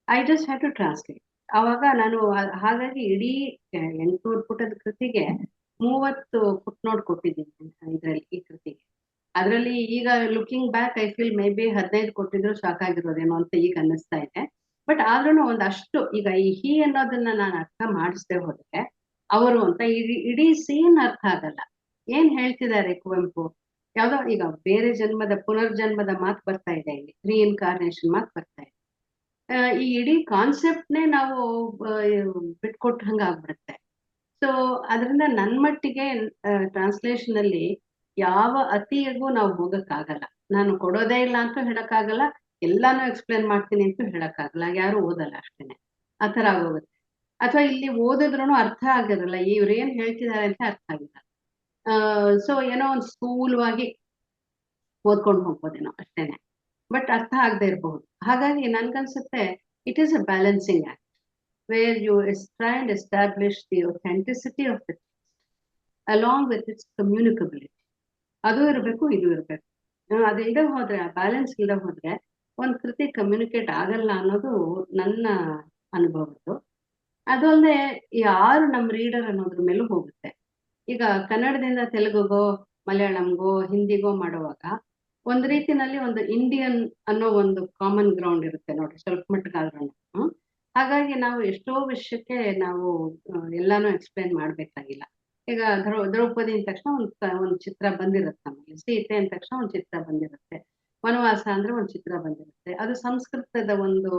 I just have to translate. ಅವಾಗ ನಾನು ಹಾಗಾಗಿ ಇಡೀ 800 ಪುಟದ ಕೃತಿಗೆ 30 ಫುಟ್ನೋಟ್ ಕೊಟ್ಟಿದ್ದೀನಿ ಇದರಲ್ಲಿ, ಈ ಕೃತಿಗೆ. ಅದರಲ್ಲಿ ಈಗ looking back I feel may be 15 ಕೊಟ್ಟಿದ್ರು ಸಾಕಾಗಿರೋದೇನೋ ಅಂತ ಈಗ ಅನ್ನಿಸ್ತಾ ಇದೆ. ಬಟ್ ಆದ್ರೂ ಒಂದಷ್ಟು ಈಗ ಈ ಹಿ ಅನ್ನೋದನ್ನ ನಾನು ಅರ್ಥ ಮಾಡಿಸ್ದೆ ಹೋದ್ರೆ ಅವರು ಅಂತ ಇಡೀ ಸೀನ್ ಅರ್ಥ ಆಗಲ್ಲ. ಏನ್ ಹೇಳ್ತಿದ್ದಾರೆ ಕುವೆಂಪು, ಯಾವ್ದೋ ಈಗ ಬೇರೆ ಜನ್ಮದ ಪುನರ್ಜನ್ಮದ ಮಾತು ಬರ್ತಾ ಇದೆ, ಇಲ್ಲಿ ರೀಇನ್ಕಾರ್ನೇಷನ್ ಮಾತು ಬರ್ತಾ ಇದೆ. ಈ ಇಡೀ ಕಾನ್ಸೆಪ್ಟ್ನೇ ನಾವು ಬಿಟ್ಕೊಟ್ಟು ಹಂಗ ಆಗ್ಬಿಡುತ್ತೆ. ಸೊ ಅದರಿಂದ ನನ್ನ ಮಟ್ಟಿಗೆ ಟ್ರಾನ್ಸ್ಲೇಷನ್ ಅಲ್ಲಿ ಯಾವ ಅತಿಯಾಗೂ ನಾವು ಹೋಗಕ್ಕಾಗಲ್ಲ. ನಾನು ಕೊಡೋದೇ ಇಲ್ಲ ಅಂತೂ ಹೇಳಕ್ಕಾಗಲ್ಲ, ಎಲ್ಲಾನು ಎಕ್ಸ್ಪ್ಲೇನ್ ಮಾಡ್ತೀನಿ ಅಂತೂ ಹೇಳಕ್ಕಾಗಲ್ಲ, ಯಾರು ಓದಲ್ಲ ಅಷ್ಟೇನೆ, ಆ ಥರ ಆಗೋಗುತ್ತೆ. ಅಥವಾ ಇಲ್ಲಿ ಓದಿದ್ರು ಅರ್ಥ ಆಗಿರಲ್ಲ, ಇವ್ರು ಏನ್ ಹೇಳ್ತಿದ್ದಾರೆ ಅಂತ ಅರ್ಥ ಆಗಿಲ್ಲ. ಸೊ ಏನೋ ಒಂದು ಸ್ಥೂಲವಾಗಿ ಓದ್ಕೊಂಡು ಹೋಗ್ಬೋದೇನೋ ಅಷ್ಟೇನೆ, ಬಟ್ ಅರ್ಥ ಆಗದೆ ಇರಬಹುದು. ಹಾಗಾಗಿ ನನ್ಗನ್ಸುತ್ತೆ it is a balancing act where you try and establish the authenticity of the text along with its communicability. ಅದು ಇರಬೇಕು, ಇದು ಇರಬೇಕು. ಅದು ಇಲ್ಲದೆ ಹೋದ್ರೆ, ಆ ಬ್ಯಾಲೆನ್ಸ್ ಇಲ್ಲದೆ ಹೋದ್ರೆ ಒಂದು ಕೃತಿ ಕಮ್ಯುನಿಕೇಟ್ ಆಗಲ್ಲ ಅನ್ನೋದು ನನ್ನ ಅನುಭವದ್ದು. ಅದು ಅಲ್ಲದೆ ಯಾರು ನಮ್ಮ ರೀಡರ್ ಅನ್ನೋದ್ರ ಮೇಲೂ ಹೋಗುತ್ತೆ. ಈಗ ಕನ್ನಡದಿಂದ ತೆಲುಗುಗೋ ಮಲಯಾಳಂಗೋ ಹಿಂದಿಗೋ ಮಾಡುವಾಗ ಒಂದ್ ರೀತಿನಲ್ಲಿ ಒಂದು ಇಂಡಿಯನ್ ಅನ್ನೋ ಒಂದು ಕಾಮನ್ ಗ್ರೌಂಡ್ ಇರುತ್ತೆ ನೋಡ್ರಿ, ಸ್ವಲ್ಪ ಮಟ್ಟಿಗಾದ್ರೂ. ಹಾಗಾಗಿ ನಾವು ಎಷ್ಟೋ ವಿಷಯಕ್ಕೆ ನಾವು ಎಲ್ಲಾನು ಎಕ್ಸ್ಪ್ಲೇನ್ ಮಾಡ್ಬೇಕಾಗಿಲ್ಲ. ಈಗ ದ್ರೌಪದಿ ಅಂದ ತಕ್ಷಣ ಒಂದು ಚಿತ್ರ ಬಂದಿರುತ್ತೆ ನಮಗೆ, ಸೀತೆ ಅಂದ ತಕ್ಷಣ ಒಂದು ಚಿತ್ರ ಬಂದಿರುತ್ತೆ, ವನವಾಸ ಅಂದ್ರೆ ಒಂದು ಚಿತ್ರ ಬಂದಿರುತ್ತೆ. ಅದು ಸಂಸ್ಕೃತದ ಒಂದು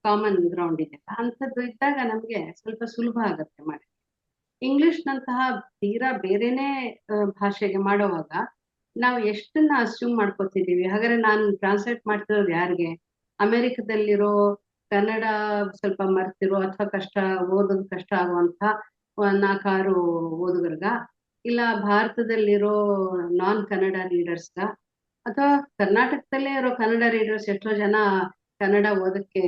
ಕಾಮನ್ ಗ್ರೌಂಡ್ ಇದೆ. ಅಂಥದ್ದು ಇದ್ದಾಗ ನಮ್ಗೆ ಸ್ವಲ್ಪ ಸುಲಭ ಆಗತ್ತೆ ಮಾಡಿ. ಇಂಗ್ಲಿಷ್ನಂತಹ ತೀರಾ ಬೇರೆನೇ ಭಾಷೆಗೆ ಮಾಡುವಾಗ ನಾವು ಎಷ್ಟನ್ನ ಅಸ್ಯೂಮ್ ಮಾಡ್ಕೊತಿದೀವಿ. ಹಾಗಾದ್ರೆ ನಾನು ಟ್ರಾನ್ಸ್ಲೇಟ್ ಮಾಡ್ತಿರೋದು ಯಾರಿಗೆ? ಅಮೆರಿಕದಲ್ಲಿರೋ ಕನ್ನಡ ಸ್ವಲ್ಪ ಮರ್ತಿರೋ ಅಥವಾ ಓದೋದು ಕಷ್ಟ ಆಗುವಂತ 4-6 ಓದುಗರ್ಗ, ಇಲ್ಲ ಭಾರತದಲ್ಲಿರೋ ನಾನ್ ಕನ್ನಡ ರೀಡರ್ಸ್ಗ, ಅಥವಾ ಕರ್ನಾಟಕದಲ್ಲೇ ಇರೋ ಕನ್ನಡ ರೀಡರ್ಸ್ ಎಷ್ಟೋ ಜನ ಕನ್ನಡ ಓದಕ್ಕೆ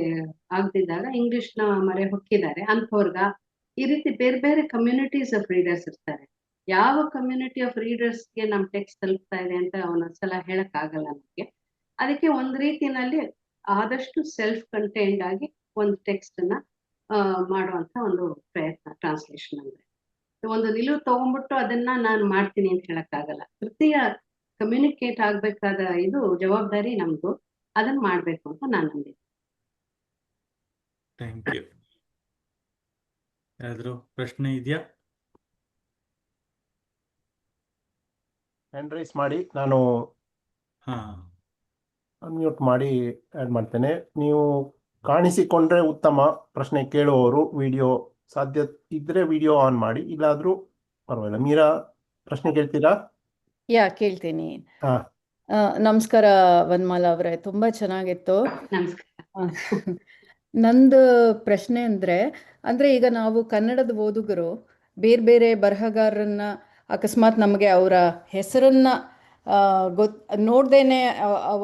ಆಗ್ತಿದ್ದಾಗ ಇಂಗ್ಲಿಷ್ನ ಮರೆ ಹೊಕ್ಕಿದ್ದಾರೆ ಅಂಥವ್ರ್ಗ, ಈ ರೀತಿ ಬೇರೆ ಬೇರೆ ಕಮ್ಯುನಿಟೀಸ್ ಆಫ್ ರೀಡರ್ಸ್ ಇರ್ತಾರೆ. ಯಾವ ಕಮ್ಯುನಿಟಿ ಆಫ್ ರೀಡರ್ಸ್ಗೆ ನಮ್ ಟೆಕ್ಸ್ಟ್ ತಲುಪ್ತಾ ಇದೆ ಅಂತ ಒಂದೊಂದ್ಸಲ ಹೇಳಕ್ ಆಗಲ್ಲ ನಮ್ಗೆ. ಅದಕ್ಕೆ ಒಂದ್ ರೀತಿನಲ್ಲಿ ಆದಷ್ಟು ಸೆಲ್ಫ್ ಕಂಟೈನ್ಡ್ ಆಗಿ ಒಂದು ಟೆಕ್ಸ್ಟ್ ಅನ್ನ ಮಾಡುವಂತ ಒಂದು ಪ್ರಯತ್ನ ಟ್ರಾನ್ಸ್ಲೇಷನ್ ಅಂದ್ರೆ. ಒಂದು ನಿಲುವು ತಗೊಂಡ್ಬಿಟ್ಟು ಅದನ್ನ ನಾನು ಮಾಡ್ತೀನಿ ಅಂತ ಹೇಳಕ್ ಆಗಲ್ಲ. ಕೃತಿಯ ಕಮ್ಯುನಿಕೇಟ್ ಆಗ್ಬೇಕಾದ ಇದು ಜವಾಬ್ದಾರಿ ನಮ್ದು, ಅದನ್ನ ಮಾಡ್ಬೇಕು ಅಂತ ನಾನು ನಂಬಿದ್ದೆ. Thank you. ಯಾರಾದ್ರೂ ಪ್ರಶ್ನೆ ಇದೆಯಾ? ಹ್ಯಾಂಡ್ ರೈಸ್ ಮಾಡಿ, ನಾನು ಅನ್ಮ್ಯೂಟ್ ಮಾಡಿ ಆ್ಯಡ್ ಮಾಡ್ತೇನೆ. ನೀವು ಕಾಣಿಸಿಕೊಂಡ್ರೆ ಉತ್ತಮ. ಪ್ರಶ್ನೆ ಕೇಳುವವರು ವಿಡಿಯೋ ಸಾಧ್ಯ ಇದ್ರೆ ವಿಡಿಯೋ ಆನ್ ಮಾಡಿ, ಇಲ್ಲಾದ್ರೂ ಪರವಾಗಿಲ್ಲ. ಮೀರಾ ಪ್ರಶ್ನೆ ಕೇಳ್ತೀರಾ? ಕೇಳ್ತೀನಿ. ಹಾ, ನಮಸ್ಕಾರ ವನ್ಮಾಲಾ ಅವರೇ, ತುಂಬಾ ಚೆನ್ನಾಗಿತ್ತು. ನಮಸ್ಕಾರ. ನಂದು ಪ್ರಶ್ನೆ ಅಂದ್ರೆ ಈಗ ನಾವು ಕನ್ನಡದ ಓದುಗರು ಬೇರೆ ಬೇರೆ ಬರಹಗಾರರನ್ನ ಅಕಸ್ಮಾತ್ ನಮಗೆ ಅವರ ಹೆಸರನ್ನ ನೋಡ್ದೇನೆ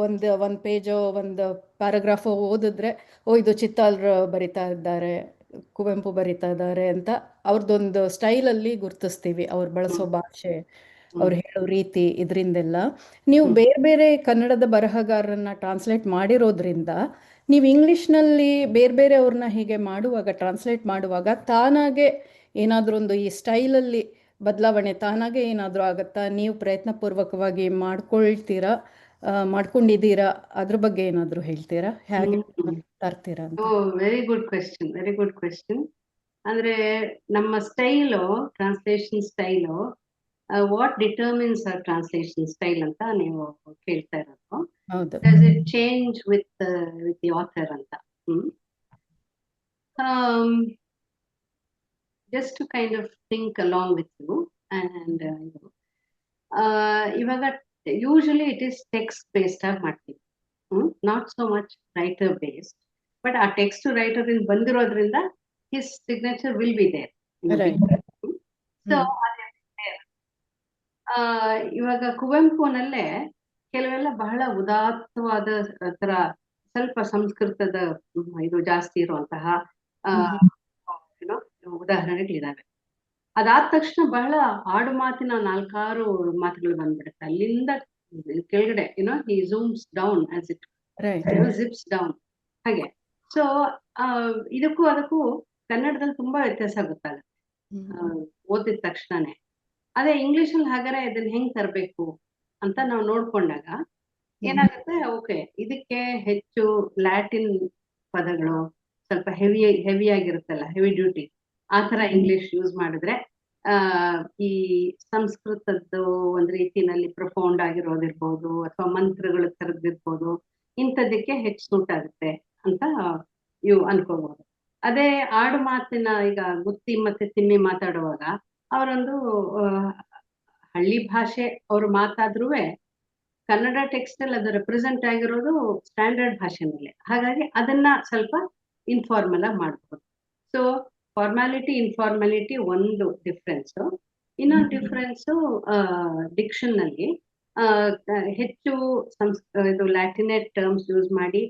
ಒಂದು ಪೇಜೋ ಒಂದು ಪ್ಯಾರಾಗ್ರಾಫೋ ಓದಿದ್ರೆ, ಇದು ಚಿತ್ತಾಲ್ರು ಬರಿತಾ ಇದ್ದಾರೆ, ಕುವೆಂಪು ಬರಿತಾ ಇದ್ದಾರೆ ಅಂತ ಅವ್ರದ್ದೊಂದು ಸ್ಟೈಲಲ್ಲಿ ಗುರ್ತಿಸ್ತೀವಿ, ಅವ್ರು ಬಳಸೋ ಭಾಷೆ, ಅವ್ರು ಹೇಳೋ ರೀತಿ, ಇದರಿಂದೆಲ್ಲ. ನೀವು ಬೇರೆ ಬೇರೆ ಕನ್ನಡದ ಬರಹಗಾರರನ್ನ ಟ್ರಾನ್ಸ್ಲೇಟ್ ಮಾಡಿರೋದ್ರಿಂದ ನೀವು ಇಂಗ್ಲೀಷ್ನಲ್ಲಿ ಬೇರೆ ಬೇರೆ ಅವ್ರನ್ನ ಹೀಗೆ ಮಾಡುವಾಗ, ಟ್ರಾನ್ಸ್ಲೇಟ್ ಮಾಡುವಾಗ ತಾನಾಗೆ ಏನಾದರೂ ಒಂದು ಈ ಸ್ಟೈಲಲ್ಲಿ ಬದಲಾವಣೆ ತಾನಾಗೆ ಏನಾದರೂ ಆಗುತ್ತಾ? ನೀವು ಪ್ರಯತ್ನಪೂರ್ವಕವಾಗಿ ಮಾಡ್ಕೊಂಡಿದ್ದೀರಾ? ಅದ್ರ ಬಗ್ಗೆ ಏನಾದರೂ ಹೇಳ್ತೀರಾ? ಹೇಗೆ ತರ್ತೀರಾ ಅಂತ? Very good question, very good question. ಅಂದ್ರೆ ನಮ್ಮ style, translation style what determines our translation style ಅಂತ ನೀವು ಕೇಳ್ತಾ ಇರೋದು. ಹೌದು. Does it change with the author ಅಂತ? Just to kind of think along with you and ಇವಾಗ usually it is text based ಆಗಿ ಮಾಡ್ತೀವಿ, not so much writer based, but ಆ ಟೆಕ್ಸ್ಟ್ ರೈಟರ್ ಇಂದ ಬಂದಿರೋದ್ರಿಂದ his signature will be there. Right. So ಇವಾಗ ಕುವೆಂಪುನಲ್ಲೇ ಕೆಲವೆಲ್ಲ ಬಹಳ ಉದಾತ್ತವಾದ ತರ ಸ್ವಲ್ಪ ಸಂಸ್ಕೃತದ ಇದು ಜಾಸ್ತಿ ಇರುವಂತಹ ಏನೋ ಉದಾಹರಣೆಗಳಿದಾವೆ. ಅದಾದ ತಕ್ಷಣ ಬಹಳ ಆಡು ಮಾತಿನ 4-6 ಮಾತುಗಳು ಬಂದ್ಬಿಡುತ್ತೆ. ಅಲ್ಲಿಂದ ಕೆಳಗಡೆ ಏನೋ he zooms down as it Right. Zips down ಹಾಗೆ. ಸೊ ಇದಕ್ಕೂ ಅದಕ್ಕೂ ಕನ್ನಡದಲ್ಲಿ ತುಂಬಾ ವ್ಯತ್ಯಾಸ ಗೊತ್ತಾಗುತ್ತೆ ಓದಿದ ತಕ್ಷಣನೇ. ಅದೇ ಇಂಗ್ಲಿಷ್ ಅಲ್ಲಿ ಹಾಗಾದ್ರೆ ಇದನ್ನ ಹೆಂಗ್ ತರಬೇಕು ಅಂತ ನಾವು ನೋಡ್ಕೊಂಡಾಗ ಏನಾಗುತ್ತೆ, ಓಕೆ ಇದಕ್ಕೆ ಹೆಚ್ಚು ಲ್ಯಾಟಿನ್ ಪದಗಳು ಸ್ವಲ್ಪ ಹೆವಿ ಆಗಿರುತ್ತಲ್ಲ, ಹೆವಿ ಡ್ಯೂಟಿ ಆ ತರ ಇಂಗ್ಲಿಷ್ ಯೂಸ್ ಮಾಡಿದ್ರೆ ಈ ಸಂಸ್ಕೃತದ್ದು ಒಂದ್ ರೀತಿನಲ್ಲಿ ಪ್ರೊಫೌಂಡ್ ಆಗಿರೋದಿರ್ಬೋದು ಅಥವಾ ಮಂತ್ರಗಳ ತರದಿರ್ಬೋದು, ಇಂಥದಕ್ಕೆ ಹೆಚ್ಚು ಸೂಟ್ ಆಗುತ್ತೆ ಅಂತ ಇವು ಅನ್ಕೋಬಹುದು. ಅದೇ ಆಡು ಮಾತಿನ ಈಗ ಗುತ್ತಿ ಮತ್ತೆ ತಿಮ್ಮಿ ಮಾತಾಡುವಾಗ ಅವರೊಂದು ಹಳ್ಳಿ ಭಾಷೆ ಅವರು ಮಾತಾದ್ರೂ ಕನ್ನಡ ಟೆಕ್ಸ್ಟ್ ಅಲ್ಲಿ ಅದು ರೆಪ್ರೆಸೆಂಟ್ ಆಗಿರೋದು ಸ್ಟ್ಯಾಂಡರ್ಡ್ ಭಾಷೆನಲ್ಲೇ. ಹಾಗಾಗಿ ಅದನ್ನ ಸ್ವಲ್ಪ ಇನ್ಫಾರ್ಮಲ್ ಆಗಿ ಮಾಡ್ಬೋದು. ಸೊ ಫಾರ್ಮ್ಯಾಲಿಟಿ ಇನ್ಫಾರ್ಮ್ಯಾಲಿಟಿ ಒಂದು ಡಿಫ್ರೆನ್ಸ್. ಇನ್ನೊಂದು ಡಿಫ್ರೆನ್ಸ್ ಡಿಕ್ಷನ್ ನಲ್ಲಿ ಹೆಚ್ಚು ಇದು ಲ್ಯಾಟಿನೇಟ್ ಟರ್ಮ್ಸ್ ಯೂಸ್ ಮಾಡಿ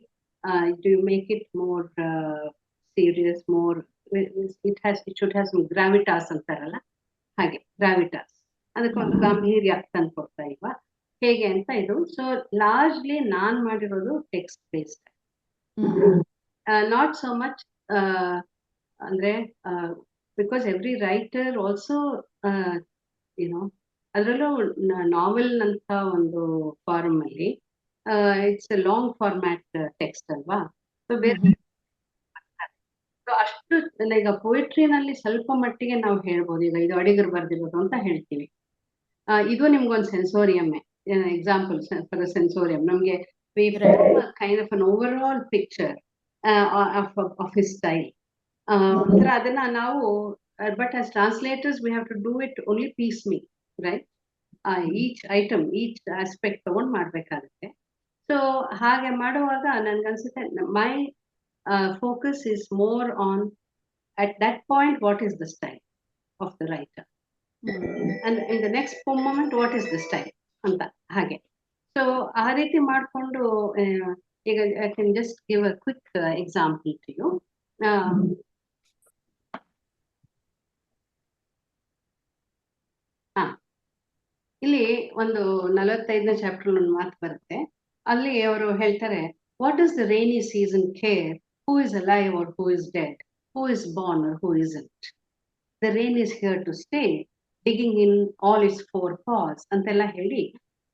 to make it more serious, more it should have some gravitas ಅಂತಾರಲ್ಲ ಹಾಗೆ, ಗ್ರಾವಿಟಾಸ್ ಅದಕ್ಕೊಂದು ಗಾಂಭೀರ್ಯ ತಂದ್ಕೊಡ್ತಾ ಇಲ್ವಾ ಹೇಗೆ ಅಂತ ಇದು. ಸೊ ಲಾರ್ಜ್ಲಿ ನಾನ್ ಮಾಡಿರೋದು text based, not so much ಅಂದ್ರೆ ಬಿಕಾಸ್ ಎವ್ರಿ ರೈಟರ್ ಆಲ್ಸೋ ಏನೋ ಅದರಲ್ಲೂ ನಾವೆಲ್ ಅಂತ ಒಂದು ಫಾರ್ಮ್ ಅಲ್ಲಿ it's A long format text ಅಲ್ವಾ. ಸೊ ಬೇರೆ ಅಷ್ಟು ಈಗ ಪೊಯಿಟ್ರಿನಲ್ಲಿ ಸ್ವಲ್ಪ ಮಟ್ಟಿಗೆ ನಾವು ಹೇಳ್ಬೋದು, ಈಗ ಇದು ಅಡಿಗರು ಬರ್ದಿರೋದು ಅಂತ ಹೇಳ್ತೀವಿ. ಇದು ನಿಮ್ಗೊಂದು ಸೆನ್ಸೋರಿಯಮ್ಮೆ ಎಕ್ಸಾಂಪಲ್ ಫಾರ್ ಸೆನ್ಸೋರಿಯಂ. ನಮ್ಗೆ kind of an overall picture of his style. ಒಂಥರ ಅದನ್ನ ನಾವು but as translators we have to do it only piecemeal, right? Each item each aspect ತಗೊಂಡ್ ಮಾಡ್ಬೇಕಾಗುತ್ತೆ. ಸೊ ಹಾಗೆ ಮಾಡುವಾಗ ನನ್ಗನ್ಸುತ್ತೆ ಮೈ focus is more on at that point what is the style of the writer, and in the next moment what is the style anta hage. So aa reeti ಮಾಡ್ಕೊಂಡು ಈಗ I can just give a quick example to you. ಇಲ್ಲಿ ಒಂದು 45ನೇ ಚಾಪ್ಟರ್ ಒಂದು ಮಾತು ಬರುತ್ತೆ. ಅಲ್ಲಿ ಅವರು ಹೇಳ್ತಾರೆ, what does the rainy season care who is alive or who is dead, who is born or who isn't? The rain is here to stay, digging in all its 4 paws. Antella heli,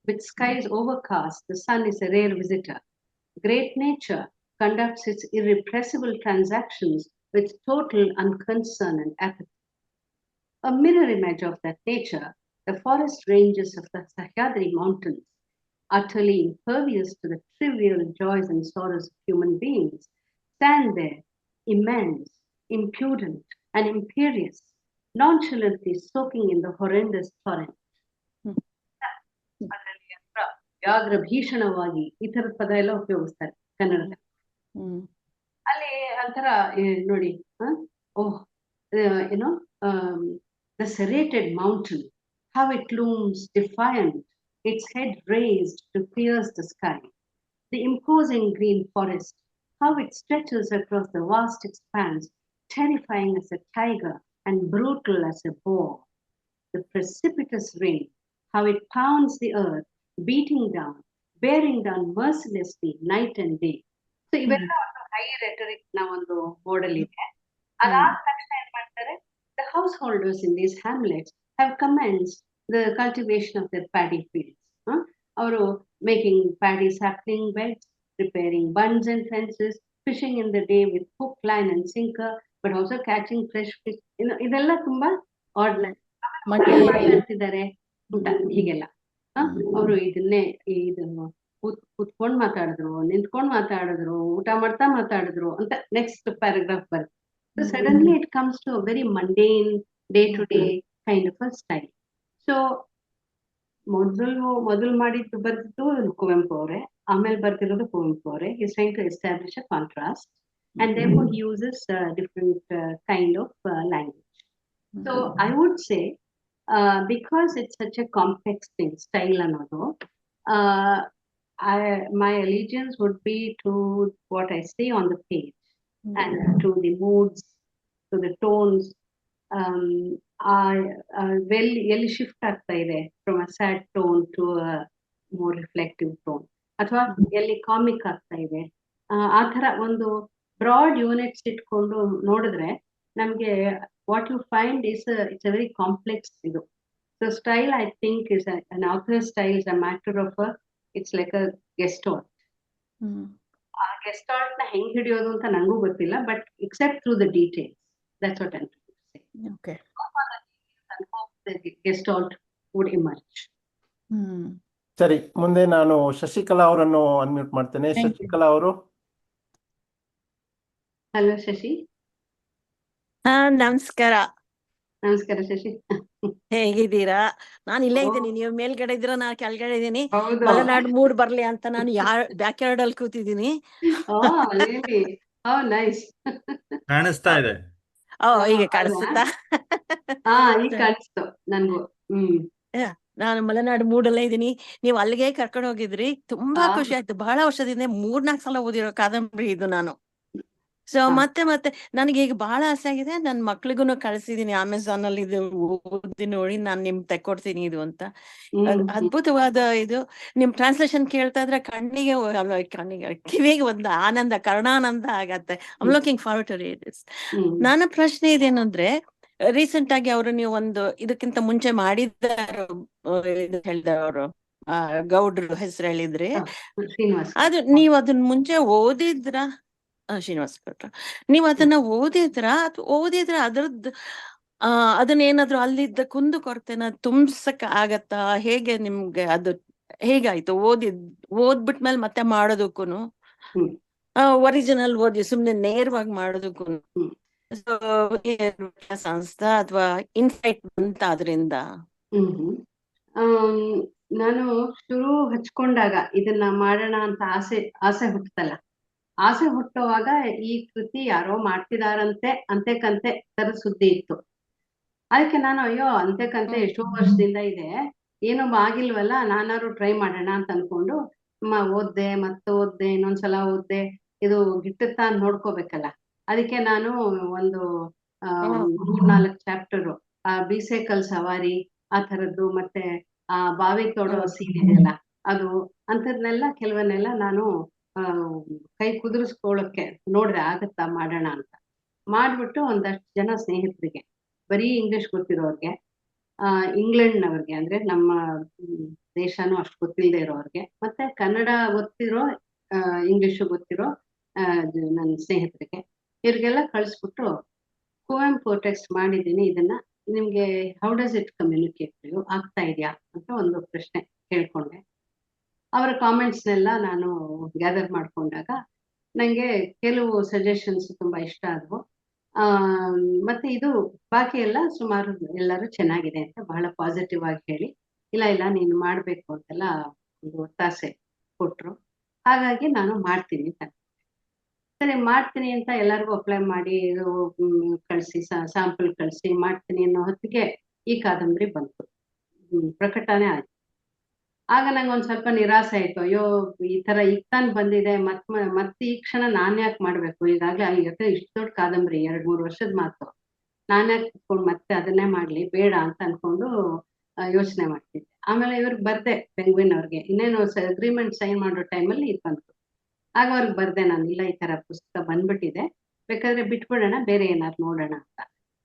with skies overcast, the sun is a rare visitor. Great nature conducts its irrepressible transactions with total unconcern and apathy. A mirror image of that nature, the forest ranges of the Sahyadri mountains, utterly impervious to the trivial joys and sorrows of human beings, stand there, immense, impudent, and imperious, nonchalantly soaking in the horrendous torrent. ವ್ಯಾಘ್ರ ಭೀಷಣವಾಗಿ ಈ ತರದ ಪದ ಎಲ್ಲ ಉಪಯೋಗಿಸ್ತಾರೆ ಕನ್ನಡದಲ್ಲಿ. ಅಲ್ಲಿ ಒಂಥರ ನೋಡಿ, ಏನೋ the serrated mountain, how it looms defiant, its head raised to pierce the sky. The imposing green forest, how it stretches across the vast expanse, terrifying as a tiger and brutal as a boar. The precipitous rain, how it pounds the earth, beating down, bearing down mercilessly night and day. So ಇವೆಲ್ಲ ಒಂದು ಹೈ ರೆಟರಿಕ್ ನ ಒಂದು ಮೋಡಲ್ ಇದೆ. ಅದಾದ ತಕ್ಷಣ ಏನ್ ಮಾಡ್ತಾರೆ, the householders in these hamlets have commenced the cultivation of their paddy fields. ಅವರು making paddy sapling beds, repairing bunds and fences, fishing in the day with hook, line and sinker, but also catching fresh fish. ಇದೆಲ್ಲ ತುಂಬಾ ಆರ್ಡಿನರಿ ಮಾಡ್ತಿದ್ದಾರೆ. ಊಟ ಹೀಗೆಲ್ಲ ಅವರು ಇದನ್ನೇ ಇದನ್ನು ಕೂತ್ಕೊಂಡ್ ಮಾತಾಡಿದ್ರು, ನಿಂತ್ಕೊಂಡ್ ಮಾತಾಡಿದ್ರು, ಊಟ ಮಾಡ್ತಾ ಮಾತಾಡಿದ್ರು ಅಂತ ನೆಕ್ಸ್ಟ್ ಪ್ಯಾರಾಗ್ರಾಫ್ ಬರುತ್ತೆ. So suddenly it comes to very mundane day to day kind of a style. So ಮೊದಲು ಮಾಡಿದ್ದು ಬರ್ದಿದ್ದು ಕುವೆಂಪು ಅವರೇ, ಆಮೇಲೆ ಬರ್ತಿರೋದು ಕುವೆಂಪು ಅವರೇ. He's trying to establish a contrast and therefore he uses different kind of language. So I would say because it's such a complex thing, style ಅನ್ನೋದು, my allegiance would be to what I see on the page and to the moods, to the tones. ಎಲ್ಲಿ ಶಿಫ್ಟ್ ಆಗ್ತಾ ಇದೆ from a sad tone to a more reflective tone, ಅಥವಾ ಎಲ್ಲಿ ಕಾಮಿಕ್ ಆಗ್ತಾ ಇದೆ, ಆ ತರ ಒಂದು ಬ್ರಾಡ್ ಯೂನಿಟ್ಸ್ ಇಟ್ಕೊಂಡು ನೋಡಿದ್ರೆ ನಮ್ಗೆ what you find it's a very complex ಇದು. So style I think is an author style is a matter of it's like a gestalt. ಆ ಗೆಸ್ಟಾಲ್ಟ್ ನ ಹೆಂಗ್ ಹಿಡಿಯೋದು ಅಂತ ನಂಗೂ ಗೊತ್ತಿಲ್ಲ, but except through the details, that's what I am Okay. the gestalt would emerge. ಸರಿ, ಮುಂದೆ ನಾನು ಶಶಿಕಲಾ ಅವರನ್ನು ಅನ್ಮ್ಯೂಟ್ ಮಾಡ್ತೇನೆ. ಶಶಿಕಲಾ ಅವರು. ಹಲೋ ಶಶಿ. ನಮಸ್ಕಾರ. ನಮಸ್ಕಾರ ಶಶಿ. ಹೇಗಿದ್ದೀರಾ? ನಾನು ಇಲ್ಲೇ ಇದ್ದೀನಿ, ನೀವು ಮೇಲ್ಗಡೆ ಇದ್ದೀರಾ, ನಾನು ಕೆಳಗಡೆ ಇದ್ದೀನಿ. ಹೌದು. ಮಲೆನಾಡು ಮೂಡ್ ಬರ್ಲಿ ಅಂತ ನಾನು ಬ್ಯಾಕ್ ಯಾರ್ಡ್ ಅಲ್ಲಿ ಕೂತಿದ್ದೀನಿ. ನೈಸ್. ಕಾಣಿಸ್ತಾ ಇದೆ. ಹೀಗೆ ಕಾಣಿಸುತ್ತಾ? ಈಗ ಕಾಣಿಸ್ತು ನನ್ಗೂ. ನಾನು ಮಲೆನಾಡು ಮೂಡಲ್ಲೇ ಇದ್ದೀನಿ. ನೀವು ಅಲ್ಲಿಗೆ ಕರ್ಕೊಂಡು ಹೋಗಿದ್ರಿ, ತುಂಬಾ ಖುಷಿ ಆಯ್ತು. ಬಹಳ ವರ್ಷದಿಂದ 3-4 ಸಲ ಓದಿರೋ ಕಾದಂಬರಿ ಇದು ನಾನು. ಸೊ ಮತ್ತೆ ನನಗೆ ಈಗ ಬಹಳ ಆಸೆ ಆಗಿದೆ. ನನ್ನ ಮಕ್ಳಿಗೂ ಕಳಿಸಿದೀನಿ, ಅಮೆಝಾನ್ ಅಲ್ಲಿ ಇದು ಓದಿ ನೋಡಿ ನಾನು ನಿಮ್ಗೆ ತೆಕ್ಕೊಡ್ತೀನಿ ಇದು ಅಂತ. ಅದ್ಭುತವಾದ ಇದು. ನಿಮ್ ಟ್ರಾನ್ಸ್ಲೇಷನ್ ಕೇಳ್ತಾ ಇದ್ರೆ ಕಣ್ಣಿಗೆ ಕಿವಿಗೆ ಒಂದು ಆನಂದ, ಕರ್ಣಾನಂದ ಆಗತ್ತೆ. I'm looking forward to read this. ನನ್ನ ಪ್ರಶ್ನೆ ಇದೇನು ಅಂದ್ರೆ, ರೀಸೆಂಟ್ ಆಗಿ ಅವರು ನೀವು ಒಂದು ಇದಕ್ಕಿಂತ ಮುಂಚೆ ಮಾಡಿದ್ದಾರೆ ಹೇಳಿದಾರೆ ಅವರು, ಗೌಡ್ರು ಹೆಸರು ಹೇಳಿದ್ರಿ, ಅದು ನೀವು ಅದನ್ನ ಮುಂಚೆ ಓದಿದ್ರ? ಶ್ರೀನಿವಾಸ್ ಗೌಡ್ರು, ನೀವ್ ಅದನ್ನ ಓದಿದ್ರ ಅದ್ರದ್ದು ಅದನ್ನೇನಾದ್ರು ಅಲ್ಲಿದ್ದ ಕುಂದು ಕೊರತೆನ ತುಂಬ್ಸಕ್ ಆಗತ್ತಾ? ಹೇಗೆ ನಿಮ್ಗೆ ಅದು ಹೇಗಾಯ್ತು? ಓದ್ಬಿಟ್ಮೇಲೆ ಮತ್ತೆ ಮಾಡೋದಕ್ಕೂನು, ಒರಿಜಿನಲ್ ಓದಿ ಸುಮ್ನೆ ನೇರವಾಗಿ ಮಾಡೋದಕ್ಕೂ ಸಂಸ್ಥೆ ಅಥವಾ ಇನ್ಸೈಟ್ ಬಂತ ಅದರಿಂದ? ನಾನು ಶುರು ಹಚ್ಕೊಂಡಾಗ ಇದನ್ನ ಮಾಡೋಣ ಅಂತ ಆಸೆ ಹುಟ್ಟುತ್ತಲ್ಲ, ಆಸೆ ಹುಟ್ಟುವಾಗ ಈ ಕೃತಿ ಯಾರೋ ಮಾಡ್ತಿದಾರಂತೆ ಅಂತೆಕಂತೆ ತರ ಸುದ್ದಿ ಇತ್ತು. ಅದಕ್ಕೆ ನಾನು ಅಯ್ಯೋ ಅಂತೆಕಂತೆ ಎಷ್ಟೋ ವರ್ಷದಿಂದ ಇದೆ, ಏನೋ ಆಗಿಲ್ವಲ್ಲ, ನಾನಾರು ಟ್ರೈ ಮಾಡೋಣ ಅಂತ ಅನ್ಕೊಂಡು ಓದ್ದೆ, ಓದ್ದೆ, ಇನ್ನೊಂದ್ಸಲ ಓದ್ದೆ. ಇದು ಗಿಟ್ಟುತ್ತಾ ಅಂತ ನೋಡ್ಕೋಬೇಕಲ್ಲ, ಅದಕ್ಕೆ ನಾನು ಒಂದು 3-4 ಚಾಪ್ಟರು ಬೀಸೆಕಲ್ ಸವಾರಿ ಆ ಥರದ್ದು, ಮತ್ತೆ ಬಾವಿ ತೋಡೋ ಸೀನ್ ಇದೆಯಲ್ಲ ಅದು, ಅಂಥದ್ನೆಲ್ಲ ಕೆಲವನ್ನೆಲ್ಲ ನಾನು ಕೈ ಕುದುರಿಸ್ಕೊಳ್ಳೋಕೆ ನೋಡ್ದೆ, ಆಗತ್ತಾ ಮಾಡೋಣ ಅಂತ ಮಾಡ್ಬಿಟ್ಟು ಒಂದಷ್ಟು ಜನ ಸ್ನೇಹಿತರಿಗೆ, ಬರೀ ಇಂಗ್ಲಿಷ್ ಗೊತ್ತಿರೋರ್ಗೆ, ಇಂಗ್ಲೆಂಡ್ನವ್ರಿಗೆ, ಅಂದ್ರೆ ನಮ್ಮ ದೇಶನೂ ಅಷ್ಟು ಗೊತ್ತಿಲ್ಲದೆ ಇರೋರ್ಗೆ, ಮತ್ತೆ ಕನ್ನಡ ಗೊತ್ತಿರೋ ಇಂಗ್ಲಿಷು ಗೊತ್ತಿರೋ ನನ್ನ ಸ್ನೇಹಿತರಿಗೆ, ಇವ್ರಿಗೆಲ್ಲ ಕಳಿಸ್ಬಿಟ್ಟು ಕುವೆಂಪು ಟೆಕ್ಸ್ಟ್ ಮಾಡಿದ್ದೀನಿ, ಇದನ್ನ ನಿಮ್ಗೆ how does it communicate you, ಆಗ್ತಾ ಇದೆಯಾ ಅಂತ ಒಂದು ಪ್ರಶ್ನೆ ಕೇಳ್ಕೊಂಡೆ. ಅವರ ಕಾಮೆಂಟ್ಸ್ನೆಲ್ಲ ನಾನು ಗ್ಯಾದರ್ ಮಾಡ್ಕೊಂಡಾಗ ನನಗೆ ಕೆಲವು ಸಜೆಷನ್ಸ್ ತುಂಬಾ ಇಷ್ಟ ಆದವು. ಮತ್ತೆ ಇದು ಬಾಕಿ ಎಲ್ಲ ಸುಮಾರು ಎಲ್ಲರೂ ಚೆನ್ನಾಗಿದೆ ಅಂತ ಬಹಳ ಪಾಸಿಟಿವ್ ಆಗಿ ಹೇಳಿ, ಇಲ್ಲ ನೀನು ಮಾಡಬೇಕು ಅಂತೆಲ್ಲ ಒಂದು ಒತ್ತಾಸೆ ಕೊಟ್ರು. ಹಾಗಾಗಿ ನಾನು ಮಾಡ್ತೀನಿ ಅಂತ, ಸರಿ ಮಾಡ್ತೀನಿ ಅಂತ ಎಲ್ಲರಿಗೂ ಅಪ್ಲೈ ಮಾಡಿ ಕಳಿಸಿ, ಸ್ಯಾಂಪಲ್ ಕಳಿಸಿ ಮಾಡ್ತೀನಿ ಅನ್ನೋ ಹೊತ್ತಿಗೆ ಈ ಕಾದಂಬರಿ ಬಂತು, ಪ್ರಕಟಣೆ ಆಯ್ತು. ಆಗ ನಂಗೆ ಒಂದ್ ಸ್ವಲ್ಪ ನಿರಾಸೆ ಆಯ್ತು. ಅಯ್ಯೋ ಈ ತರ ಈಗ ತಾನು ಬಂದಿದೆ, ಮತ್ತೆ ಈ ಕ್ಷಣ ನಾನ್ ಯಾಕೆ ಮಾಡ್ಬೇಕು, ಈಗಾಗ್ಲೇ ಯಾಕೆ ಇಷ್ಟು ದೊಡ್ಡ ಕಾದಂಬರಿ, 2-3 ವರ್ಷದ ಮಾತು, ನಾನ್ಯಾಕೆ ಕುತ್ಕೊಂಡು ಮತ್ತೆ ಅದನ್ನೇ ಮಾಡ್ಲಿ, ಬೇಡ ಅಂತ ಅನ್ಕೊಂಡು ಯೋಚನೆ ಮಾಡ್ತಿದ್ದೆ. ಆಮೇಲೆ ಇವ್ರಿಗೆ ಬರ್ದೆ, ಪೆಂಗ್ವಿನ್ ಅವ್ರಿಗೆ, ಇನ್ನೇನು ಅಗ್ರಿಮೆಂಟ್ ಸೈನ್ ಮಾಡೋ ಟೈಮಲ್ಲಿ ಇದು ಬಂತು. ಆಗ ಅವ್ರಿಗೆ ಬರ್ದೆ ನಾನು, ಇಲ್ಲ ಈ ತರ ಪುಸ್ತಕ ಬಂದ್ಬಿಟ್ಟಿದೆ, ಬೇಕಾದ್ರೆ ಬಿಟ್ಬಿಡೋಣ, ಬೇರೆ ಏನಾದ್ರು ನೋಡೋಣ ಅಂತ.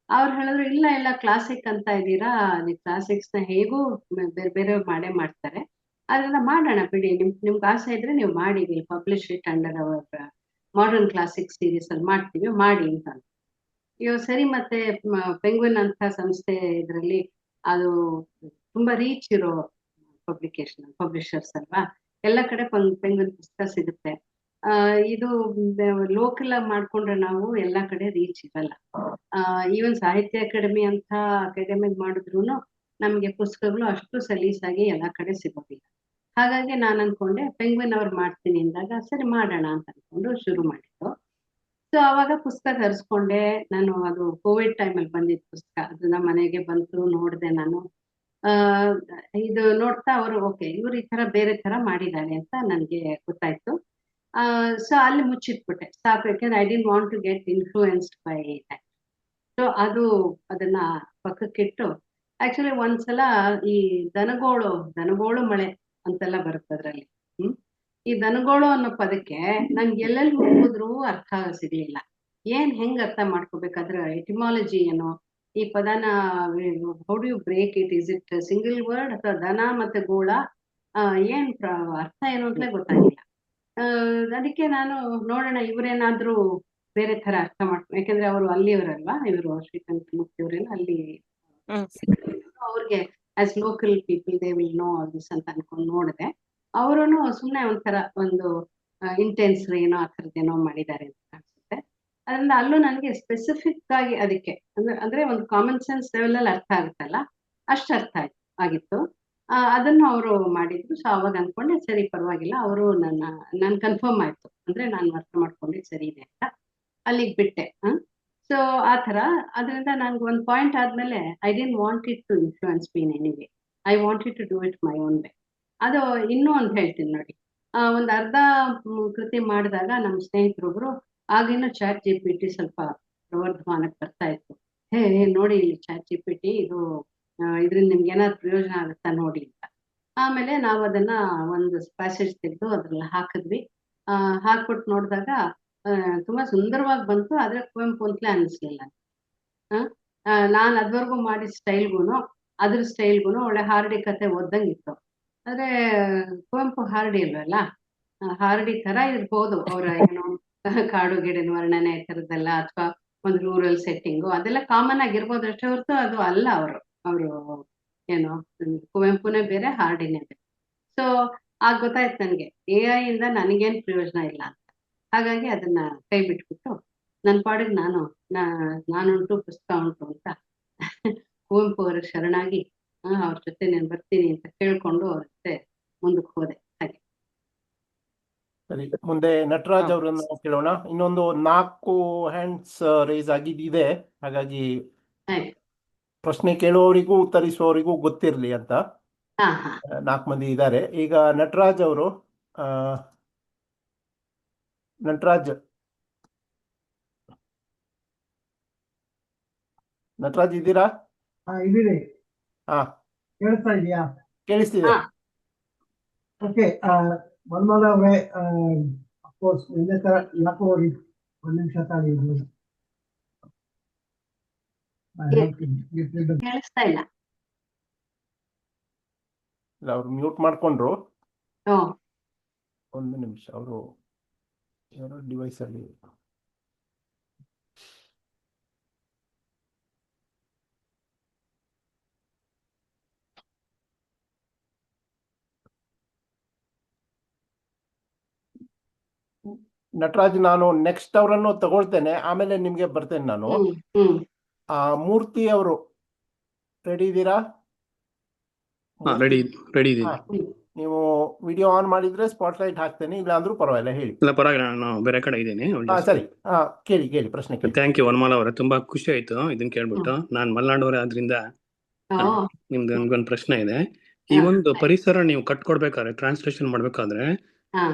ಅವ್ರು ಹೇಳಿದ್ರು, ಇಲ್ಲ ಕ್ಲಾಸಿಕ್ ಅಂತ ಇದ್ದೀರಾ, ಕ್ಲಾಸಿಕ್ಸ್ ನ ಹೇಗೂ ಬೇರೆ ಮಾಡೇ ಮಾಡ್ತಾರೆ, ಅದೆಲ್ಲ ಮಾಡೋಣ ಬಿಡಿ, ನಿಮ್ಗೆ ಆಸೆ ಇದ್ರೆ ನೀವು ಮಾಡಿ, publish it under hour modern classic series ಅಲ್ಲಿ ಮಾಡ್ತೀವಿ, ಮಾಡಿ ಅಂತ. ಇವಾಗ ಸರಿ, ಮತ್ತೆ ಪೆಂಗ್ವಿನ್ ಅಂತ ಸಂಸ್ಥೆ ಇದರಲ್ಲಿ ಅದು ತುಂಬಾ ರೀಚ್ ಇರೋ ಪಬ್ಲಿಷರ್ಸ್ ಅಲ್ವಾ, ಎಲ್ಲ ಕಡೆ ಪೆಂಗ್ವಿನ್ ಪುಸ್ತಕ ಸಿಗುತ್ತೆ. ಇದು ಲೋಕಲ್ ಆಗಿ ಮಾಡ್ಕೊಂಡ್ರೆ ನಾವು ಎಲ್ಲಾ ಕಡೆ ರೀಚ್ ಇರಲ್ಲ. ಈವನ್ ಸಾಹಿತ್ಯ ಅಕಾಡೆಮಿ ಅಂತ ಅಕಾಡೆಮಿ ಮಾಡಿದ್ರು ನಮ್ಗೆ ಪುಸ್ತಕಗಳು ಅಷ್ಟು ಸಲೀಸಾಗಿ ಎಲ್ಲಾ ಕಡೆ ಸಿಗೋದಿಲ್ಲ. ಹಾಗಾಗಿ ನಾನು ಅನ್ಕೊಂಡೆ ಪೆಂಗ್ವಿನ್ ಅವ್ರು ಮಾಡ್ತೀನಿ ಅಂದಾಗ ಸರಿ ಮಾಡೋಣ ಅಂತ ಅನ್ಕೊಂಡು ಶುರು ಮಾಡಿದ್ದು. ಸೊ ಅವಾಗ ಪುಸ್ತಕ ತರಿಸ್ಕೊಂಡೆ ನಾನು. ಅದು ಕೋವಿಡ್ ಟೈಮಲ್ಲಿ ಬಂದಿದ್ದ ಪುಸ್ತಕ, ಅದು ನಮ್ಮ ಮನೆಗೆ ಬಂತು, ನೋಡಿದೆ ನಾನು. ಇದು ನೋಡ್ತಾ ಅವರು ಓಕೆ ಇವ್ರು ಈ ತರ ಬೇರೆ ತರ ಮಾಡಿದ್ದಾರೆ ಅಂತ ನನಗೆ ಗೊತ್ತಾಯ್ತು. ಸೊ ಅಲ್ಲಿ ಮುಚ್ಚಿಟ್ಬಿಟ್ಟೆ ಸಾಕು, ಯಾಕೆಂದ್ರೆ I didn't want to get influenced by that. So ಅದನ್ನ ಪಕ್ಕಕ್ಕಿಟ್ಟು ಆಕ್ಚುಲಿ ಒಂದ್ಸಲ ಈ ದನಗೋಳು ಮಳೆ ಅಂತೆಲ್ಲ ಬರುತ್ತೆ ಅದ್ರಲ್ಲಿ. ಈ ದನಗೋಳು ಅನ್ನೋ ಪದಕ್ಕೆ ನನ್ಗೆ ಎಲ್ಲೆಲ್ಲಿ ಹುಡುಕಿದ್ರೂ ಅರ್ಥ ಸಿಗ್ಲಿಲ್ಲ. ಹೆಂಗ್ ಅರ್ಥ ಮಾಡ್ಕೋಬೇಕಾದ್ರೆ ಎಟಿಮಾಲಜಿ ಏನೋ, ಈ ಪದನ how do you break it, is it single word ಅಥವಾ ದನ ಮತ್ತೆ ಗೋಳ, ಅರ್ಥ ಏನು ಅಂತಲೇ ಗೊತ್ತಾಗಿಲ್ಲ. ಅದಕ್ಕೆ ನಾನು ನೋಡೋಣ ಇವ್ರೇನಾದ್ರೂ ಬೇರೆ ತರ ಅರ್ಥ ಮಾಡ್ಕೊಂಡು, ಯಾಕಂದ್ರೆ ಅವರು ಅಲ್ಲಿಯವರಲ್ವಾ, ಇವರು ಶ್ರೀಕಾಂತ್ ಮುಕ್ತಿ ಅವರೆಲ್ಲ ಅಲ್ಲಿ, ಅವ್ರಿಗೆ as local people they will know all this ಅಂತ ಅನ್ಕೊಂಡು ನೋಡಿದೆ. ಅವರು ಸುಮ್ಮನೆ ಒಂಥರ ಒಂದು ಇಂಟೆನ್ಸ್ ಏನೋ ಆ ಥರದ್ದೇನೋ ಮಾಡಿದ್ದಾರೆ ಅಂತ ಅನ್ಸುತ್ತೆ. ಅದರಿಂದ ಅಲ್ಲೂ ನನಗೆ ಸ್ಪೆಸಿಫಿಕ್ ಆಗಿ ಅದಕ್ಕೆ ಅಂದ್ರೆ ಒಂದು ಕಾಮನ್ ಸೆನ್ಸ್ ಲೆವೆಲಲ್ಲಿ ಅರ್ಥ ಆಗುತ್ತಲ್ಲ, ಅಷ್ಟು ಅರ್ಥ ಆಗಿತ್ತು. ಅದನ್ನು ಅವರು ಮಾಡಿದ್ರು. ಸೊ ಅವಾಗ ಅನ್ಕೊಂಡೆ ಸರಿ ಪರವಾಗಿಲ್ಲ, ಅವರು ನನ್ ಕನ್ಫರ್ಮ್ ಆಯ್ತು, ಅಂದ್ರೆ ನಾನು ಅರ್ಥ ಮಾಡ್ಕೊಂಡಿದ್ದು ಸರಿ ಇದೆ ಅಂತ ಅಲ್ಲಿಗೆ ಬಿಟ್ಟೆ. ಸೊ ಆ ಥರ ಅದರಿಂದ ನನ್ಗೆ ಒಂದು ಪಾಯಿಂಟ್ ಆದ್ಮೇಲೆ I didn't want it to influence me in any way, I want it to do it my own way. ಅದು ಇನ್ನೂ ಒಂದು ಹೇಳ್ತೀನಿ ನೋಡಿ. ಒಂದು ಅರ್ಧ ಕೃತಿ ಮಾಡಿದಾಗ ನಮ್ಮ ಸ್ನೇಹಿತರೊಬ್ರು, ಆಗಿನ್ನೂ ChatGPT ಸ್ವಲ್ಪ ಪ್ರವರ್ಧಮಾನಕ್ಕೆ ಬರ್ತಾ ಇತ್ತು. ನೋಡಿ ಇಲ್ಲಿ ChatGPT ಇದು ಇದರಿಂದ ನಿಮ್ಗೆ ಏನಾದ್ರು ಪ್ರಯೋಜನ ಆಗುತ್ತಾ ನೋಡಿ ಅಂತ. ಆಮೇಲೆ ನಾವು ಅದನ್ನ ಒಂದು ಪ್ಯಾಸೇಜ್ ತೆಗೆದು ಅದ್ರಲ್ಲಿ ಹಾಕಿದ್ವಿ. ಹಾಕ್ಬಿಟ್ಟು ನೋಡಿದಾಗ ತುಂಬಾ ಸುಂದರವಾಗಿ ಬಂತು. ಆದ್ರೆ ಕುವೆಂಪು ಅಂತಲೇ ಅನ್ನಿಸ್ಲಿಲ್ಲ. ನಾನು ಅದ್ವರೆಗೂ ಮಾಡಿದ ಸ್ಟೈಲ್ಗೂನು ಅದ್ರ ಸ್ಟೈಲ್ಗೂನು ಒಳ್ಳೆ ಹಾರ್ಡಿ ಕತೆ ಓದ್ದಂಗಿತ್ತು. ಆದ್ರೆ ಕುವೆಂಪು ಹಾರ್ಡಿ ಅಲ್ವಲ್ಲ, ಹಾರ್ಡಿ ತರ ಇರ್ಬೋದು ಅವರ ಏನೋ ಕಾಡು ಗಿಡದ ವರ್ಣನೆ ಥರದ್ದೆಲ್ಲ, ಅಥವಾ ಒಂದು ರೂರಲ್ ಸೆಟ್ಟಿಂಗು ಅದೆಲ್ಲ ಕಾಮನ್ ಆಗಿರ್ಬೋದು ಅಷ್ಟೇ ಹೊರತು ಅದು ಅಲ್ಲ. ಅವರು ಏನೋ ಕುವೆಂಪುನೇ ಬೇರೆ, ಹಾರ್ಡಿನೇ ಬೇರೆ. ಸೊ ಆಗ ಗೊತ್ತಾಯ್ತು ನನಗೆ AI ಇಂದ ನನಗೇನು ಪ್ರಯೋಜನ ಇಲ್ಲ ಅಂತ. ಹಾಗಾಗಿ ಅದನ್ನ ಕೈ ಬಿಟ್ಬಿಟ್ಟು ನನ್ನ ಪಾಡಿಗೆ ನಾನುಂಟು ಪುಸ್ತಕ ಉಂಟು ಅಂತ ಕುವೆಂಪು ಅವರ ಶರಣಾಗಿ ಅವ್ರ ಜೊತೆ ನಾನು ಬರ್ತೀನಿ ಅಂತ ಕೇಳ್ಕೊಂಡು ಅವ್ರ ಜೊತೆ ಮುಂದಕ್ಕೆ ಹೋದೆ. ಹಾಗೆ ಸರಿ, ಮುಂದೆ ನಟರಾಜ್ ಅವರನ್ನ ಕೇಳೋಣ. ಇನ್ನೊಂದು 4 ಹ್ಯಾಂಡ್ಸ್ ರೈಸ್ ಆಗಿದ್ದಿದೆ, ಹಾಗಾಗಿ ಪ್ರಶ್ನೆ ಕೇಳುವವರಿಗೂ ಉತ್ತರಿಸುವವರಿಗೂ ಗೊತ್ತಿರಲಿ ಅಂತ 4 ಮಂದಿ ಇದ್ದಾರೆ. ಈಗ ನಟರಾಜ್ ಅವರು, ನಟರಾಜ್ ಇದ್ದೀರಾ? ಇದೀನಿ. ಹಾ, ಕೇಳಿಸ್ತಾ ಇದೆಯಾ? ಕೇಳಿಸ್ತಿದೆ. ಓಕೆ, ಮನ್ಮೋಹನ್ ಅವರೇ, ಅಫ್ಕೋರ್ಸ್ ನಿನ್ನೆ ತರ ಯಾಕೋ ಒಂದು ನಿಮಿಷ ತಾಳಿದ್ರು. ಕೇಳಿಸ್ತಾ ಇಲ್ಲ. ಅವ್ರು ಮ್ಯೂಟ್ ಮಾಡ್ಕೊಂಡ್ರು. ಒಂದು ನಿಮಿಷ, ಅವರು ಯಾರೋ ಡಿವೈಸ್ ಅಲ್ಲಿ. ನಟರಾಜ್, ನಾನು ನೆಕ್ಸ್ಟ್ ಅವರನ್ನು ತಗೊಳ್ತೇನೆ, ಆಮೇಲೆ ನಿಮ್ಗೆ ಬರ್ತೇನೆ ನಾನು. ಮೂರ್ತಿ ಅವರು ರೆಡಿ ಇದ್ದೀರಾ? ರೆಡಿ ಇದ್ದೀನಿ. ನೀವು ವಿಡಿಯೋ ಆನ್ ಮಾಡಿದ್ರೆ ಸ್ಪಾಟ್ ಲೈಟ್ ಹಾಕ್ತೇನೆ, ಇಲ್ಲ ಅಂದ್ರೂ ಪರವಾಗಿಲ್ಲ, ಹೇಳಿ. ಇಲ್ಲ ಪರವಾಗಿಲ್ಲ, ನಾನು ಬೇರೆ ಕಡೆ ಇದ್ದೀನಿ. ಸರಿ, ಕೇಳಿ ಪ್ರಶ್ನೆ ಕೇಳಿ. ಥ್ಯಾಂಕ್ ಯು ವನಮಾಲ ಅವರೇ, ತುಂಬಾ ಖುಷಿ ಆಯ್ತು ಇದನ್ನ ಕೇಳ್ಬಿಟ್ಟು. ನಾನು ಮಲೆನಾಡವರೇ ಆದ್ರಿಂದ ನಿಮ್ಗೊಂದು ಪ್ರಶ್ನೆ ಇದೆ. ಈ ಒಂದು ಪರಿಸರ ನೀವು ಕಟ್ಕೊಡ್ಬೇಕಾದ್ರೆ, ಟ್ರಾನ್ಸ್ಲೇಷನ್ ಮಾಡ್ಬೇಕಾದ್ರೆ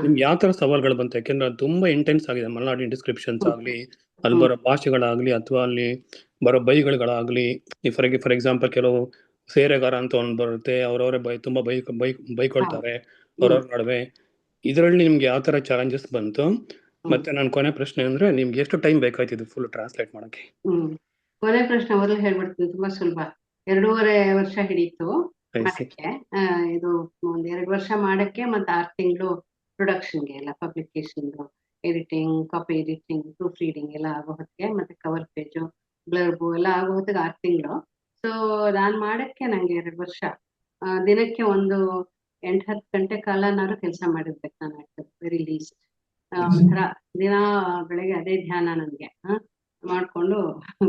ನಿಮ್ಗೆ ಯಾವ ತರ ಸವಾಲ್ಗಳು ಬಂತು? ಯಾಕೆಂದ್ರೆ ಅದು ತುಂಬಾ ಇಂಟೆನ್ಸ್ ಆಗಿದೆ. ಮಲೆನಾಡಿನ ಡಿಸ್ಕ್ರಿಪ್ಷನ್ಸ್ ಆಗ್ಲಿ, ಅಲ್ಲಿ ಬರೋ ಭಾಷೆಗಳಾಗ್ಲಿ, ಅಥವಾ ಅಲ್ಲಿ ಬರೋ ಬೈಗಳಾಗ್ಲಿ. ಫಾರ್ ಎಕ್ಸಾಂಪಲ್ ಕೆಲವು ಸೇರೆಗಾರ ಅಂತ ಒಂದು ಬರುತ್ತೆ, ಅವ್ರವರೇ ತುಂಬಾ ಬೈಕೊಳ್ತಾರೆ ಅವ್ರವ್ರ ನಡುವೆ. ಇದರಲ್ಲಿ ನಿಮ್ಗೆ ಯಾವ ತರ ಚಾಲೆಂಜಸ್ ಬಂತು? ಮತ್ತೆ ನನ್ನ ಕೊನೆ ಪ್ರಶ್ನೆ ಅಂದ್ರೆ, ನಿಮ್ಗೆ ಎಷ್ಟು ಟೈಮ್ ಬೇಕಾಯ್ತು ಫುಲ್ ಟ್ರಾನ್ಸ್ಲೇಟ್ ಮಾಡಕ್ಕೆ? ಕೊನೆ ಪ್ರಶ್ನೆ ಮೊದಲು ಹೇಳ್ಬಿಡ್ತೀನಿ, ತುಂಬಾ ಸುಲಭ. 2.5 ವರ್ಷ ಹಿಡೀತು ಮಾಡಕ್ಕೆ. ಇದು 1-2 ವರ್ಷ ಮಾಡಕ್ಕೆ, ಮತ್ತೆ 6 ತಿಂಗಳು ಪ್ರೊಡಕ್ಷನ್ಗೆ, ಎಲ್ಲ publication, editing, copy editing, proof reading ಎಲ್ಲ ಆಗೋ ಹೊತ್ತಿಗೆ, ಮತ್ತೆ ಕವರ್ ಪೇಜು, ಬ್ಲರ್ಬು ಎಲ್ಲ ಆಗೋ ಹೊತ್ತಿಗೆ 6 ತಿಂಗಳು. ಸೊ ನಾನ್ ಮಾಡಕ್ಕೆ ನಂಗೆ 2 ವರ್ಷ ದಿನಕ್ಕೆ ಒಂದು 8-10 ಗಂಟೆ ಕಾಲನಾದ್ರು ಕೆಲಸ ಮಾಡಿರ್ಬೇಕು ನಾನು ಅಟ್ ವೆರಿ ಲೀಸ್ಟ್. ಒಂಥರ ದಿನ ಬೆಳಗ್ಗೆ ಅದೇ ಧ್ಯಾನ ನನಗೆ ಮಾಡ್ಕೊಂಡು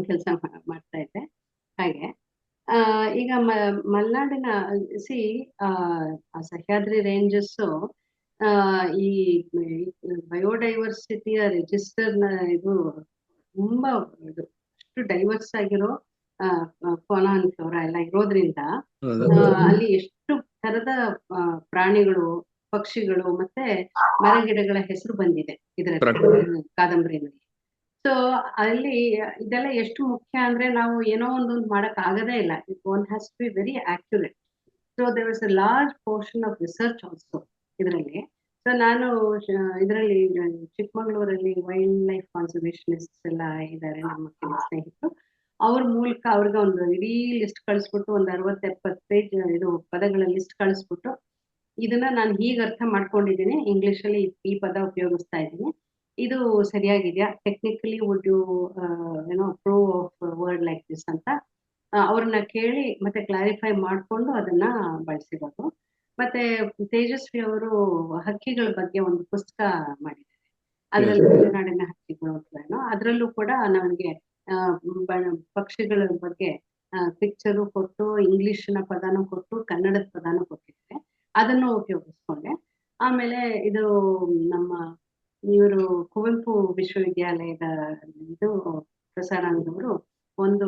ಕೆಲಸ ಮಾಡ್ತಾ ಇದ್ದೆ. ಹಾಗೆ ಈಗ ಮಲೆನಾಡಿನ ಸಹ್ಯಾದ್ರಿ ರೇಂಜಸ್ಸು ಈ ಬಯೋಡೈವರ್ಸಿಟಿಯ ರಿಜಿಸ್ಟರ್ನ ಇದು ತುಂಬಾ ಇದು ಅಷ್ಟು ಡೈವರ್ಸ್ ಆಗಿರೋ ಫಾನಾ ಅಂಡ್ ಫ್ಲೋರಾ ಎಲ್ಲ ಇರೋದ್ರಿಂದ ಅಲ್ಲಿ ಎಷ್ಟು ತರದ ಪ್ರಾಣಿಗಳು, ಪಕ್ಷಿಗಳು ಮತ್ತೆ ಮರಗಿಡಗಳ ಹೆಸರು ಬಂದಿದೆ ಇದರ ಕಾದಂಬರಿನಲ್ಲಿ. ಸೊ ಅಲ್ಲಿ ಇದೆಲ್ಲ ಎಷ್ಟು ಮುಖ್ಯ ಅಂದ್ರೆ ನಾವು ಏನೋ ಒಂದೊಂದು ಮಾಡಕ್ ಆಗದೇ ಇಲ್ಲ. One has to be very accurate. So there was a large portion of research also ಇದರಲ್ಲಿ. ಸೊ ನಾನು ಇದರಲ್ಲಿ ಚಿಕ್ಕಮಗಳೂರಲ್ಲಿ ವೈಲ್ಡ್ ಲೈಫ್ ಕಾನ್ಸರ್ವೇಷನಿಸ್ಟ್ ಎಲ್ಲ ಇದ್ದಾರೆ ನಮ್ಮ ಕೆಲವು ಸ್ನೇಹಿತರು. ಅವ್ರ ಮೂಲಕ ಅವ್ರಿಗೆ ಒಂದು ಇಡೀ ಲಿಸ್ಟ್ ಕಳಿಸ್ಬಿಟ್ಟು ಒಂದು 60-70 ಪೇಜ್ ಇದು ಪದಗಳ ಲಿಸ್ಟ್ ಕಳಿಸ್ಬಿಟ್ಟು ಇದನ್ನ ನಾನು ಹೀಗೆ ಅರ್ಥ ಮಾಡ್ಕೊಂಡಿದ್ದೀನಿ, ಇಂಗ್ಲಿಷಲ್ಲಿ ಈ ಪದ ಉಪಯೋಗಿಸ್ತಾ ಇದ್ದೀನಿ, ಇದು ಸರಿಯಾಗಿದೆಯಾ, technically would you approve of word like this ಅಂತ ಅವ್ರನ್ನ ಕೇಳಿ ಮತ್ತೆ ಕ್ಲಾರಿಫೈ ಮಾಡಿಕೊಂಡು ಅದನ್ನ ಬಳಸಿರೋದು. ಮತ್ತೆ ತೇಜಸ್ವಿ ಅವರು ಹಕ್ಕಿಗಳ ಬಗ್ಗೆ ಒಂದು ಪುಸ್ತಕ ಮಾಡಿದ್ದಾರೆ, ಅದರಲ್ಲಿ ಮಲೆನಾಡಿನ ಹಕ್ಕಿಗಳು ಅಂತ. ಅದರಲ್ಲೂ ಕೂಡ ನನಗೆ ಪಕ್ಷಿಗಳ ಬಗ್ಗೆ ಪಿಕ್ಚರು ಕೊಟ್ಟು, ಇಂಗ್ಲಿಷ್ನ ಪದಾನು ಕೊಟ್ಟು, ಕನ್ನಡದ ಪದಾನು ಕೊಟ್ಟಿದ್ದಾರೆ. ಅದನ್ನು ಉಪಯೋಗಿಸ್ಕೊಂಡೆ. ಆಮೇಲೆ ಇದು ನಮ್ಮ ಇವರು ಕುವೆಂಪು ವಿಶ್ವವಿದ್ಯಾಲಯದ ಇದು ಪ್ರಸಾರಾಂಗದವರು ಒಂದು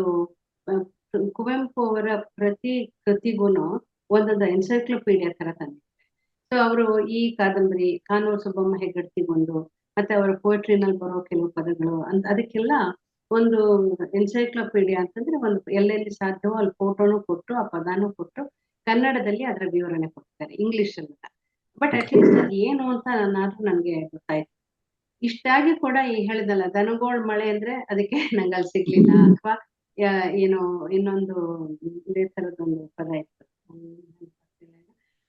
ಕುವೆಂಪು ಅವರ ಪ್ರತಿ ಕೃತಿಗೂನು ಒಂದೊಂದು ಎನ್ಸೈಕ್ಲೋಪೀಡಿಯಾ ತರ ತಂದಿದ್ದಾರೆ. ಸೊ ಅವರು ಈ ಕಾದಂಬರಿ ಕಾನೂರು ಸುಬ್ಬಮ್ಮ ಹೆಗ್ಗಡ್ತಿಗೊಂದು, ಮತ್ತೆ ಅವರ ಪೋಯಟ್ರಿನಲ್ಲಿ ಬರೋ ಕೆಲವು ಪದಗಳು ಅಂತ ಅದಕ್ಕೆಲ್ಲ ಒಂದು ಎನ್ಸೈಕ್ಲೋಪೀಡಿಯಾ ಅಂತಂದ್ರೆ ಒಂದು ಎಲ್ಲೆಲ್ಲಿ ಸಾಧ್ಯವೋ ಅಲ್ಲಿ ಫೋಟೋನು ಕೊಟ್ಟು, ಆ ಪದಾನು ಕೊಟ್ಟು, ಕನ್ನಡದಲ್ಲಿ ಅದರ ವಿವರಣೆ ಕೊಡ್ತಾರೆ, ಇಂಗ್ಲಿಷ್ ಅಲ್ಲ. ಬಟ್ ಅಟ್ಲೀಸ್ಟ್ ಅದು ಏನು ಅಂತ ನನಗೆ ಗೊತ್ತಾಯ್ತು. ಇಷ್ಟಾಗಿ ಕೂಡ ಈ ಹೇಳಿದಲ್ಲ ದನಗೋಳ್ ಮಳೆ ಅಂದ್ರೆ ಅದಕ್ಕೆ ನಂಗೆ ಅಲ್ಲಿ ಸಿಗ್ಲಿಲ್ಲ, ಅಥವಾ ಏನೋ ಇನ್ನೊಂದು ಇದೇ ತರದೊಂದು ಪದ ಇತ್ತು,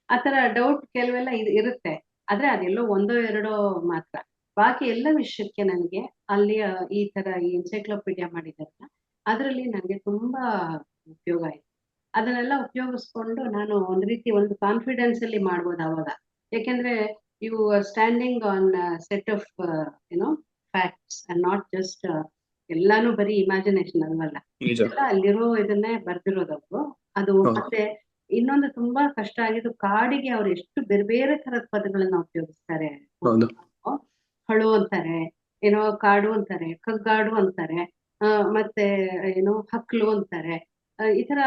ಆತರ ಡೌಟ್ ಕೆಲವೆಲ್ಲ ಇರುತ್ತೆ. ಆದ್ರೆ ಅದೆಲ್ಲೋ ಒಂದೋ ಎರಡೋ ಮಾತ್ರ. ಬಾಕಿ ಎಲ್ಲ ವಿಷಯಕ್ಕೆ ನನಗೆ ಅಲ್ಲಿ ಈ ತರ ಈ ಎನ್ಸೈಕ್ಲೋಪೀಡಿಯಾ ಮಾಡಿದಾರಲ್ಲ ಅದರಲ್ಲಿ ನನಗೆ ತುಂಬಾ ಉಪಯೋಗ ಆಯ್ತು. ಅದನ್ನೆಲ್ಲ ಉಪಯೋಗಿಸ್ಕೊಂಡು ನಾನು ಒಂದ್ ರೀತಿ ಒಂದು ಕಾನ್ಫಿಡೆನ್ಸ್ ಅಲ್ಲಿ ಮಾಡ್ಬೋದು ಅವಾಗ. ಯಾಕೆಂದ್ರೆ you standing on set of facts and not just ಎಲ್ಲಾನು ಬರೀ ಇಮ್ಯಾಜಿನೇಷನ್ ಅಲ್ವಲ್ಲ, ಎಲ್ಲ ಅಲ್ಲಿರೋ ಇದನ್ನೇ ಬರ್ದಿರೋದವ್ರು. ಅದು ಮತ್ತೆ ಇನ್ನೊಂದು ತುಂಬಾ ಕಷ್ಟ ಆಗಿದ್ದು, ಕಾಡಿಗೆ ಅವ್ರು ಎಷ್ಟು ಬೇರೆ ಬೇರೆ ತರದ ಪದಗಳನ್ನ ಉಪಯೋಗಿಸ್ತಾರೆ. ಹಳು ಅಂತಾರೆ, ಕಾಡು ಅಂತಾರೆ, ಕಗ್ಗಾಡು ಅಂತಾರೆ, ಮತ್ತೆ ಹಕ್ಲು ಅಂತಾರೆ. ಈ ತರ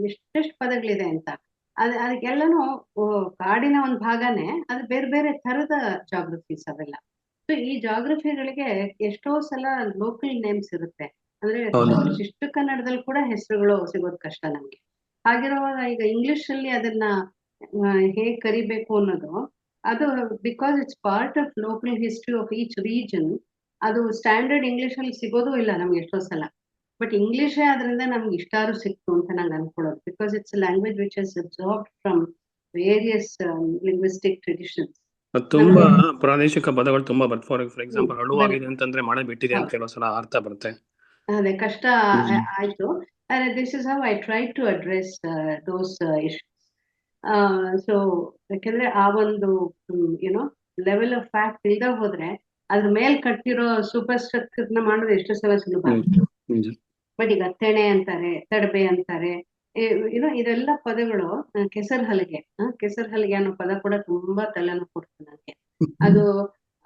ಎಷ್ಟೆಷ್ಟು ಪದಗಳಿದೆ ಅಂತ. ಅದಕ್ಕೆಲ್ಲನೂ ಕಾಡಿನ ಒಂದು ಭಾಗನೇ, ಅದು ಬೇರೆ ಬೇರೆ ತರದ ಜಾಗ್ರಫೀಸ್ ಅವೆಲ್ಲ. ಸೊ ಈ ಜಾಗ್ರಫಿಗಳಿಗೆ ಎಷ್ಟೋ ಸಲ ಲೋಕಲ್ ನೇಮ್ಸ್ ಇರುತ್ತೆ, ಅಂದ್ರೆ ಶಿಷ್ಟ ಕನ್ನಡದಲ್ಲಿ ಕೂಡ ಹೆಸರುಗಳು ಸಿಗೋದು ಕಷ್ಟ ನಮ್ಗೆ. ಹಾಗಿರುವಾಗ ಈಗ ಇಂಗ್ಲಿಷ್ ಅಲ್ಲಿ ಅದನ್ನ ಹೇಗ್ ಕರಿಬೇಕು ಅನ್ನೋದು, ಅದು because it's part of local history of each region, ಅದು ಸ್ಟ್ಯಾಂಡರ್ಡ್ ಇಂಗ್ಲಿಷ್ ಅಲ್ಲಿ ಸಿಗೋದು ಇಲ್ಲ ನಮ್ಗೆ ಎಷ್ಟೋ ಸಲ. ಬಟ್ ಇಂಗ್ಲಿಷೇ ಅದರಿಂದ ನಮ್ಗೆ ಇಷ್ಟಾರು ಸಿಕ್ತು ಅಂತ ನಂಗೆ ಅನ್ಕೊಳ್ಳೋದು, because it's language which is absorbed from various linguistic traditions. ತುಂಬಾ ಪ್ರಾದೇಶಿಕ ಪದಗಳು ತುಂಬಾ ಬರ್ತವೆ. ಫಾರ್ ಎಕ್ಸಾಂಪಲ್ ಹಳುವಾಗಿದೆ ಅಂತಂದ್ರೆ ಮಳೆ ಬಿಟ್ಟಿದೆ ಅಂತ ಕೆಲವು ಸಲ ಅರ್ಥ ಬರುತ್ತೆ. ಅದೇ ಕಷ್ಟ ಆಯ್ತು. This is how I try to address those issues. So ಯಾಕೆಂದ್ರೆ ಆ ಒಂದು ಲೆವೆಲ್ ಆಫ್ ಫ್ಯಾಕ್ಟ್ ಇಲ್ದ ಹೋದ್ರೆ ಅದ್ರ ಮೇಲ್ ಕಟ್ಟಿರೋ ಸೂಪರ್ ಸ್ಟ್ರಕ್ಚರ್ ನ ಮಾಡೋದು ಎಷ್ಟು ಸಲ ಸುಲಭ. ಬಟ್ ಈಗ ತೆಣೆ ಅಂತಾರೆ, ತಡಬೆ ಅಂತಾರೆ, ಇದೆಲ್ಲ ಪದಗಳು ಕೆಸರ್ ಹಲಿಗೆ ಅನ್ನೋ ಪದ ಕೂಡ ತುಂಬಾ ತಲೆನೋವು ಕೊಡ್ತದೆ ನನಗೆ.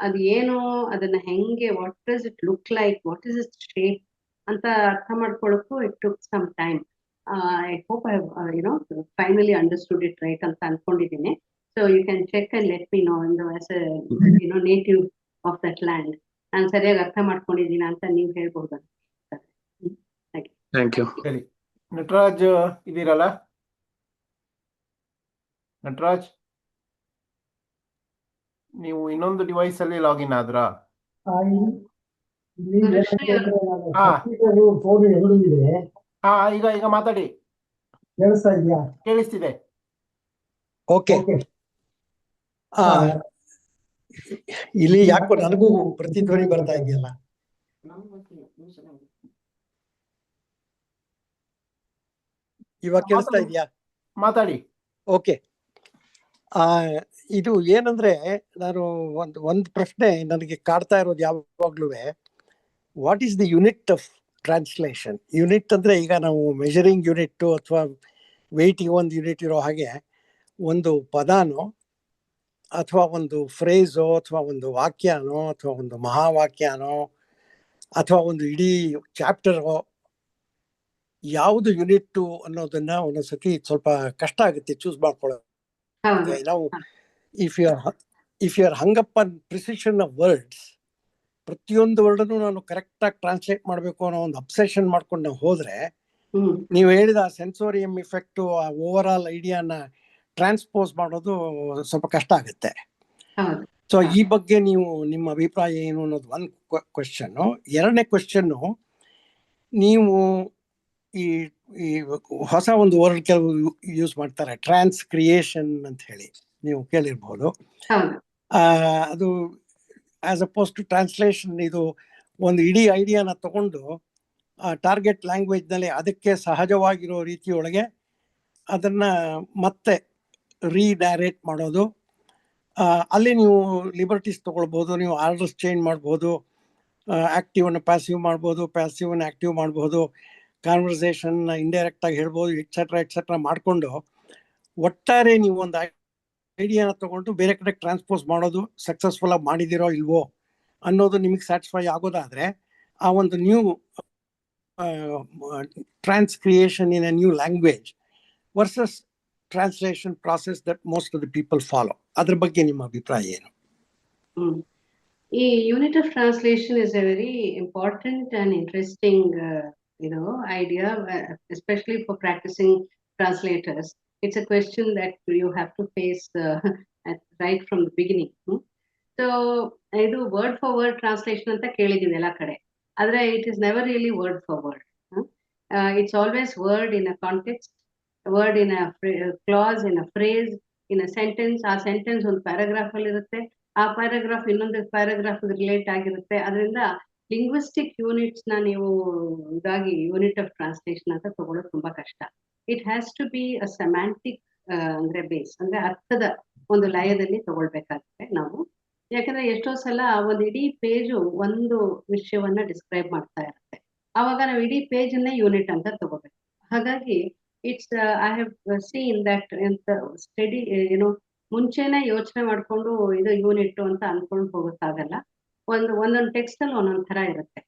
ಅದು ಏನು, ಅದನ್ನ ಹೆಂಗೆ, what does it look like, what is it shape ಅಂತ ಅರ್ಥ ಮಾಡ್ಕೊಳ್ಳೋಕ್ಕೂ it took some time. I hope I finally understood it right ಅಂತ ಅನ್ಕೊಂಡಿದ್ದೀನಿ. So you can check and let me know as a native of that land ನಾನು ಸರಿಯಾಗಿ ಅರ್ಥ ಮಾಡ್ಕೊಂಡಿದ್ದೀನಿ ಅಂತ ನೀವು ಹೇಳ್ಬಹುದು. Thank you. ನಟರಾಜ್ ಇದೀರಲ್ಲ? ನಟರಾಜ್, ನೀವು ಇನ್ನೊಂದು ಡಿವೈಸ್ ಅಲ್ಲಿ ಲಾಗಿನ್ ಆದ್ರಾ? ಈಗ ಮಾತಾಡಿ. ಕೇಳಿಸ್ತಾ ಇದೆಯಾ? ಕೇಳಿಸ್ತಿದೆ. ಓಕೆ. ಇಲ್ಲಿ ಯಾಕೋ ನನಗೂ ಪ್ರತಿಧ್ವನಿ ಬರ್ತಾ ಇದೆಯಲ್ಲ. ಇವಾಗ ಕೇಳಿಸ್ತಾ ಇದೆಯಾ? ಮಾತಾಡಿ. ಓಕೆ. ಇದು ಏನಂದ್ರೆ, ನಾನು ಒಂದು ಪ್ರಶ್ನೆ ನನಗೆ ಕಾಡ್ತಾ ಇರೋದು ಯಾವಾಗ್ಲೂ, what is the unit of translation? Unit ಅಂದ್ರೆ ಈಗ ನಾವು ಮೆಜರಿಂಗ್ ಯೂನಿಟ್ ಅಥವಾ ವೆಯ್ಟಿಗೆ ಒಂದು ಯೂನಿಟ್ ಇರೋ ಹಾಗೆ, ಒಂದು ಪದಾನೋ ಅಥವಾ ಒಂದು ಫ್ರೇಸೋ ಅಥವಾ ಒಂದು ವಾಕ್ಯನೋ ಅಥವಾ ಒಂದು ಮಹಾವಾಕ್ಯನೋ ಅಥವಾ ಒಂದು ಇಡೀ ಚಾಪ್ಟರೋ, ಯಾವುದು ಯೂನಿಟ್ ಅನ್ನೋದನ್ನ ಒಂದೊಂದ್ಸತಿ ಸ್ವಲ್ಪ ಕಷ್ಟ ಆಗುತ್ತೆ ಚೂಸ್ ಮಾಡ್ಕೊಳ್ಳೋದು. ಹೌದು. ನಾವು if you are hung up on precision of words, ಪ್ರತಿಯೊಂದು ವರ್ಡನ್ನು ನಾನು ಕರೆಕ್ಟ್ ಆಗಿ ಟ್ರಾನ್ಸ್ಲೇಟ್ ಮಾಡಬೇಕು ಅನ್ನೋ ಒಂದು ಅಬ್ಸೆಷನ್ ಮಾಡ್ಕೊಂಡು ನಾವು ಹೋದ್ರೆ, ನೀವು ಹೇಳಿದ ಸೆನ್ಸೋರಿಯಂ ಇಫೆಕ್ಟ್, ಆ ಓವರ್ ಆಲ್ ಐಡಿಯಾನ ಟ್ರಾನ್ಸ್ಪೋಸ್ ಮಾಡೋದು ಸ್ವಲ್ಪ ಕಷ್ಟ ಆಗುತ್ತೆ. ಸೊ ಈ ಬಗ್ಗೆ ನೀವು ನಿಮ್ಮ ಅಭಿಪ್ರಾಯ ಏನು ಅನ್ನೋದು ಒಂದು ಕ್ವೆಶ್ಚನ್ನು. ಎರಡನೇ ಕ್ವೆಶ್ಚನ್ನು, ನೀವು ಈ ಹೊಸ ಒಂದು ವರ್ಡ್ ಕೆಲವು ಯೂಸ್ ಮಾಡ್ತಾರೆ, ಟ್ರಾನ್ಸ್ಕ್ರಿಯೇಷನ್ ಅಂತ ಹೇಳಿ, ನೀವು ಕೇಳಿರ್ಬೋದು. ಅದು ಆಸ್ ಅಪೋಸ್ ಟು ಟ್ರಾನ್ಸ್ಲೇಷನ್, ಇದು ಒಂದು ಇಡೀ ಐಡಿಯಾನ ತಗೊಂಡು ಟಾರ್ಗೆಟ್ ಲ್ಯಾಂಗ್ವೇಜ್ನಲ್ಲಿ ಅದಕ್ಕೆ ಸಹಜವಾಗಿರೋ ರೀತಿಯೊಳಗೆ ಅದನ್ನ ಮತ್ತೆ ರೀಡೈರೆಕ್ಟ್ ಮಾಡೋದು. ಅಲ್ಲಿ ನೀವು ಲಿಬರ್ಟೀಸ್ ತಗೊಳ್ಬೋದು, ನೀವು ಆರ್ಡರ್ಸ್ ಚೇಂಜ್ ಮಾಡ್ಬೋದು, ಆಕ್ಟಿವನ್ನು ಪ್ಯಾಸಿವ್ ಮಾಡ್ಬೋದು, ಪ್ಯಾಸಿವನ್ನು ಆಕ್ಟಿವ್ ಮಾಡ್ಬೋದು, ಕಾನ್ವರ್ಸೇಷನ್ ಇಂಡೈರೆಕ್ಟ್ ಆಗಿ ಹೇಳ್ಬೋದು, ಎಕ್ಸೆಟ್ರಾ ಮಾಡಿಕೊಂಡು ಒಟ್ಟಾರೆ ನೀವು ಒಂದು ಐಡಿಯಾನ ತಗೊಂಡು ಬೇರೆ ಕಡೆ ಟ್ರಾನ್ಸ್ಪೋಸ್ ಮಾಡೋದು ಸಕ್ಸಸ್ಫುಲ್ ಆಗಿ ಮಾಡಿದಿರೋ ಇಲ್ವೋ ಅನ್ನೋದು ನಿಮಗೆ ಸ್ಯಾಟಿಸ್ಫೈ ಆಗೋದಾದ್ರೆ, ಆ ಒಂದು new transcreation in a new language versus translation process that most of the people follow, ಅದ್ರ ಬಗ್ಗೆ ನಿಮ್ಮ ಅಭಿಪ್ರಾಯ ಏನು? ಈ unit of translation is a very important and interesting idea, especially for practicing translators. It's a question that you have to face right from the beginning. So idu word for word translation anta kelidini ella kade, adre it is never really word for word. It's always word in a context, word in a clause, in a phrase, in a sentence. ಆ sentence ಒಂದು paragraph ಅಲ್ಲಿ ಇರುತ್ತೆ, ಆ paragraph ಇನ್ನೊಂದು paragraph ರಿಲೇಟ್ ಆಗಿರುತ್ತೆ. ಅದರಿಂದ ಲಿಂಗ್ವಿಸ್ಟಿಕ್ ಯೂನಿಟ್ಸ್ ನ ನೀವು ಇದಾಗಿ ಯೂನಿಟ್ ಆಫ್ ಟ್ರಾನ್ಸ್ಲೇಷನ್ ಅಂತ ತಗೊಳ್ಳೋದು ತುಂಬಾ ಕಷ್ಟ. It has to be a semantic ಅಂದ್ರೆ ಬೇಸ್, ಅಂದ್ರೆ ಅರ್ಥದ ಒಂದು ಲಯದಲ್ಲಿ ತಗೊಳ್ಬೇಕಾಗುತ್ತೆ ನಾವು. ಯಾಕಂದ್ರೆ ಎಷ್ಟೋ ಸಲ ಒಂದು ಇಡೀ ಪೇಜು ಒಂದು ವಿಷಯವನ್ನ ಡಿಸ್ಕ್ರೈಬ್ ಮಾಡ್ತಾ ಇರುತ್ತೆ, ಅವಾಗ ನಾವು ಇಡೀ ಪೇಜ್ ಅನ್ನೇ ಯೂನಿಟ್ ಅಂತ ತಗೋಬೇಕು. ಹಾಗಾಗಿ it's I have seen that study ಮುಂಚೆನೆ ಯೋಚನೆ ಮಾಡ್ಕೊಂಡು ಇದು ಯೂನಿಟ್ ಅಂತ ಅನ್ಕೊಂಡು ಹೋಗೋಕ್ಕಾಗಲ್ಲ. ಒಂದೊಂದು ಟೆಕ್ಸ್ಟ್ ಅಲ್ಲಿ ಒಂದೊಂದ್ ತರ ಇರುತ್ತೆ.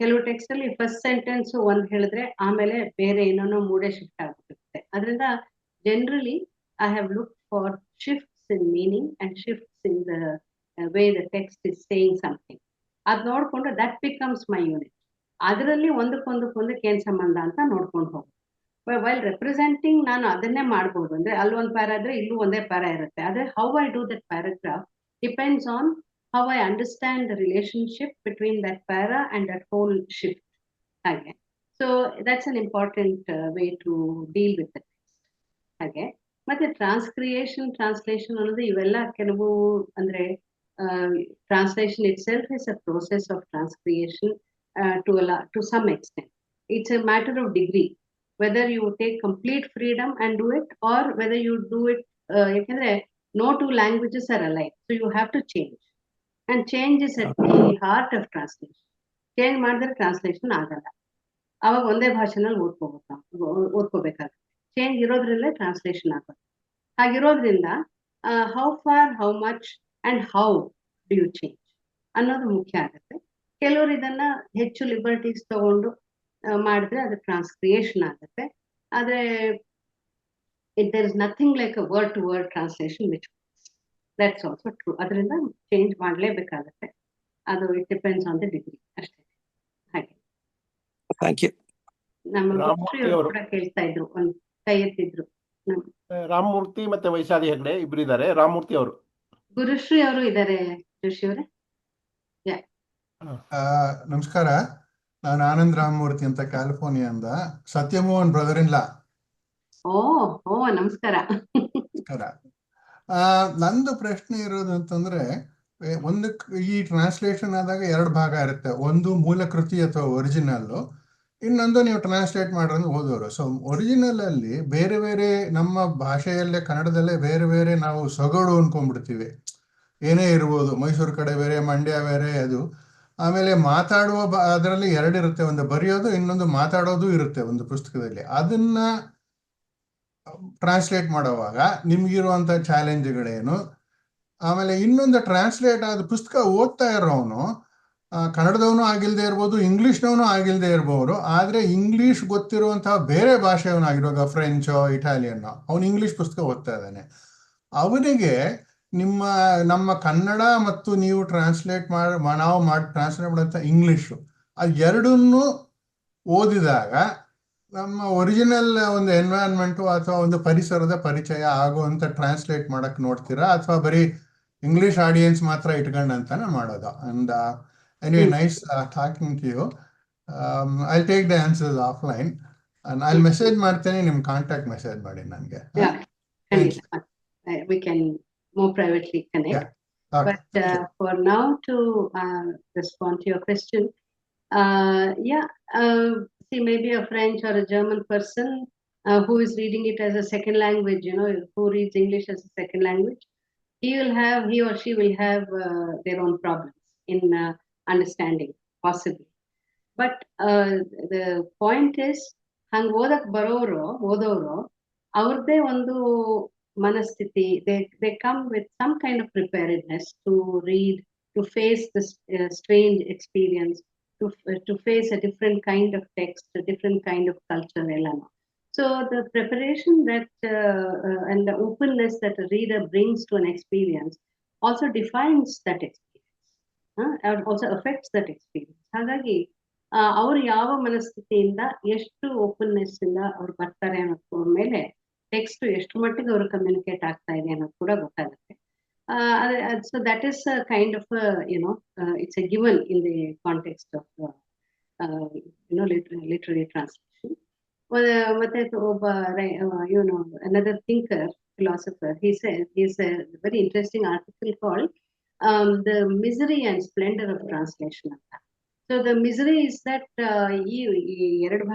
ಕೆಲವು ಟೆಕ್ಸ್ಟ್ ಅಲ್ಲಿ ಫಸ್ಟ್ ಸೆಂಟೆನ್ಸ್ ಒಂದ್ ಹೇಳಿದ್ರೆ ಆಮೇಲೆ ಬೇರೆ ಏನೋ ಮೂಡೇ ಶಿಫ್ಟ್ ಆಗ್ಬಿಟ್ಟಿರುತ್ತೆ. ಅದರಿಂದ generally I have look for shifts in meaning and shifts in the way the text is saying something. ಅದ್ ನೋಡ್ಕೊಂಡು ದಟ್ ಬಿಕಮ್ಸ್ ಮೈ ಯೂನಿಟ್. ಅದರಲ್ಲಿ ಒಂದಕ್ಕೊಂದಕ್ಕೆ ಏನ್ ಸಂಬಂಧ ಅಂತ ನೋಡ್ಕೊಂಡು ಹೋಗು. ವೈಲ್ ರೆಪ್ರೆಸೆಂಟಿಂಗ್ ನಾನು ಅದನ್ನೇ ಮಾಡ್ಬೋದು. ಅಂದ್ರೆ ಅಲ್ಲಿ ಒಂದು ಪ್ಯಾರಾ ಇದ್ರೆ ಇಲ್ಲೂ ಒಂದೇ ಪ್ಯಾರಾ ಇರುತ್ತೆ. ಆದ್ರೆ how I do that paragraph depends on how I understand the relationship between that para and that whole shift. Okay. So that's an important way to deal with the text. Okay. But translation ಅನ್ನೋದು ಇವೆಲ್ಲ ಕೆಲವು ಅಂದ್ರೆ translation itself is a process of transcreation to some extent. It's a matter of degree, whether you take complete freedom and do it or whether you do it ಯಾಕಂದ್ರೆ no two languages are alike, so you have to change. And change is at the heart of translation. Change ಮಾಡಿದ್ರೆ ಟ್ರಾನ್ಸ್ಲೇಷನ್ ಆಗಲ್ಲ. ಅವಾಗ ಒಂದೇ ಭಾಷೆನಲ್ಲಿ ಓದ್ಕೋಬೇಕಾಗುತ್ತೆ. ಚೇಂಜ್ ಇರೋದ್ರಲ್ಲೇ ಟ್ರಾನ್ಸ್ಲೇಷನ್ ಆಗುತ್ತೆ. ಹಾಗಿರೋದ್ರಿಂದ how far, how much and how do you change ಅನ್ನೋದು ಮುಖ್ಯ ಆಗುತ್ತೆ. ಕೆಲವರು ಇದನ್ನ ಹೆಚ್ಚು ಲಿಬರ್ಟೀಸ್ ತಗೊಂಡು ಮಾಡಿದ್ರೆ ಅದು ಟ್ರಾನ್ಸ್ಕ್ರಿಯೇಷನ್ ಆಗುತ್ತೆ. ಆದ್ರೆ there is nothing like a word to word translation which that's also true. ಅದರಿಂದ ಚೇಂಜ್ ಮಾಡಲೇಬೇಕಾಗುತ್ತೆ. ಅದು it depends on the degree ಅಷ್ಟೇ. ಹಾಗೆ ಥ್ಯಾಂಕ್ ಯು. ನಮ್ಮ ಕೂಡ ಕೇಳ್ತಾ ಇದ್ರು, ಒಂದು ಕೈ ಎತ್ತಿದ್ರು. ರಾಮಮೂರ್ತಿ ಮತ್ತೆ ವೈಶಾಲಿ ಹೆಗ್ಡೆ ಇಬ್ರು ಇದ್ದಾರೆ. ರಾಮಮೂರ್ತಿ ಅವರು, ಗುರುಶ್ರೀ ಅವರು ಇದ್ದಾರೆ. ಜೋಶಿ ಅವರೇ, ನಮಸ್ಕಾರ. ನಾನು ಆನಂದ್ ರಾಮಮೂರ್ತಿ ಅಂತ ಕ್ಯಾಲಿಫೋರ್ನಿಯಾದಿಂದ, ಸತ್ಯಮೋಹನ್ ಬ್ರದರ್ ಇನ್ ಲಾ. ಓ ನಮಸ್ಕಾರ. ನಮಸ್ಕಾರ. ನಂದು ಪ್ರಶ್ನೆ ಇರೋದು ಅಂತಂದ್ರೆ, ಈ ಟ್ರಾನ್ಸ್ಲೇಷನ್ ಆದಾಗ ಎರಡು ಭಾಗ ಇರುತ್ತೆ. ಒಂದು ಮೂಲ ಕೃತಿ ಅಥವಾ ಒರಿಜಿನಲ್, ಇನ್ನೊಂದು ನೀವು ಟ್ರಾನ್ಸ್ಲೇಟ್ ಮಾಡ್ರಂದು ಓದೋರು. ಸೊ ಒರಿಜಿನಲ್ ಅಲ್ಲಿ ಬೇರೆ ಬೇರೆ ನಮ್ಮ ಭಾಷೆಯಲ್ಲೇ ಕನ್ನಡದಲ್ಲೇ ಬೇರೆ ಬೇರೆ ನಾವು ಸೊಗಡು ಅನ್ಕೊಂಡ್ಬಿಡ್ತೀವಿ. ಏನೇ ಇರ್ಬೋದು, ಮೈಸೂರು ಕಡೆ ಬೇರೆ, ಮಂಡ್ಯ ಬೇರೆ ಅದು. ಆಮೇಲೆ ಮಾತಾಡುವ ಅದರಲ್ಲಿ ಎರಡಿರುತ್ತೆ, ಒಂದು ಬರೆಯೋದು, ಇನ್ನೊಂದು ಮಾತಾಡೋದು ಇರುತ್ತೆ ಒಂದು ಪುಸ್ತಕದಲ್ಲಿ. ಅದನ್ನ ಟ್ರಾನ್ಸ್ಲೇಟ್ ಮಾಡುವಾಗ ನಿಮ್ಗಿರುವಂಥ ಚಾಲೆಂಜ್ಗಳೇನು? ಆಮೇಲೆ ಇನ್ನೊಂದು ಟ್ರಾನ್ಸ್ಲೇಟ್ ಆದ ಪುಸ್ತಕ ಓದ್ತಾ ಇರೋನು ಕನ್ನಡದವನು ಆಗಿಲ್ಲದೆ ಇರ್ಬೋದು, ಇಂಗ್ಲೀಷ್ನವನು ಆಗಿಲ್ಲದೆ ಇರ್ಬೋದು, ಆದರೆ ಇಂಗ್ಲೀಷ್ ಗೊತ್ತಿರುವಂತಹ ಬೇರೆ ಭಾಷೆಯವನಾಗಿರುವಾಗ ಫ್ರೆಂಚೋ ಇಟಾಲಿಯನ್ನೋ ಅವನು ಇಂಗ್ಲೀಷ್ ಪುಸ್ತಕ ಓದ್ತಾ ಇದ್ದಾನೆ. ಅವನಿಗೆ ನಮ್ಮ ಕನ್ನಡ ಮತ್ತು ನೀವು ಟ್ರಾನ್ಸ್ಲೇಟ್ ಟ್ರಾನ್ಸ್ಲೇಟ್ ಮಾಡೋಂಥ ಇಂಗ್ಲೀಷು ಅದು ಎರಡನ್ನೂ ಓದಿದಾಗ ನಮ್ಮ ಒರಿಜಿನಲ್ ಒಂದು ಎನ್ವೈರನ್ಮೆಂಟು ಅಥವಾ ಒಂದು ಪರಿಸರದ ಪರಿಚಯ ಆಗುವಂತ ಟ್ರಾನ್ಸ್ಲೇಟ್ ಮಾಡಕ್ ನೋಡ್ತೀರಾ, ಅಥವಾ ಬರೀ ಇಂಗ್ಲಿಷ್ ಆಡಿಯನ್ಸ್ ಮಾತ್ರ ಇಟ್ಕೊಂಡಂತಾನೆ ಮಾಡೋದು? And anyway, nice talking to you. I'll take the answers offline and I'll message ಮಾಡ್ತೇನೆ, ನಿಮ್ ಕಾಂಟ್ಯಾಕ್ಟ್ ಮೆಸೇಜ್ ಮಾಡಿ ನನಗೆ. We can more privately connect. Yeah. Okay. But for now, to respond to your question, see, maybe a French or a German person who is reading it as a second language, who reads English as a second language, he or she will have their own problems in understanding, possibly. But the point is, hang odak ಓದೋರು ಅವ್ರದ್ದೇ ಒಂದು ಮನಸ್ಥಿತಿ, they come with some kind of preparedness to read, to face this strange experience, to face a different kind of text, a different kind of culture. So the preparation that and the openness that a reader brings to an experience also defines that experience, and also affects that experience. ಹಾಗಾಗಿ ಅವರು ಯಾವ ಮನಸ್ಥಿತಿಯಿಂದ ಎಷ್ಟು ಓಪನ್ನೆಸ್ ಇಂದ ಅವ್ರು ಬರ್ತಾರೆ ಅನ್ನೋದ್ರ ಮೇಲೆ ಟೆಕ್ಸ್ಟ್ ಎಷ್ಟು ಮಟ್ಟಿಗೆ ಅವರು ಕಮ್ಯುನಿಕೇಟ್ ಆಗ್ತಾ ಇದೆ ಅನ್ನೋದು ಕೂಡ ಗೊತ್ತಾಗುತ್ತೆ. So that is a kind of it's a given in the context of literary translation. ಮತ್ತೆ ಒಬ್ಬ another thinker, philosopher, he said, he's a very interesting article called The Misery and Splendor of Translation. So the misery is that ಈ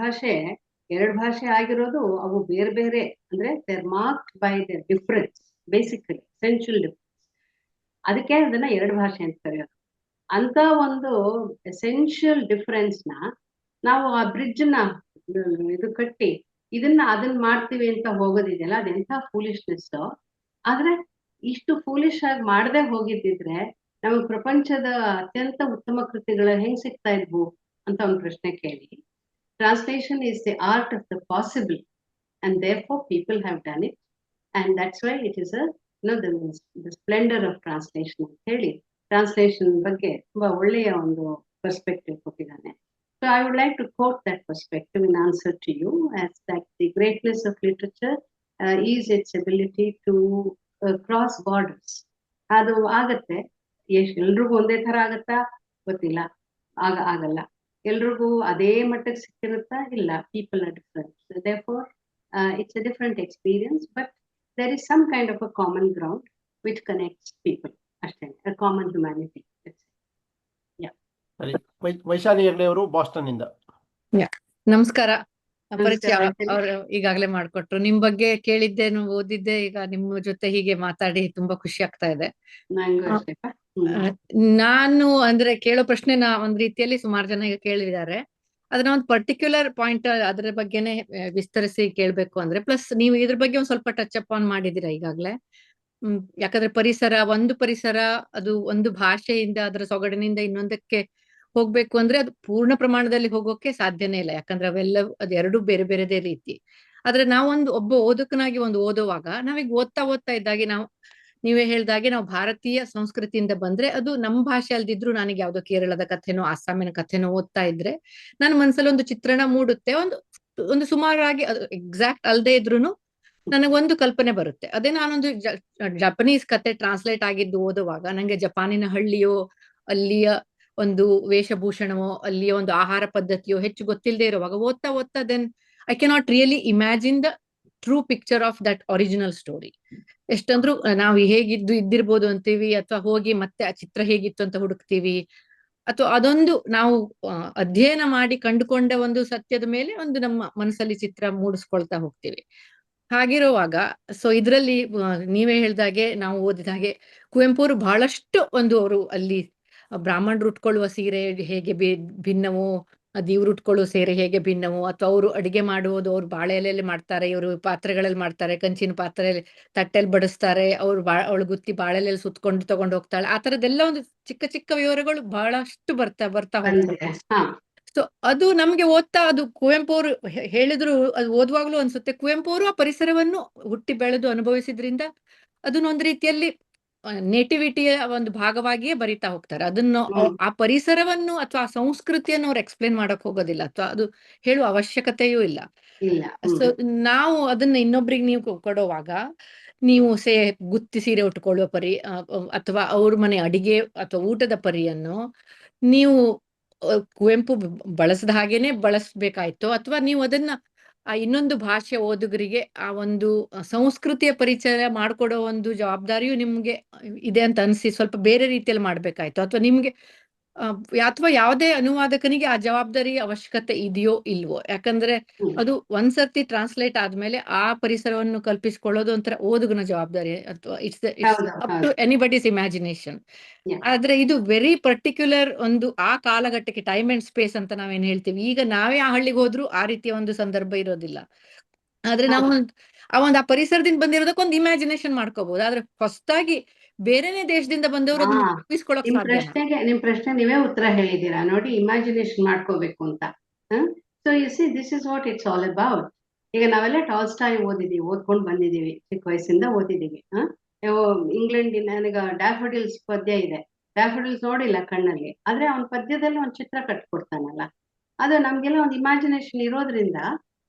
ಎರಡು ಭಾಷೆ ಆಗಿರೋದು ಅವು ಬೇರೆ ಬೇರೆ, ಅಂದ್ರೆ they are marked by there difference, basically essential difference. ಅದಕ್ಕೆ ಅದನ್ನ ಎರಡು ಭಾಷೆ ಅಂತ ಕರೆಯೋದು. ಅಂತ ಒಂದು ಎಸೆನ್ಷಿಯಲ್ ಡಿಫರೆನ್ಸ್ ನ ನಾವು ಆ ಬ್ರಿಡ್ಜ್ ನ ಇದು ಕಟ್ಟಿ ಅದನ್ನ ಮಾಡ್ತೀವಿ ಅಂತ ಹೋಗೋದಿದೆಯಲ್ಲ, ಅದೆಂಥ ಫೂಲಿಶ್ನೆಸ್. ಆದ್ರೆ ಇಷ್ಟು ಫೂಲಿಶ್ ಆಗಿ ಮಾಡದೆ ಹೋಗಿದ್ದಿದ್ರೆ ನಮಗೆ ಪ್ರಪಂಚದ ಅತ್ಯಂತ ಉತ್ತಮ ಕೃತಿಗಳು ಹೆಂಗ್ ಸಿಗ್ತಾ ಇದ್ವು ಅಂತ ಒಂದು ಪ್ರಶ್ನೆ ಕೇಳಿ. Translation is the art of the possible, and therefore people have done it, and that's why it is the splendor of translation ಅಂತ ಹೇಳಿ ಟ್ರಾನ್ಸ್ಲೇಷನ್ ಬಗ್ಗೆ ತುಂಬಾ ಒಳ್ಳೆಯ ಒಂದು ಪರ್ಸ್ಪೆಕ್ಟಿವ್ ಕೊಟ್ಟಿದ್ದಾನೆ. So I would like to quote that perspective in answer to you, as that the greatness of literature is its ability to cross borders. ಅದು ಆಗತ್ತೆ. ಎಲ್ರಿಗೂ ಒಂದೇ ತರ ಆಗತ್ತಾ ಗೊತ್ತಿಲ್ಲ, ಆಗಲ್ಲ. ಎಲ್ರಿಗೂ ಅದೇ ಮಟ್ಟಕ್ಕೆ ಸಿಕ್ಕಿರುತ್ತಾ? ಇಲ್ಲ. People are different. Therefore it's a different experience, but there is some kind of a common ground which connects people. ಅಷ್ಟೇ, a common humanity. Vaishali Hegde ಅವರು ಬಾಸ್ಟನ್ ಇಂದ. ನಮಸ್ಕಾರ. ಪರಿಚಯ ಅವರು ಈಗಾಗಲೇ ಮಾಡ್ಕೊಟ್ರು. ನಿಮ್ ಬಗ್ಗೆ ಕೇಳಿದ್ದೆ, ಓದಿದ್ದೆ. ಈಗ ನಿಮ್ಮ ಜೊತೆ ಹೀಗೆ ಮಾತಾಡಿ ತುಂಬಾ ಖುಷಿ ಆಗ್ತಾ ಇದೆ. ನಾನು ಅಂದ್ರೆ ಕೇಳೋ ಪ್ರಶ್ನೆನ ಒಂದ್ ರೀತಿಯಲ್ಲಿ ಸುಮಾರು ಜನ ಈಗ ಕೇಳಿದ್ದಾರೆ. ಅದನ್ನ ಒಂದು ಪರ್ಟಿಕ್ಯುಲರ್ ಪಾಯಿಂಟ್ ಅದ್ರ ಬಗ್ಗೆನೆ ವಿಸ್ತರಿಸಿ ಕೇಳ್ಬೇಕು ಅಂದ್ರೆ, ಪ್ಲಸ್ ನೀವು ಇದ್ರ ಬಗ್ಗೆ ಒಂದ್ ಸ್ವಲ್ಪ ಟಚ್ ಅಪ್ ಆನ್ ಮಾಡಿದೀರಾ ಈಗಾಗ್ಲೇ. ಯಾಕಂದ್ರೆ ಒಂದು ಪರಿಸರ ಅದು ಒಂದು ಭಾಷೆಯಿಂದ ಅದರ ಸೊಗಡಿನಿಂದ ಇನ್ನೊಂದಕ್ಕೆ ಹೋಗ್ಬೇಕು ಅಂದ್ರೆ ಅದು ಪೂರ್ಣ ಪ್ರಮಾಣದಲ್ಲಿ ಹೋಗೋಕೆ ಸಾಧ್ಯನೇ ಇಲ್ಲ, ಯಾಕಂದ್ರೆ ಅವೆಲ್ಲವೂ ಅದೆರಡು ಬೇರೆ ಬೇರೆದೇ ರೀತಿ. ಆದ್ರೆ ನಾವೊಂದು ಒಬ್ಬ ಓದುಕನಾಗಿ ಓದುವಾಗ ನಾವೀಗ ಓದ್ತಾ ಇದ್ದಾಗೆ ನೀವೇ ಹೇಳ್ದಾಗೆ ನಾವು ಭಾರತೀಯ ಸಂಸ್ಕೃತಿಯಿಂದ ಬಂದ್ರೆ ಅದು ನಮ್ಮ ಭಾಷೆ ಅಲ್ದಿದ್ರು, ನನಗೆ ಯಾವ್ದೋ ಕೇರಳದ ಕಥೆನೋ ಅಸ್ಸಾಮಿನ ಕಥೆನೋ ಓದ್ತಾ ಇದ್ರೆ ನನ್ನ ಮನಸ್ಸಲ್ಲಿ ಒಂದು ಚಿತ್ರಣ ಮೂಡುತ್ತೆ. ಒಂದು ಸುಮಾರಾಗಿ ಅದು ಎಕ್ಸಾಕ್ಟ್ ಅಲ್ದೇ ಇದ್ರುನು ನನಗೊಂದು ಕಲ್ಪನೆ ಬರುತ್ತೆ. ಅದೇ ನಾನೊಂದು ಜಪನೀಸ್ ಕತೆ ಟ್ರಾನ್ಸ್ಲೇಟ್ ಆಗಿದ್ದು ಓದುವಾಗ ನಂಗೆ ಜಪಾನಿನ ಹಳ್ಳಿಯೋ ಅಲ್ಲಿಯ ಒಂದು ವೇಷಭೂಷಣವೋ ಅಲ್ಲಿಯ ಒಂದು ಆಹಾರ ಪದ್ಧತಿಯೋ ಹೆಚ್ಚು ಗೊತ್ತಿಲ್ಲದೆ ಇರುವಾಗ ಓದ್ತಾ then I cannot really imagine the true picture of that original story. ಎಷ್ಟಂದ್ರೂ ನಾವು ಇದ್ದಿರ್ಬೋದು ಅಂತೀವಿ, ಅಥವಾ ಹೋಗಿ ಮತ್ತೆ ಆ ಚಿತ್ರ ಹೇಗಿತ್ತು ಅಂತ ಹುಡುಕ್ತೀವಿ. ಅಥವಾ ಅದೊಂದು ನಾವು ಅಧ್ಯಯನ ಮಾಡಿ ಕಂಡುಕೊಂಡ ಒಂದು ಸತ್ಯದ ಮೇಲೆ ಒಂದು ನಮ್ಮ ಮನಸ್ಸಲ್ಲಿ ಚಿತ್ರ ಮೂಡಿಸ್ಕೊಳ್ತಾ ಹೋಗ್ತೀವಿ. ಹಾಗಿರುವಾಗ ಇದರಲ್ಲಿ ನೀವೇ ಹೇಳ್ದಾಗೆ ನಾವು ಓದಿದ ಹಾಗೆ ಕುವೆಂಪು ಅವರು ಬಹಳಷ್ಟು ಅವರು ಅಲ್ಲಿ ಬ್ರಾಹ್ಮಣರು ಉಟ್ಕೊಳ್ಳುವ ಸೀರೆ ಹೇಗೆ ಭಿನ್ನವೋ, ಇವ್ರು ಉಟ್ಕೊಳ್ಳುವ ಸೀರೆ ಹೇಗೆ ಭಿನ್ನವೋ, ಅಥವಾ ಅವರು ಅಡಿಗೆ ಮಾಡುವುದು ಅವ್ರು ಬಾಳೆ ಎಲೆಯಲ್ಲಿ ಮಾಡ್ತಾರೆ, ಇವರು ಪಾತ್ರೆಗಳಲ್ಲಿ ಮಾಡ್ತಾರೆ, ಕಂಚಿನ ಪಾತ್ರೆಯಲ್ಲಿ ತಟ್ಟೆಯಲ್ಲಿ ಬಡಿಸ್ತಾರೆ, ಅವಳು ಗುತ್ತಿ ಬಾಳೆ ಎಲೆಯಲ್ಲಿ ಸುತ್ಕೊಂಡು ತಗೊಂಡು ಹೋಗ್ತಾಳೆ. ಆ ತರದೆಲ್ಲ ಒಂದು ಚಿಕ್ಕ ಚಿಕ್ಕ ವಿವರಗಳು ಬಹಳಷ್ಟು ಬರ್ತಾ ಹೋಗ್ತದೆ. ಅದು ನಮ್ಗೆ ಓದ್ತಾ ಅದು ಕುವೆಂಪು ಅವರು ಹೇಳಿದ್ರು, ಅದು ಓದುವಾಗ್ಲೂ ಅನ್ಸುತ್ತೆ ಕುವೆಂಪು ಅವರು ಆ ಪರಿಸರವನ್ನು ಹುಟ್ಟಿ ಬೆಳೆದು ಅನುಭವಿಸಿದ್ರಿಂದ ಅದನ್ನೊಂದು ರೀತಿಯಲ್ಲಿ ನೇಟಿವಿಟಿಯ ಒಂದು ಭಾಗವಾಗಿಯೇ ಬರಿತಾ ಹೋಗ್ತಾರೆ. ಅದನ್ನು ಆ ಪರಿಸರವನ್ನು ಅಥವಾ ಆ ಸಂಸ್ಕೃತಿಯನ್ನು ಅವ್ರು ಎಕ್ಸ್ಪ್ಲೇನ್ ಮಾಡಕ್ ಹೋಗೋದಿಲ್ಲ, ಅಥವಾ ಅದು ಹೇಳುವ ಅವಶ್ಯಕತೆಯೂ ಇಲ್ಲ. ನಾವು ಅದನ್ನ ಇನ್ನೊಬ್ರಿಗೆ ನೀವು ಕೊಡುವಾಗ, ನೀವು ಗುತ್ತಿ ಸೀರೆ ಉಟ್ಕೊಳ್ಳುವ ಪರಿ ಅಥವಾ ಅವ್ರ ಮನೆ ಅಡಿಗೆ ಅಥವಾ ಊಟದ ಪರಿಯನ್ನು ನೀವು ಕುವೆಂಪು ಬಳಸದ ಹಾಗೇನೆ ಬಳಸ್ಬೇಕಾಯ್ತು, ಅಥವಾ ನೀವು ಅದನ್ನ ಆ ಇನ್ನೊಂದು ಭಾಷೆ ಓದುಗರಿಗೆ ಆ ಒಂದು ಸಂಸ್ಕೃತಿಯ ಪರಿಚಯ ಮಾಡಿಕೊಡೋ ಒಂದು ಜವಾಬ್ದಾರಿಯು ನಿಮ್ಗೆ ಇದೆ ಅಂತ ಅನ್ಸಿ ಸ್ವಲ್ಪ ಬೇರೆ ರೀತಿಯಲ್ಲಿ ಮಾಡ್ಬೇಕಾಯ್ತು, ಅಥವಾ ನಿಮ್ಗೆ ಅಥವಾ ಯಾವುದೇ ಅನುವಾದಕನಿಗೆ ಆ ಜವಾಬ್ದಾರಿ ಅವಶ್ಯಕತೆ ಇದೆಯೋ ಇಲ್ವೋ? ಯಾಕಂದ್ರೆ ಅದು ಒಂದ್ಸರ್ತಿ ಟ್ರಾನ್ಸ್ಲೇಟ್ ಆದ್ಮೇಲೆ ಆ ಪರಿಸರವನ್ನು ಕಲ್ಪಿಸಿಕೊಳ್ಳೋದು ಒಂಥರ ಓದುಗನ ಜವಾಬ್ದಾರಿ, ಅಥವಾ it's up to anybody's imagination. ಆದ್ರೆ ಇದು ವೆರಿ ಪರ್ಟಿಕ್ಯುಲರ್ ಒಂದು ಆ ಕಾಲಘಟ್ಟಕ್ಕೆ, ಟೈಮ್ ಅಂಡ್ ಸ್ಪೇಸ್ ಅಂತ ನಾವೇನ್ ಹೇಳ್ತೀವಿ. ಈಗ ನಾವೇ ಆ ಹಳ್ಳಿಗೆ ಹೋದ್ರು ಆ ರೀತಿಯ ಒಂದು ಸಂದರ್ಭ ಇರೋದಿಲ್ಲ. ಆದ್ರೆ ನಾವು ಆ ಪರಿಸರದಿಂದ ಬಂದಿರೋದಕ್ಕೆ ಒಂದು ಇಮ್ಯಾಜಿನೇಷನ್ ಮಾಡ್ಕೋಬಹುದು. ಆದ್ರೆ ಹೊಸದಾಗಿ ಬೇರೆನೇ ದೇಶದಿಂದ ಬಂದವರು ಅದನ್ನ ಊಹಿಸ್ಕೊಳಕ್ ಸಾಧ್ಯ. ನಿಮ್ ಪ್ರಶ್ನೆ ನೀವೇ ಉತ್ತರ ಹೇಳಿದೀರಾ ನೋಡಿ, ಇಮ್ಯಾಜಿನೇಷನ್ ಮಾಡ್ಕೋಬೇಕು ಅಂತ. So U C, this is what it's all about. ಈಗ ನಾವೆಲ್ಲ ಟಾಲ್ಸ್ಟಾಯ್ ಓದ್ಕೊಂಡು ಬಂದಿದೀವಿ, ಚಿಕ್ಕ ವಯಸ್ಸಿಂದ ಓದಿದೀವಿ. ಇಂಗ್ಲೆಂಡ್ ನನಗ ಡ್ಯಾಫೋಡಿಲ್ಸ್ ಪದ್ಯ ಇದೆ, ಡ್ಯಾಫೋಡಿಲ್ಸ್ ನೋಡಿಲ್ಲ ಕಣ್ಣಲ್ಲಿ, ಆದ್ರೆ ಅವ್ನ ಪದ್ಯದಲ್ಲಿ ಒಂದು ಚಿತ್ರ ಕಟ್ಕೊಡ್ತಾನಲ್ಲ, ಅದು ನಮ್ಗೆಲ್ಲ ಒಂದು ಇಮ್ಯಾಜಿನೇಷನ್ ಇರೋದ್ರಿಂದ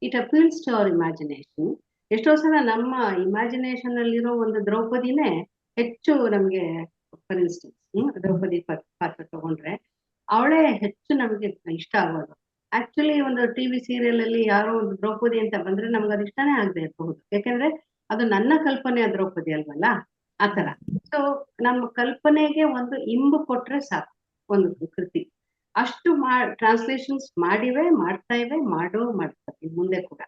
it appeals to our imagination. ಎಷ್ಟೋ ಸಲ ನಮ್ಮ ಇಮ್ಯಾಜಿನೇಷನ್ ಅಲ್ಲಿರೋ ಒಂದು ದ್ರೌಪದಿನೇ ಹೆಚ್ಚು ನಮ್ಗೆ, ಫಾರ್ ಇನ್ಸ್ಟೆನ್ಸ್ ದ್ರೌಪದಿ ಪಾತ್ರ ತಗೊಂಡ್ರೆ ಅವಳೇ ಹೆಚ್ಚು ನಮ್ಗೆ ಇಷ್ಟ ಆಗೋದು. ಆಕ್ಚುಲಿ ಒಂದು ಟಿವಿ ಸೀರಿಯಲ್ ಅಲ್ಲಿ ಯಾರೋ ಒಂದು ದ್ರೌಪದಿ ಅಂತ ಬಂದ್ರೆ ನಮ್ಗೆ ಅದು ಇಷ್ಟನೇ ಆಗದೆ ಇರಬಹುದು, ಯಾಕಂದ್ರೆ ಅದು ನನ್ನ ಕಲ್ಪನೆಯ ದ್ರೌಪದಿ ಅಲ್ವಲ್ಲ, ಆತರ. ಸೊ ನಮ್ಮ ಕಲ್ಪನೆಗೆ ಒಂದು ಇಂಬು ಕೊಟ್ರೆ ಸಾಕು ಒಂದು ಕೃತಿ. ಅಷ್ಟು ಟ್ರಾನ್ಸ್ಲೇಷನ್ಸ್ ಮಾಡ್ತಾ ಇವೆ, ಮಾಡ್ತಾರೆ ಮುಂದೆ ಕೂಡ.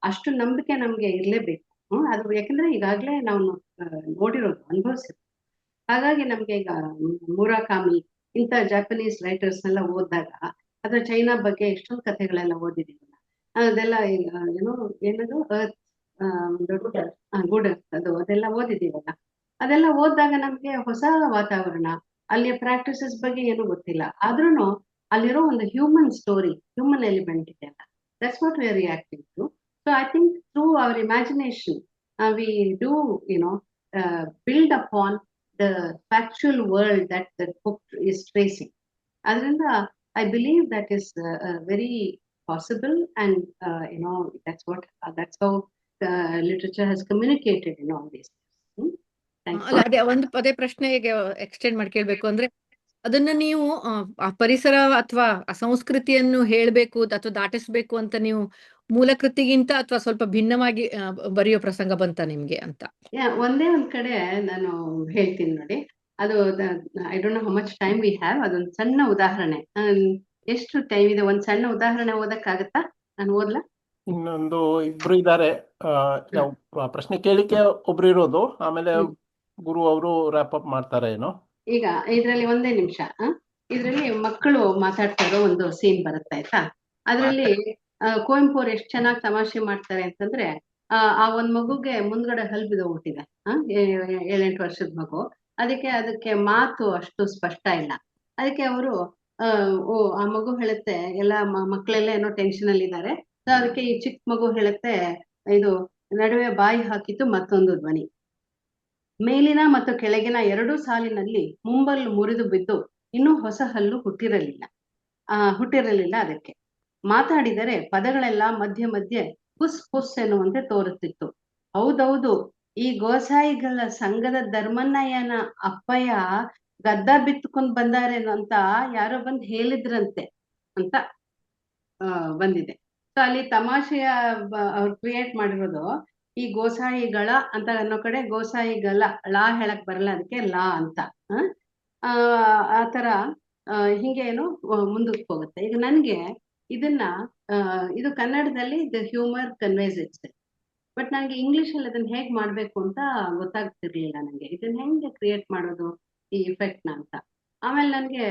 ಅಷ್ಟು ನಂಬಿಕೆ ನಮ್ಗೆ ಇರ್ಲೇಬೇಕು. ಅದು ಯಾಕಂದ್ರೆ ಈಗಾಗ್ಲೇ ನಾವು ನೋಡಿರೋದು, ಅನುಭವಿಸಿರೋದು. ಹಾಗಾಗಿ ನಮ್ಗೆ ಈಗ ಮುರಾಕಾಮಿ ಇಂಥ ಜಾಪನೀಸ್ ರೈಟರ್ಸ್ ನೆಲ್ಲ ಓದಿದಾಗ, ಅಥವಾ ಚೈನಾ ಬಗ್ಗೆ ಎಷ್ಟೊಂದು ಕಥೆಗಳೆಲ್ಲ ಓದಿದೀವಲ್ಲ, ಅದೆಲ್ಲ ಏನದು ಗುಡ್ ಅದೆಲ್ಲ ಓದಿದೀವಲ್ಲ, ಅದೆಲ್ಲ ಓದಿದಾಗ ನಮ್ಗೆ ಹೊಸ ವಾತಾವರಣ, ಅಲ್ಲಿಯ ಪ್ರಾಕ್ಟೀಸಸ್ ಬಗ್ಗೆ ಏನು ಗೊತ್ತಿಲ್ಲ, ಆದ್ರೂ ಅಲ್ಲಿರೋ ಒಂದು ಹ್ಯೂಮನ್ ಸ್ಟೋರಿ, ಹ್ಯೂಮನ್ ಎಲಿಮೆಂಟ್ ಇದೆಯಲ್ಲ, that's what we are reacting to. So I think through our imagination we do build upon the factual world that the book is tracing. Adrinda I believe that is very possible, and that's how literature has communicated in all these years. Thank you. ಅದೇ ಒಂದು ಪದೇ ಪ್ರಶ್ನೆಗೆ ಎಕ್ಸ್ಟೆಂಡ್ ಮಾಡಿ ಕೇಳ್ಬೇಕು ಅಂದ್ರೆ, ಅದನ್ನ ನೀವು ಆ ಪರಿಸರ ಅಥವಾ ಆ ಸಂಸ್ಕೃತಿಯನ್ನು ಹೇಳ್ಬೇಕು ಅಥವಾ ದಾಟಿಸ್ಬೇಕು ಅಂತ ನೀವು ಮೂಲ ಕೃತಿಗಿಂತ ಅಥವಾ ಸ್ವಲ್ಪ ಭಿನ್ನವಾಗಿ ಬರೆಯೋ ಪ್ರಸಂಗ ಬಂತ ನಿಮ್ಗೆ ಅಂತ? ಒಂದೇ ಒಂದ್ ಕಡೆ ನಾನು ಹೇಳ್ತೀನಿ ನೋಡಿ, ಅದು I don't know how much time we have. ಅದೊಂದು ಸಣ್ಣ ಉದಾಹರಣೆ, ಎಷ್ಟು ಟೈಮ್ ಇದೆ? ಒಂದ್ ಸಣ್ಣ ಉದಾಹರಣೆ ಓದಕ್ಕಾಗತ್ತಾ? ನಾನು ಓದ್ಲಾ? ಇನ್ನೊಂದು ಇಬ್ರು ಇದ್ದಾರೆ, ಪ್ರಶ್ನೆ ಕೇಳಿಕೆ ಒಬ್ರು ಇರೋದು, ಆಮೇಲೆ ಗುರು ಅವರು ರ್ಯಾಪ್ ಅಪ್ ಮಾಡ್ತಾರೆ ಏನೋ. ಈಗ ಇದ್ರಲ್ಲಿ ಒಂದೇ ನಿಮಿಷ, ಇದ್ರಲ್ಲಿ ಮಕ್ಕಳು ಮಾತಾಡ್ತಾ ಇರೋ ಒಂದು ಸೀನ್ ಬರುತ್ತೆ ಆಯ್ತಾ. ಅದ್ರಲ್ಲಿ ಕುವೆಂಪು ಅವ್ರು ಎಷ್ಟು ಚೆನ್ನಾಗಿ ತಮಾಷೆ ಮಾಡ್ತಾರೆ ಅಂತಂದ್ರೆ, ಆ ಒಂದ್ ಮಗುಗೆ ಮುಂದ್ಗಡೆ ಹಲ್ ಬಿದ್ದೋಗ್ಬಿಟ್ಟಿದೆ, 7-8 ವರ್ಷದ ಮಗು. ಅದಕ್ಕೆ ಮಾತು ಅಷ್ಟು ಸ್ಪಷ್ಟ ಇಲ್ಲ. ಅದಕ್ಕೆ ಅವರು ಆ ಮಗು ಹೇಳುತ್ತೆ, ಎಲ್ಲ ಮಕ್ಕಳೆಲ್ಲ ಏನೋ ಟೆನ್ಷನ್ ಅಲ್ಲಿ ಇದ್ದಾರೆ. ಅದಕ್ಕೆ ಈ ಚಿಕ್ಕ ಮಗು ಹೇಳುತ್ತೆ, ಇದು ನಡುವೆ ಬಾಯಿ ಹಾಕಿತ್ತು ಮತ್ತೊಂದು ಧ್ವನಿ, ಮೇಲಿನ ಮತ್ತು ಕೆಳಗಿನ 2 ಸಾಲಿನಲ್ಲಿ ಮುಂಬಲ್ಲು ಮುರಿದು ಬಿದ್ದು ಇನ್ನೂ ಹೊಸ ಹಲ್ಲು ಹುಟ್ಟಿರಲಿಲ್ಲ. ಅದಕ್ಕೆ ಮಾತಾಡಿದರೆ ಪದಗಳೆಲ್ಲ ಮಧ್ಯೆ ಮಧ್ಯೆ ಪುಸ್ ಪುಸ್ ಎನ್ನುವಂತೆ ತೋರುತ್ತಿತ್ತು. ಹೌದೌದು, ಈ ಗೋಸಾಯಿಗಳ ಸಂಘದ ಧರ್ಮಣ್ಣಯ್ಯನ ಅಪ್ಪಯ್ಯ ಗದ್ದ ಬಿತ್ತುಕೊಂಡ್ ಬಂದಾರೇನೋ ಅಂತ ಯಾರೋ ಬಂದು ಹೇಳಿದ್ರಂತೆ ಅಂತ ಬಂದಿದೆ. ಸೊ ಅಲ್ಲಿ ತಮಾಷೆಯ ಅವ್ರು ಕ್ರಿಯೇಟ್ ಮಾಡಿರೋದು ಈ ಗೋಸಾಯಿಗಳ ಅಂತ ಅನ್ನೋ ಕಡೆ ಗೋಸಾಯಿಗಳ ಲಾ ಹೇಳಕ್ ಬರಲ್ಲ, ಅದಕ್ಕೆ ಲಾ ಅಂತ. ಆತರ ಹಿಂಗೆ ಏನು ಮುಂದಕ್ಕೆ ಹೋಗುತ್ತೆ. ಈಗ ನನ್ಗೆ ಇದನ್ನ ಇದು ಕನ್ನಡದಲ್ಲಿ the humour conveys it's, but ನನಗೆ ಇಂಗ್ಲಿಷ್ ಅಲ್ಲಿ ಅದನ್ನ ಹೇಗ್ ಮಾಡ್ಬೇಕು ಅಂತ ಗೊತ್ತಾಗ್ತಿರ್ಲಿಲ್ಲ. ನನಗೆ ಇದನ್ನ ಹೆಂಗೆ ಕ್ರಿಯೇಟ್ ಮಾಡೋದು ಈ ಇಫೆಕ್ಟ್ ನ ಅಂತ. ಆಮೇಲೆ ನನ್ಗೆ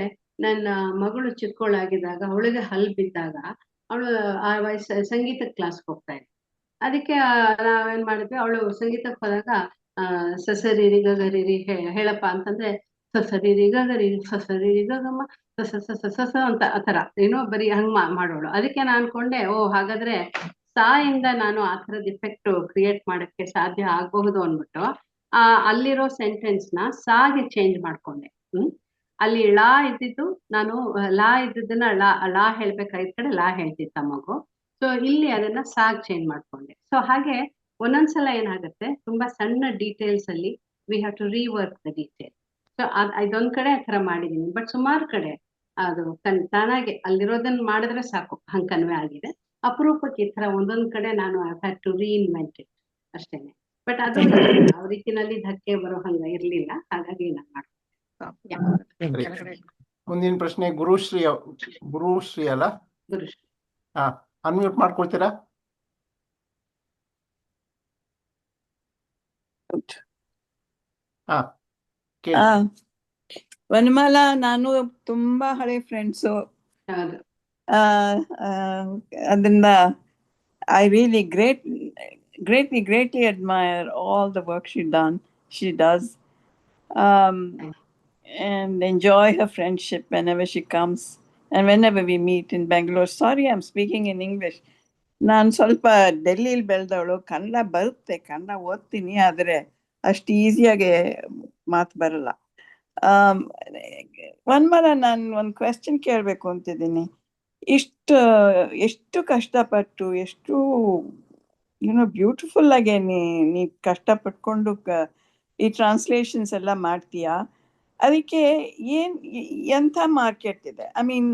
ನನ್ನ ಮಗಳು ಚಿಕ್ಕವಳಾಗಿದ್ದಾಗ, ಅವಳಿಗೆ ಹಲ್ ಬಿದ್ದಾಗ, ಅವಳು ಆ ಸಂಗೀತ ಕ್ಲಾಸ್ ಹೋಗ್ತಾ ಇದ್ದೆ. ಅದಕ್ಕೆ ನಾವೇನ್ ಮಾಡಿದ್ವಿ, ಅವಳು ಸಂಗೀತಕ್ಕೆ ಹೋದಾಗ ಸಸರಿ ಗಗರಿ ಹೇಳಪ್ಪ ಅಂತಂದ್ರೆ ಸಸರಿ ಗಗರಿ ಸಸರಿ ಗಗಮ್ಮ ಸಸ ಅಂತ ಆತರ ಏನೋ ಬರೀ ಹಂಗ್ ಮಾಡೋಳು. ಅದಕ್ಕೆ ನಾನು ಅನ್ಕೊಂಡೆ, ಓ ಹಾಗಾದ್ರೆ ಸಾ ಇಂದ ನಾನು ಆ ಥರದ ಇಫೆಕ್ಟ್ ಕ್ರಿಯೇಟ್ ಮಾಡಕ್ಕೆ ಸಾಧ್ಯ ಆಗಬಹುದು ಅಂದ್ಬಿಟ್ಟು ಅಲ್ಲಿರೋ ಸೆಂಟೆನ್ಸ್ ನ ಸಾಗೆ ಚೇಂಜ್ ಮಾಡ್ಕೊಂಡೆ. ಅಲ್ಲಿ ಲಾ ಇದ್ದಿದ್ದು ನಾನು ಲಾ ಇದ್ದಿದ್ದನ್ನ ಲಾ ಹೇಳ್ಬೇಕಾಗಿದ್ದ ಕಡೆ ಲಾ ಹೇಳ್ತಿತ್ತ ಮಗು. ಸೊ ಇಲ್ಲಿ ಅದನ್ನ ಸಾಗ್ ಚೇಂಜ್ ಮಾಡ್ಕೊಂಡೆ. ಸೊ ಹಾಗೆ ಒಂದೊಂದ್ಸಲ ಏನಾಗುತ್ತೆ, ತುಂಬಾ ಸಣ್ಣ ಡೀಟೇಲ್ಸ್ ಅಲ್ಲಿ we have to rework the detail. So ಇದೊಂದ್ ಕಡೆ ಆ ಥರ ಮಾಡಿದೀನಿ, ಬಟ್ ಸುಮಾರು ಕಡೆ ಅದು ತಾನಾಗೆ ಅಲ್ಲಿರೋದನ್ನ ಮಾಡಿದ್ರೆ ಸಾಕು ಹಂಗ್ ಕನ್ವೆ ಆಗಿದೆ. ಅಪರೂಪಕ್ಕೆ ಈ ತರ ಒಂದೊಂದ್ ಕಡೆ ನಾನು I had to reinvent it ಅಷ್ಟೇನೆ. ಬಟ್ ಅದು ಯಾವ ರೀತಿನಲ್ಲಿ ಧಕ್ಕೆ ಬರೋ ಹಂಗ ಇರ್ಲಿಲ್ಲ, ಹಾಗಾಗಿ ನಾನು ಮಾಡ್ತೀನಿ. ಮುಂದಿನ ಪ್ರಶ್ನೆ ಗುರುಶ್ರೀ ಅಲ್ಲ? ಗುರುಶ್ರೀ. ಅನ್ಮ್ಯೂಟ್ ಮಾಡ್ಕೊಳ್ತೀರಾ? ವನಮಾಲಾ, ನಾನು ತುಂಬಾ ಹಳೆ ಫ್ರೆಂಡ್ಸು. ಅದರಿಂದ I really greatly admire all the work she does, and enjoy her friendship whenever she comes and whenever we meet in Bangalore. Sorry, I'm speaking in English. ನಾನು ಸ್ವಲ್ಪ ಡೆಲ್ಲಿಲಿ ಬೆಳೆದವಳು, ಕನ್ನಡ ಬರುತ್ತೆ, ಕನ್ನಡ ಓದ್ತೀನಿ, ಆದರೆ ಅಷ್ಟು ಈಸಿಯಾಗಿ ಮಾತು ಬರಲ್ಲ. ವನಮಾಲಾ, ನಾನು ಒಂದು ಕ್ವೆಶ್ಚನ್ ಕೇಳಬೇಕು ಅಂತಿದ್ದೀನಿ. ಎಷ್ಟು ಕಷ್ಟಪಟ್ಟು, ಎಷ್ಟು ಬ್ಯೂಟಿಫುಲ್ ಆಗಿ ನೀ ಕಷ್ಟಪಟ್ಕೊಂಡು ಈ ಟ್ರಾನ್ಸ್ಲೇಷನ್ಸ್ ಎಲ್ಲ ಮಾಡ್ತೀಯಾ? ಅದಕ್ಕೆ ಎಂಥ ಮಾರ್ಕೆಟ್ ಇದೆ? ಐ ಮೀನ್,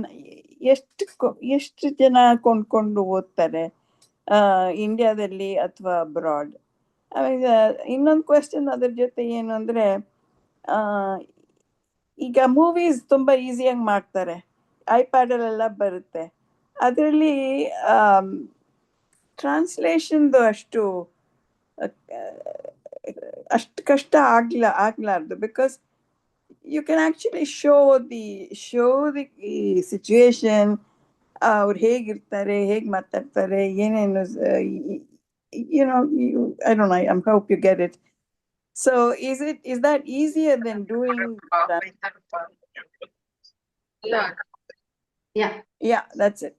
ಎಷ್ಟು ಜನ ಕೊಂಡ್ಕೊಂಡು ಓದ್ತಾರೆ ಇಂಡಿಯಾದಲ್ಲಿ ಅಥವಾ ಅಬ್ರಾಡ್? ಇನ್ನೊಂದು ಕ್ವೆಶ್ಚನ್ ಅದ್ರ ಜೊತೆ ಏನು ಅಂದ್ರೆ, ಈಗ ಮೂವೀಸ್ ತುಂಬಾ ಈಸಿಯಾಗಿ ಮಾಡ್ತಾರೆ, ಐಪ್ಯಾಡಲ್ಲೆಲ್ಲ ಬರುತ್ತೆ. ಅದರಲ್ಲಿ ಟ್ರಾನ್ಸ್ಲೇಷನ್ದು ಅಷ್ಟು ಕಷ್ಟ ಆಗ್ಲಾರ್ದು, because you can actually show the situation, ಅವ್ರು ಹೇಗಿರ್ತಾರೆ, ಹೇಗೆ ಮಾತಾಡ್ತಾರೆ, ಏನೇನು, I don't know, I hope you get it. So is that easier than doing that? Yeah, that's it.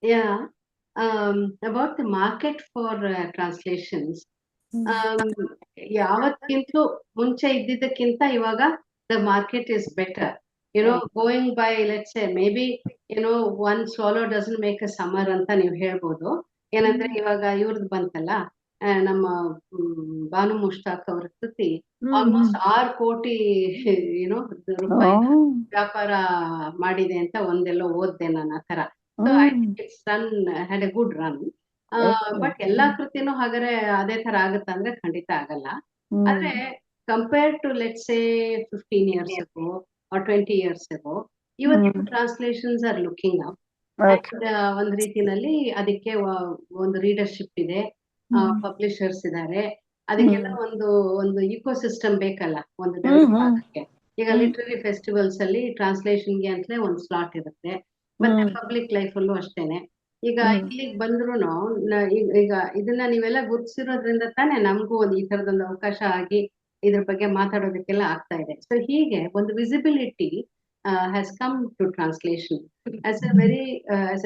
Yeah. About the market for translations, ಯಾವತ್ತಿಂತಲೂ ಮುಂಚೆ ಇದ್ದಿದ್ದಕ್ಕಿಂತ ಇವಾಗ the market is better. Going by, let's say, maybe, one swallow doesn't make a summer ಅಂತ ನೀವು ಹೇಳ್ಬೋದು. ಏನಂದ್ರೆ ಇವಾಗ ಇವ್ರದ್ದು ಬಂತಲ್ಲ, ನಮ್ಮ ಬಾನು ಮುಷ್ತಾಕ್ ಅವ್ರ ಕೃತಿ ಆಲ್ಮೋಸ್ಟ್ 6 ಕೋಟಿ ರೂಪಾಯಿ ವ್ಯಾಪಾರ ಮಾಡಿದೆ ಅಂತ ಒಂದೆಲ್ಲೋ ಓದ್ದೆ ನಾನು ಆ ತರ. So I think it's had A good run. But ಎಲ್ಲಾ ಕೃತಿನೂ ಹಾಗಾದ್ರೆ ಅದೇ ತರ ಆಗುತ್ತ ಅಂದ್ರೆ ಖಂಡಿತ ಆಗಲ್ಲ. ಆದ್ರೆ compared to, let's say, 15 years ago or 20 years ago, ಇವತ್ತು ಟ್ರಾನ್ಸ್ಲೇಷನ್ಸ್ ಆರ್ ಲುಕಿಂಗ್ ಅಪ್. ಒಂದ್ ರೀತಿನಲ್ಲಿ ಅದಕ್ಕೆ ಒಂದು ರೀಡರ್ಶಿಪ್ ಇದೆ, ಪಬ್ಲಿಷರ್ಸ್ ಇದ್ದಾರೆ, ಅದಕ್ಕೆಲ್ಲ ಒಂದು ಇಕೋಸಿಸ್ಟಮ್ ಬೇಕಲ್ಲ ಒಂದು ಡೆವಲಪ್ ಆಗಕ್ಕೆ. ಈಗ ಲಿಟ್ರರಿ ಫೆಸ್ಟಿವಲ್ಸ್ ಅಲ್ಲಿ ಟ್ರಾನ್ಸ್ಲೇಷನ್ಗೆ ಅಂತಲೇ ಒಂದು ಸ್ಲಾಟ್ ಇರುತ್ತೆ, ಮತ್ತೆ ಪಬ್ಲಿಕ್ ಲೈಫ್ ಅಲ್ಲೂ ಅಷ್ಟೇನೆ. ಈಗ ಇಲ್ಲಿಗೆ ಬಂದ್ರು ಈಗ ಇದನ್ನ ನೀವೆಲ್ಲ ಗುರುತಿಸಿರೋದ್ರಿಂದ ತಾನೇ ನಮಗೂ ಒಂದು ಈ ತರದೊಂದು ಅವಕಾಶ ಆಗಿ ಇದ್ರ ಬಗ್ಗೆ ಮಾತಾಡೋದಕ್ಕೆಲ್ಲ ಆಗ್ತಾ ಇದೆ. ಸೊ ಹೀಗೆ ಒಂದು visibility has come to translation as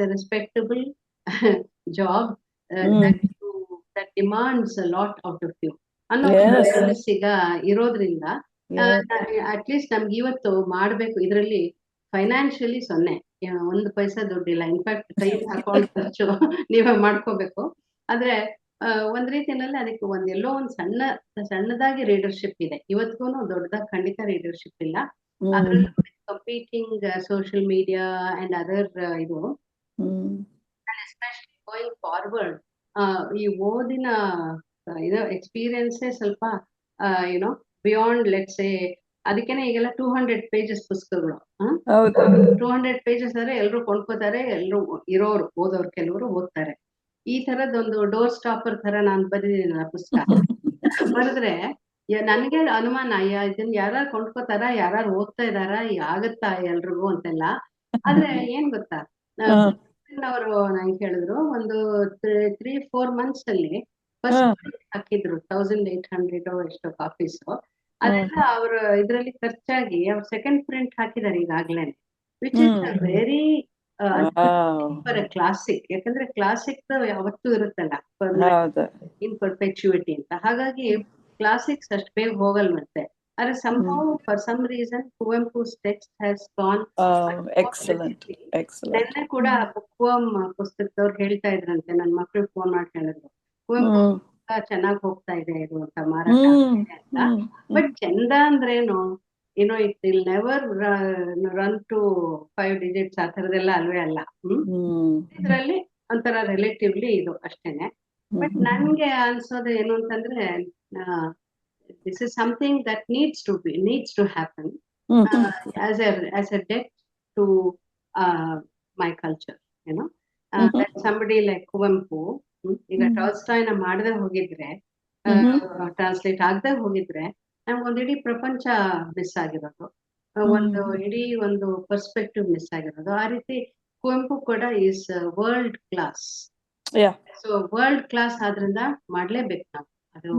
a respectable job that demands a lot out of you ಅನ್ನೋ ಈಗ ಇರೋದ್ರಿಂದ ಅಟ್ ಲೀಸ್ಟ್ ನಮ್ಗೆ ಇವತ್ತು ಮಾಡ್ಬೇಕು. ಇದರಲ್ಲಿ ಫೈನಾನ್ಷಿಯಲಿ 0, 1 ಪೈಸಾ ದುಡ್ಡಿಲ್ಲ. ಇನ್ಫ್ಯಾಕ್ಟ್ ಕೈ ಹಾಕೊಂಡು ಖರ್ಚು ನೀವೇ ಮಾಡ್ಕೋಬೇಕು. ಆದ್ರೆ ಒಂದ್ ರೀತಿಯಲ್ಲಿ ಅದಕ್ಕೆ ಎಲ್ಲೋ ಒಂದು ಸಣ್ಣದಾಗಿ ರೀಡರ್ಶಿಪ್ ಇದೆ. ಇವತ್ತಿಗೂ ದೊಡ್ಡದಾಗಿ ಖಂಡಿತ ರೀಡರ್ಶಿಪ್ ಇಲ್ಲ. ಅದ್ರಲ್ಲಿ competing social media and other ಇದು, ಎಸ್ಪೆಷಲಿ ಗೋಯಿಂಗ್ ಫಾರ್ವರ್ಡ್, ಈ ಓದಿನ ಎಕ್ಸ್ಪೀರಿಯನ್ಸೇ ಸ್ವಲ್ಪ ಬಿಯಾಂಡ್, ಲೆಟ್ಸ್ ಸೇ, ಅದಕ್ಕೇನೆ ಈಗೆಲ್ಲ 200 pages ಪುಸ್ತಕಗಳು. ಹೌದು 200 pages ಅಂದ್ರೆ ಎಲ್ರು ಕೊಂಡ್ಕೋತಾರೆ, ಎಲ್ರು ಇರೋರು ಓದೋರು ಕೆಲವರು ಓದ್ತಾರೆ. ಈ ತರದೊಂದು ಡೋರ್ ಸ್ಟಾಪರ್ ತರ ನಾನು ಬರೆದಿದ್ದೀನಲ್ಲ ಪುಸ್ತಕ. ಬರೆದ್ರೆ ನನಗೆ ಅನುಮಾನ, ಇದನ್ನ ಯಾರು ಕೊಂಡ್ಕೋತಾರ, ಯಾರು ಓದ್ತಾ ಇದಾರ, ಆಗತ್ತಾ ಎಲ್ರಿಗೂ ಅಂತೆಲ್ಲ. ಆದ್ರೆ ಏನ್ ಗೊತ್ತಾ, ಅವರು ನಂಗೆ ಹೇಳಿದ್ರು ಒಂದು 3-4 months ಅಲ್ಲಿ ಫಸ್ಟ್ ಹಾಕಿದ್ರು 1800 ಎಷ್ಟೋ ಕಾಪೀಸ್. ಅದೆಲ್ಲ ಅವರು ಇದ್ರಲ್ಲಿ ಖರ್ಚಾಗಿ ಅವ್ರು ಸೆಕೆಂಡ್ ಪ್ರಿಂಟ್ ಹಾಕಿದ್ದಾರೆ ಈಗಾಗ್ಲೇನೆ, which is very far a classic. ಯಾಕಂದ್ರೆ ಕ್ಲಾಸಿಕ್ ಯಾವತ್ತೂ ಇರುತ್ತಲ್ಲ ಇನ್ ಪರ್ಪೆಚುಯಿಟಿ ಅಂತ. ಹಾಗಾಗಿ ಕ್ಲಾಸಿಕ್ಸ್ ಅಷ್ಟು ಬೇಗ ಹೋಗಲ್ವಂತೆ. ಆದ್ರೆ somehow for some reason ಕುವೆಂಪು's text has gone. ನೆನ್ನೆ ಕೂಡ ಬುಕ್ವರ್ಮ್ ಪುಸ್ತಕದವ್ರು ಹೇಳ್ತಾ ಇದ್ರಂತೆ, ನನ್ ಮಕ್ಳು ಫೋನ್ ಮಾಡಿ ಹೇಳಿದ್ರು, ಕುವೆಂಪು ಚೆನ್ನಾಗಿ ಹೋಗ್ತಾ ಇದೆ ಇದು ಅಂತ, ಮಾರಾಟ ಅಂತ. ಬಟ್ ಚಂದ ಅಂದ್ರೇನು, ಏನೋ it will never run to 5 digits ಆ ಥರದೆಲ್ಲ ಅಲ್ವೇ ಅಲ್ಲ. ಇದರಲ್ಲಿ ಒಂಥರ ರಿಲೇಟಿವ್ಲಿ ಇದು ಅಷ್ಟೇನೆ. ಬಟ್ ನನ್ಗೆ ಅನ್ಸೋದು ಏನು ಅಂತಂದ್ರೆ, this is something that needs to happen as a debt to my culture, you know. That somebody like Kuvempu, ಈಗ ಟಾಲ್ಸ್ಟಾಯ್ನ ಮಾಡದೆ ಹೋಗಿದ್ರೆ, ಟ್ರಾನ್ಸ್ಲೇಟ್ ಆಗದೆ ಹೋಗಿದ್ರೆ, ನಮ್ಗೊಂದು ಇಡೀ ಪ್ರಪಂಚ ಮಿಸ್ ಆಗಿರೋದು, ಒಂದು ಇಡೀ ಒಂದು ಪರ್ಸ್ಪೆಕ್ಟಿವ್ ಮಿಸ್ ಆಗಿರೋದು. ಆ ರೀತಿ ಕುವೆಂಪು ಕೂಡ is world class. So world class ಆದ್ರಿಂದ ಮಾಡ್ಲೇಬೇಕು ನಾವು, ಅದು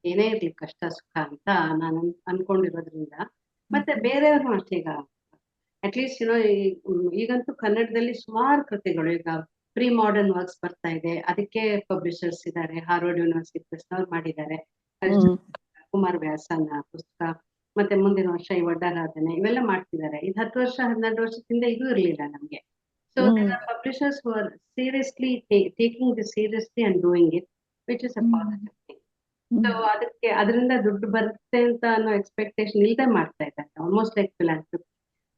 ಏನೇ ಇರ್ಲಿ ಕಷ್ಟ ಸುಖ ಅಂತ ನಾನು ಅನ್ಕೊಂಡಿರೋದ್ರಿಂದ. ಮತ್ತೆ ಬೇರೆಯವ್ರು ಅಷ್ಟೇ, ಈಗ ಅಟ್ಲೀಸ್ಟ್ ಈಗಂತೂ ಕನ್ನಡದಲ್ಲಿ ಸುಮಾರು ಕೃತಿಗಳು, ಈಗ ಪ್ರೀ ಮಾಡರ್ನ್ ವರ್ಕ್ಸ್ ಬರ್ತಾ ಇದೆ, ಅದಕ್ಕೆ ಪಬ್ಲಿಷರ್ಸ್ ಇದ್ದಾರೆ. ಹಾರ್ವರ್ಡ್ ಯೂನಿವರ್ಸಿಟಿ ಪ್ರೆಸ್ನವ್ರು ಮಾಡಿದ್ದಾರೆ ಕುಮಾರ್ ವ್ಯಾಸನ ಪುಸ್ತಕ. ಮತ್ತೆ ಮುಂದಿನ ವರ್ಷ ಈ ವಡ್ಡಾರಾಧನೆ, ಇವೆಲ್ಲ ಮಾಡ್ತಿದ್ದಾರೆ. ಇದು 10 ವರ್ಷ 12 ವರ್ಷದಿಂದ ಇದು ಇರ್ಲಿಲ್ಲ ನಮ್ಗೆ. So there are publishers who are seriously taking this seriously and doing it, which is a positive thing. So ಅದಕ್ಕೆ ಅದರಿಂದ ದುಡ್ಡು ಬರುತ್ತೆ ಅಂತ ಅನ್ನೋ ಎಕ್ಸ್ಪೆಕ್ಟೇಷನ್ ಇಲ್ಲದೆ ಮಾಡ್ತಾ ಇದ್ದಾರೆ, ಆಲ್ಮೋಸ್ಟ್ ಲೈಕ್ ಫಿಲಾಂಥ್ರಪಿ.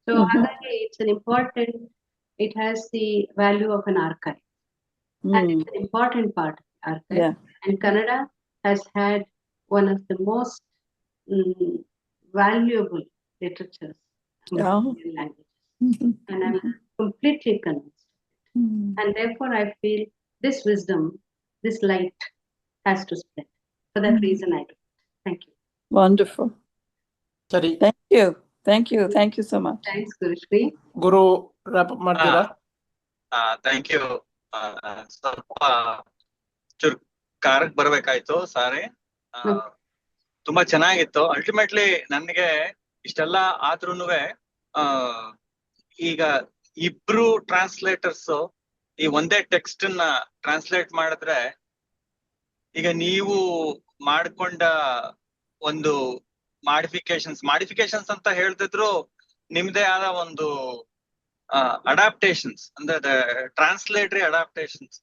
ಸೊ ಹಾಗಾಗಿ it's an important, it has the value of an archive, and it's an important part of the archive. And Kannada has had one of the most valuable literatures in languages, and I'm completely convinced. And therefore I feel this wisdom, this light has to spread. For that reason I do it. Thank you. Wonderful. ಸರಿ, Thank you so much. Thanks Gurushri. ಗುರು wrap up ಮಾಡ್ತೀರಾ? Thank you. ಸ್ವಲ್ಪ ಚೂರು ಕಾರಕ್ಕೆ ಬರ್ಬೇಕಾಯ್ತು, ಸಾರಿ. ತುಂಬಾ ಚೆನ್ನಾಗಿತ್ತು. ಅಲ್ಟಿಮೇಟ್ಲಿ ನನ್ಗೆ ಇಷ್ಟೆಲ್ಲ ಆದ್ರೂನುವೆ ಈಗ ಇಬ್ರು ಟ್ರಾನ್ಸ್ಲೇಟರ್ಸ್ ಈ ಒಂದೇ ಟೆಕ್ಸ್ಟ್ ನ ಟ್ರಾನ್ಸ್ಲೇಟ್ ಮಾಡಿದ್ರೆ, ಈಗ ನೀವು ಮಾಡ್ಕೊಂಡ ಒಂದು ಮಾಡಿಫಿಕೇಶನ್ಸ್ ಅಂತ ಹೇಳ್ತಿದ್ರು, ನಿಮ್ದೇ ಆದ ಒಂದು ಅಡಾಪ್ಟೇಷನ್ಸ್, ಅಂದ್ರೆ ಟ್ರಾನ್ಸ್ಲೇಟರಿ ಅಡಾಪ್ಟೇಷನ್ಸ್,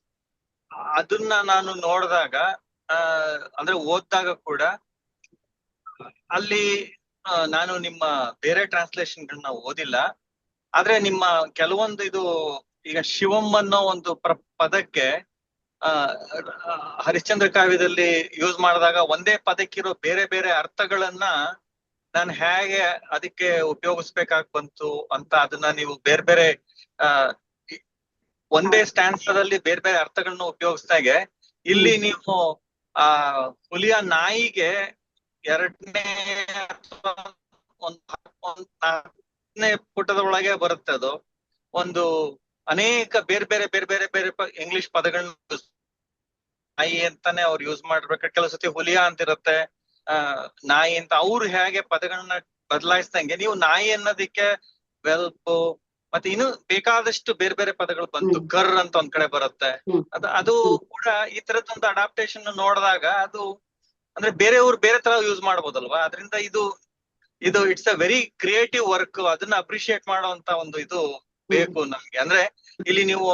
ಅದನ್ನ ನಾನು ನೋಡಿದಾಗ, ಅಂದ್ರೆ ಓದಿದಾಗ ಕೂಡ ಅಲ್ಲಿ ನಾನು ನಿಮ್ಮ ಬೇರೆ ಟ್ರಾನ್ಸ್ಲೇಷನ್ಗಳನ್ನ ಓದಿಲ್ಲ, ಆದ್ರೆ ನಿಮ್ಮ ಕೆಲವೊಂದು ಇದು ಈಗ ಶಿವಂ ಅನ್ನೋ ಒಂದು ಪದಕ್ಕೆ ಹರಿಶ್ಚಂದ್ರ ಕಾವ್ಯದಲ್ಲಿ ಯೂಸ್ ಮಾಡಿದಾಗ ಒಂದೇ ಪದಕ್ಕಿರೋ ಬೇರೆ ಬೇರೆ ಅರ್ಥಗಳನ್ನ ನಾನು ಹೇಗೆ ಅದಕ್ಕೆ ಉಪಯೋಗಿಸ್ಬೇಕಾಗಿ ಬಂತು ಅಂತ, ಅದನ್ನ ನೀವು ಬೇರೆ ಬೇರೆ ಒಂದೇ ಸ್ಟ್ಯಾನ್ಸದಲ್ಲಿ ಬೇರೆ ಬೇರೆ ಅರ್ಥಗಳನ್ನ ಉಪಯೋಗಿಸ್ದಾಗೆ, ಇಲ್ಲಿ ನೀವು ಹುಲಿಯ ನಾಯಿಗೆ 2ನೇ ನಾಲ್ಕನೇ ಪುಟದ ಒಳಗೆ ಬರುತ್ತೆ. ಅದು ಒಂದು ಅನೇಕ ಬೇರೆ ಬೇರೆ ಇಂಗ್ಲಿಷ್ ಪದಗಳನ್ನ ನಾಯಿ ಅಂತಾನೆ ಅವ್ರು ಯೂಸ್ ಮಾಡ್ಬೇಕಾದ್ರೆ, ಕೆಲವು ಸತಿ ಹುಲಿಯ ಅಂತಿರುತ್ತೆ, ನಾಯಿ ಅಂತ. ಅವ್ರು ಹೇಗೆ ಪದಗಳನ್ನ ಬದಲಾಯಿಸ್ದಂಗೆ ನೀವು ನಾಯಿ ಅನ್ನೋದಕ್ಕೆ ವೆಲ್ಪ್, ಮತ್ತೆ ಇನ್ನು ಬೇಕಾದಷ್ಟು ಬೇರೆ ಬೇರೆ ಪದಗಳು ಬಂತು. ಕರ್ ಅಂತ ಒಂದ್ ಕಡೆ ಬರುತ್ತೆ. ಅದು ಕೂಡ ಈ ತರದೊಂದು ಅಡಾಪ್ಟೇಷನ್ ನೋಡಿದಾಗ, ಅದು ಅಂದ್ರೆ ಬೇರೆಯವ್ರು ಬೇರೆ ತರ ಯೂಸ್ ಮಾಡ್ಬೋದಲ್ವಾ. ಅದರಿಂದ ಇದು it's a very creative work. ಅದನ್ನ ಅಪ್ರಿಶಿಯೇಟ್ ಮಾಡುವಂತ ಒಂದು ಇದು ಬೇಕು ನಮ್ಗೆ. ಅಂದ್ರೆ ಇಲ್ಲಿ ನೀವು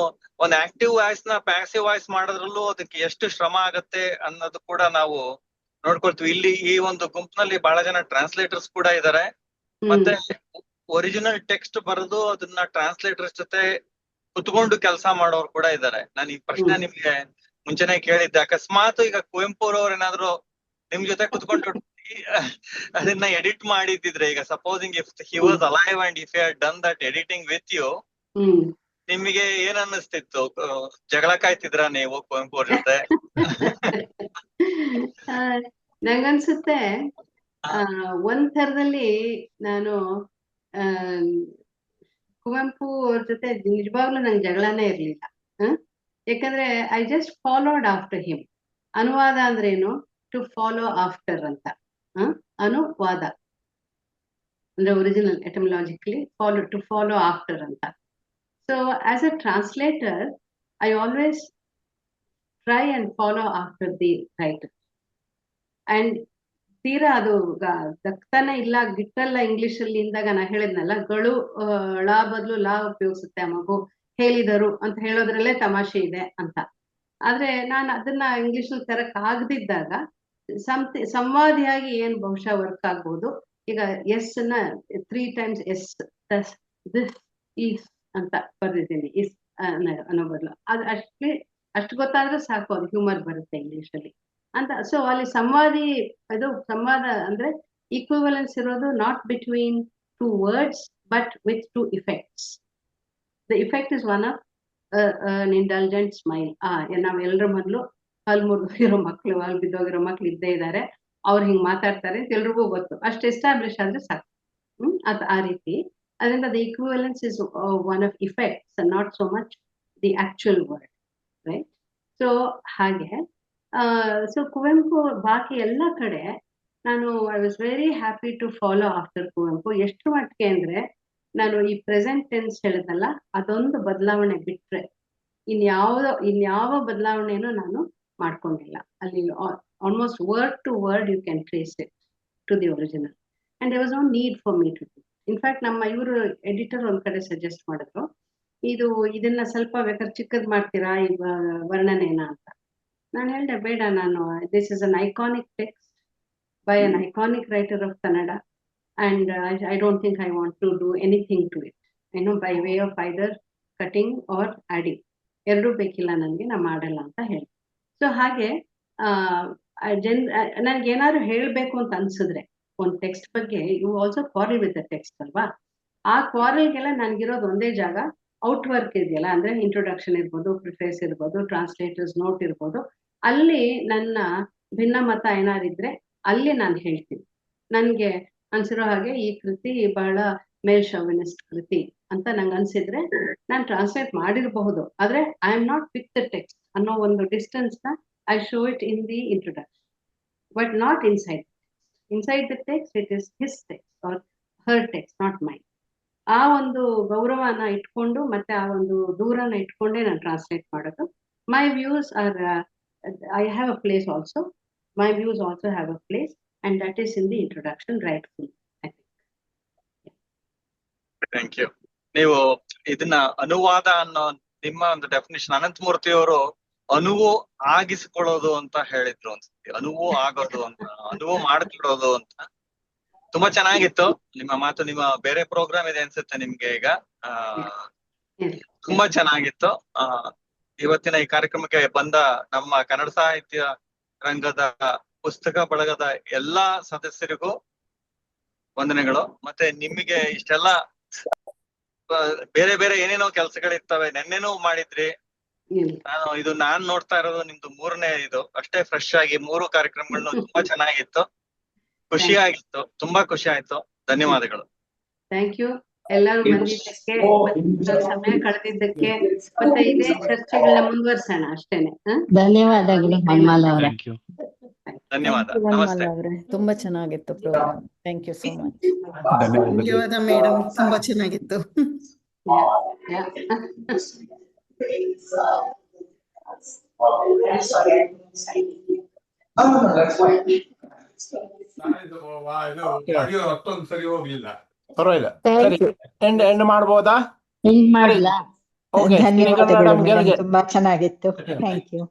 ಒಂದ್ ಆಕ್ಟಿವ್ ವಾಯ್ಸ್ ನ ಪ್ಯಾಸಿವ್ ವಾಯ್ಸ್ ಮಾಡೋದ್ರಲ್ಲೂ ಅದಕ್ಕೆ ಎಷ್ಟು ಶ್ರಮ ಆಗತ್ತೆ ಅನ್ನೋದು ಕೂಡ ನಾವು ನೋಡ್ಕೊಳ್ತೀವಿ. ಇಲ್ಲಿ ಈ ಒಂದು ಗುಂಪಿನಲ್ಲಿ ಬಹಳ ಜನ ಟ್ರಾನ್ಸ್ಲೇಟರ್ಸ್ ಕೂಡ ಇದಾರೆ, ಮತ್ತೆ ಒರಿಜಿನಲ್ ಟೆಕ್ಸ್ಟ್ ಬರೆದು ಅದನ್ನ ಟ್ರಾನ್ಸ್ಲೇಟರ್ಸ್ ಜೊತೆ ಕುತ್ಕೊಂಡು ಕೆಲಸ ಮಾಡೋರು ಕೂಡ ಇದ್ದಾರೆ. ನಾನು ಈ ಪ್ರಶ್ನೆ ನಿಮ್ಗೆ ಮುಂಚೆನೆ ಕೇಳಿದ್ದೆ, ಅಕಸ್ಮಾತ್ ಈಗ ಕುವೆಂಪು ಅವ್ರ ಏನಾದ್ರು ನಿಮ್ ಜೊತೆ ಕುತ್ಕೊಂಡು ಅದನ್ನ ಎಡಿಟ್ ಮಾಡಿದ್ರೆ ಈಗ supposing if he was alive and if you had done that editing with you, ನಿಮಗೆ ಏನ್ ಅನ್ನಿಸ್ತಿತ್ತು? ಜಗಳ ಕಾಯ್ತಿದ್ರ ನೀವು ಕುವೆಂಪು ಅವ್ರ ಜೊತೆ? ನಂಗನ್ಸುತ್ತೆ ಒಂದ್ ಥರದಲ್ಲಿ ನಾನು ಕುವೆಂಪು ಅವ್ರ ಜೊತೆ ನಿಜವಾಗ್ಲೂ ನಂಗೆ ಜಗಳನೇ ಇರ್ಲಿಲ್ಲ. ಯಾಕಂದ್ರೆ I just followed after him. ಅನುವಾದ ಅಂದ್ರೇನು? ಟು ಫಾಲೋ ಆಫ್ಟರ್ ಅಂತ. ಅನುವಾದ ಅಂದ್ರೆ ಒರಿಜಿನಲ್ ಎಟಮಲಾಜಿಕಲಿ ಟು ಫಾಲೋ ಆಫ್ಟರ್ ಅಂತ. So as a translator I always try and follow after the writer. And ತೀರಾ ಅದು ದಕ್ತಾನೆ ಇಲ್ಲ, ಗಿಟ್ಟಲ್ಲ ಇಂಗ್ಲಿಷ್ ಅಲ್ಲಿ ಇಂದಾಗ ನಾ ಹೇಳಿದ್ನಲ್ಲ, ಗಳು ಳ ಬದಲು ಲಾ ಉಪಯೋಗಿಸುತ್ತೆ ಆ ಮಗು, ಹೇಳಿದರು ಅಂತ ಹೇಳೋದ್ರಲ್ಲೇ ತಮಾಷೆ ಇದೆ ಅಂತ. ಆದ್ರೆ ನಾನು ಅದನ್ನ ಇಂಗ್ಲಿಷ್ ನಲ್ಲಿ ತರಕ್ ಆಗದಿದ್ದಾಗ ಸಂವಾದಿಯಾಗಿ ಏನ್ ಬಹುಶಃ ವರ್ಕ್ ಆಗ್ಬೋದು. ಈಗ ಎಸ್ ನ 3 times ಎಸ್ ದಿಸ್ ಈಸ್ ಅಂತ ಬರ್ದಿದ್ದೀನಿ, ಇಸ್ ಅನ್ನೋ ಬದಲು. ಅದು ಅಷ್ಟು ಗೊತ್ತಾದ್ರೆ ಸಾಕು, ಅದು ಹ್ಯೂಮರ್ ಬರುತ್ತೆ ಇಂಗ್ಲಿಷ್ ಅಲ್ಲಿ ಅಂತ. ಸೊ ಅಲ್ಲಿ ಸಂವಾದ ಅಂದ್ರೆ ಈಕ್ವಿವಲೆನ್ಸ್ ಇರೋದು not between 2 words but with 2 effects. The effect is one of an indulgent smile. ನಾವೆಲ್ಲರ ಮೊದಲು ಹಲ್ ಮುರಿದೋಗಿರೋ ಮಕ್ಳು, ಹಲ್ ಬಿದ್ದೋಗಿರೋ ಮಕ್ಳು ಇದ್ದೇ ಇದ್ದಾರೆ, ಅವ್ರು ಹಿಂಗ್ ಮಾತಾಡ್ತಾರೆ ಅಂತ ಎಲ್ರಿಗೂ ಗೊತ್ತು. ಅಷ್ಟು ಎಸ್ಟಾಬ್ಲಿಷ್ ಆದ್ರೆ ಸಾಕು. ಆ ರೀತಿ. ಅದರಿಂದ the equivalence is one of effects, not so much the actual word, right? So ಹಾಗೆ ಸೊ ಕುವೆಂಪು ಬಾಕಿ ಎಲ್ಲ ಕಡೆ ನಾನು I was very happy to follow after Kuvempu. ಎಷ್ಟು ಮಟ್ಟಿಗೆ ಅಂದ್ರೆ ನಾನು ಈ ಪ್ರೆಸೆಂಟ್ ಟೆನ್ಸ್ ಹೇಳಿದಲ್ಲ, ಅದೊಂದು ಬದಲಾವಣೆ ಬಿಟ್ರೆ ಇನ್ಯಾವ ಬದಲಾವಣೆನೂ ನಾನು ಮಾಡ್ಕೊಂಡಿಲ್ಲ. ಅಲ್ಲಿ almost word to word you can trace it to the original. And there was no need for me to do. In fact ನಮ್ಮ ಇವರು ಎಡಿಟರ್ ಒಂದ್ ಕಡೆ ಸಜೆಸ್ಟ್ ಮಾಡಿದ್ರು, ಇದನ್ನ ಸ್ವಲ್ಪ ಬೇಕಾದ್ರೆ ಚಿಕ್ಕದ್ ಮಾಡ್ತೀರಾ ಈ ವರ್ಣನೆನ ಅಂತ. ನಾನು ಹೇಳಿದೆ ಬೇಡ, ನಾನು this is an iconic text by an iconic writer of Kannada. And I don't think I want to do anything to it, by way of either cutting or adding. ಎರಡೂ ಬೇಕಿಲ್ಲ ನನಗೆ, ನಾ ಮಾಡಲ್ಲ ಅಂತ ಹೇಳಿ. ಸೊ ಹಾಗೆ ನನ್ಗೆ ಏನಾದ್ರು ಹೇಳ್ಬೇಕು ಅಂತ ಅನ್ಸಿದ್ರೆ ಒಂದು ಟೆಕ್ಸ್ಟ್ ಬಗ್ಗೆ, you also quarrel with the text ಅಲ್ವಾ? ಆ ಕ್ವಾರಲ್ಗೆಲ್ಲ ನನ್ಗಿರೋದು ಒಂದೇ ಜಾಗ, ಔಟ್ ವರ್ಕ್ ಇದೆಯಲ್ಲ, ಅಂದ್ರೆ ಇಂಟ್ರೊಡಕ್ಷನ್ ಇರ್ಬೋದು, ಪ್ರಿಫೇಸ್ ಇರ್ಬೋದು, ಟ್ರಾನ್ಸ್ಲೇಟರ್ಸ್ ನೋಟ್ ಇರ್ಬೋದು, ಅಲ್ಲಿ ನನ್ನ ಭಿನ್ನಮತ ಏನಾರಿದ್ರೆ ಅಲ್ಲಿ ನಾನು ಹೇಳ್ತೀನಿ. ನನ್ಗೆ ಅನ್ಸಿರೋ ಹಾಗೆ ಈ ಕೃತಿ ಬಹಳ ಮೇಲ್ ಶೋವಿನಿಸ್ಟ್ ಕೃತಿ ಅಂತ ನಂಗೆ ಅನ್ಸಿದ್ರೆ ನಾನು ಟ್ರಾನ್ಸ್ಲೇಟ್ ಮಾಡಿರಬಹುದು. ಆದ್ರೆ I am not with the text ಅನ್ನೋ ಒಂದು ಡಿಸ್ಟೆನ್ಸ್ ನ I show it in the introduction, but not inside the text. It is his text or her text, not mine. ಆ ಒಂದು ಗೌರವನ ಇಟ್ಕೊಂಡು ಮತ್ತೆ ಆ ಒಂದು ದೂರನ ಇಟ್ಕೊಂಡೇ ನಾನು ಟ್ರಾನ್ಸ್ಲೇಟ್ ಮಾಡೋದು. My views are, I have a place also, my views also have a place. And that is in the introduction, rightfully, I think. Thank you. ನೀವು ಇದನ್ನ ಅನುವಾದ ಅನ್ನೋ ನಿಮ್ಮ ಒಂದು ಡೆಫಿನೇಷನ್ ಅನಂತಮೂರ್ತಿ ಅವರು ಅನುವು ಆಗಿಸಿಕೊಳ್ಳೋದು ಅಂತ ಹೇಳಿದ್ರು ಅನ್ಸುತ್ತೆ. ಅನುವು ಆಗೋದು ಅಂತ, ಅನುವು ಮಾಡ್ಕೊಳ್ಳೋದು ಅಂತ. ತುಂಬಾ ಚೆನ್ನಾಗಿತ್ತು ನಿಮ್ಮ ಮಾತು. ನಿಮ್ಮ ಬೇರೆ ಪ್ರೋಗ್ರಾಮ್ ಇದೆ ಅನ್ಸುತ್ತೆ ನಿಮ್ಗೆ ಈಗ. ತುಂಬಾ ಚೆನ್ನಾಗಿತ್ತು. ಇವತ್ತಿನ ಈ ಕಾರ್ಯಕ್ರಮಕ್ಕೆ ಬಂದ ನಮ್ಮ ಕನ್ನಡ ಸಾಹಿತ್ಯ ರಂಗದ ಪುಸ್ತಕ ಬಳಗದ ಎಲ್ಲಾ ಸದಸ್ಯರಿಗೂ ವಂದನೆಗಳು. ಮತ್ತೆ ನಿಮಗೆ ಇಷ್ಟೆಲ್ಲ ಬೇರೆ ಬೇರೆ ಏನೇನೋ ಕೆಲ್ಸಗಳಿರ್ತವೆ, ನೆನ್ನೆನೂ ಮಾಡಿದ್ರಿ. ನಾನ್ ನೋಡ್ತಾ ಇರೋದು ನಿಮ್ದು 3ನೇ ಇದು ಅಷ್ಟೇ, ಫ್ರೆಶ್ ಆಗಿ 3 ಕಾರ್ಯಕ್ರಮಗಳನ್ನು. ತುಂಬಾ ಚೆನ್ನಾಗಿತ್ತು, ಖುಷಿಯಾಗಿತ್ತು, ತುಂಬಾ ಖುಷಿ ಆಯ್ತು. ಧನ್ಯವಾದಗಳು. ಥ್ಯಾಂಕ್ ಯು ಎಲ್ಲರೂ ಬಂದಿದ್ದಕ್ಕೆ, ಸಮಯ ಕಳೆದಿದ್ದಕ್ಕೆ. ಮತ್ತೆ ಇದೇ ಚರ್ಚೆಗಳನ್ನ ಮುಂದುವರ್ಸೋಣ ಅಷ್ಟೇನೆ. ಧನ್ಯವಾದಗಳು ಮನ್ಮಾಲ ಅವರೇ. ಧನ್ಯವಾದ, ನಮಸ್ತೆ. ತುಂಬಾ ಚೆನ್ನಾಗಿತ್ತು programme. Thank you so much. ಧನ್ಯವಾದ ಮೇಡಮ್, ತುಂಬಾ ಚೆನ್ನಾಗಿತ್ತು. ಸರಿ ಹೋಗ್ಲಿಲ್ಲ, ಪರವಾಗಿಲ್ಲ. ಸರಿ, ಎಂಡ್ ಮಾಡ್ಬೋದಾ? ಮಾಡ್ಲಾ? ಓಕೆ, ಧನ್ಯವಾದಗಳು ಮೇಡಮ್, ತುಂಬಾ ಚೆನ್ನಾಗಿತ್ತು. Thank you.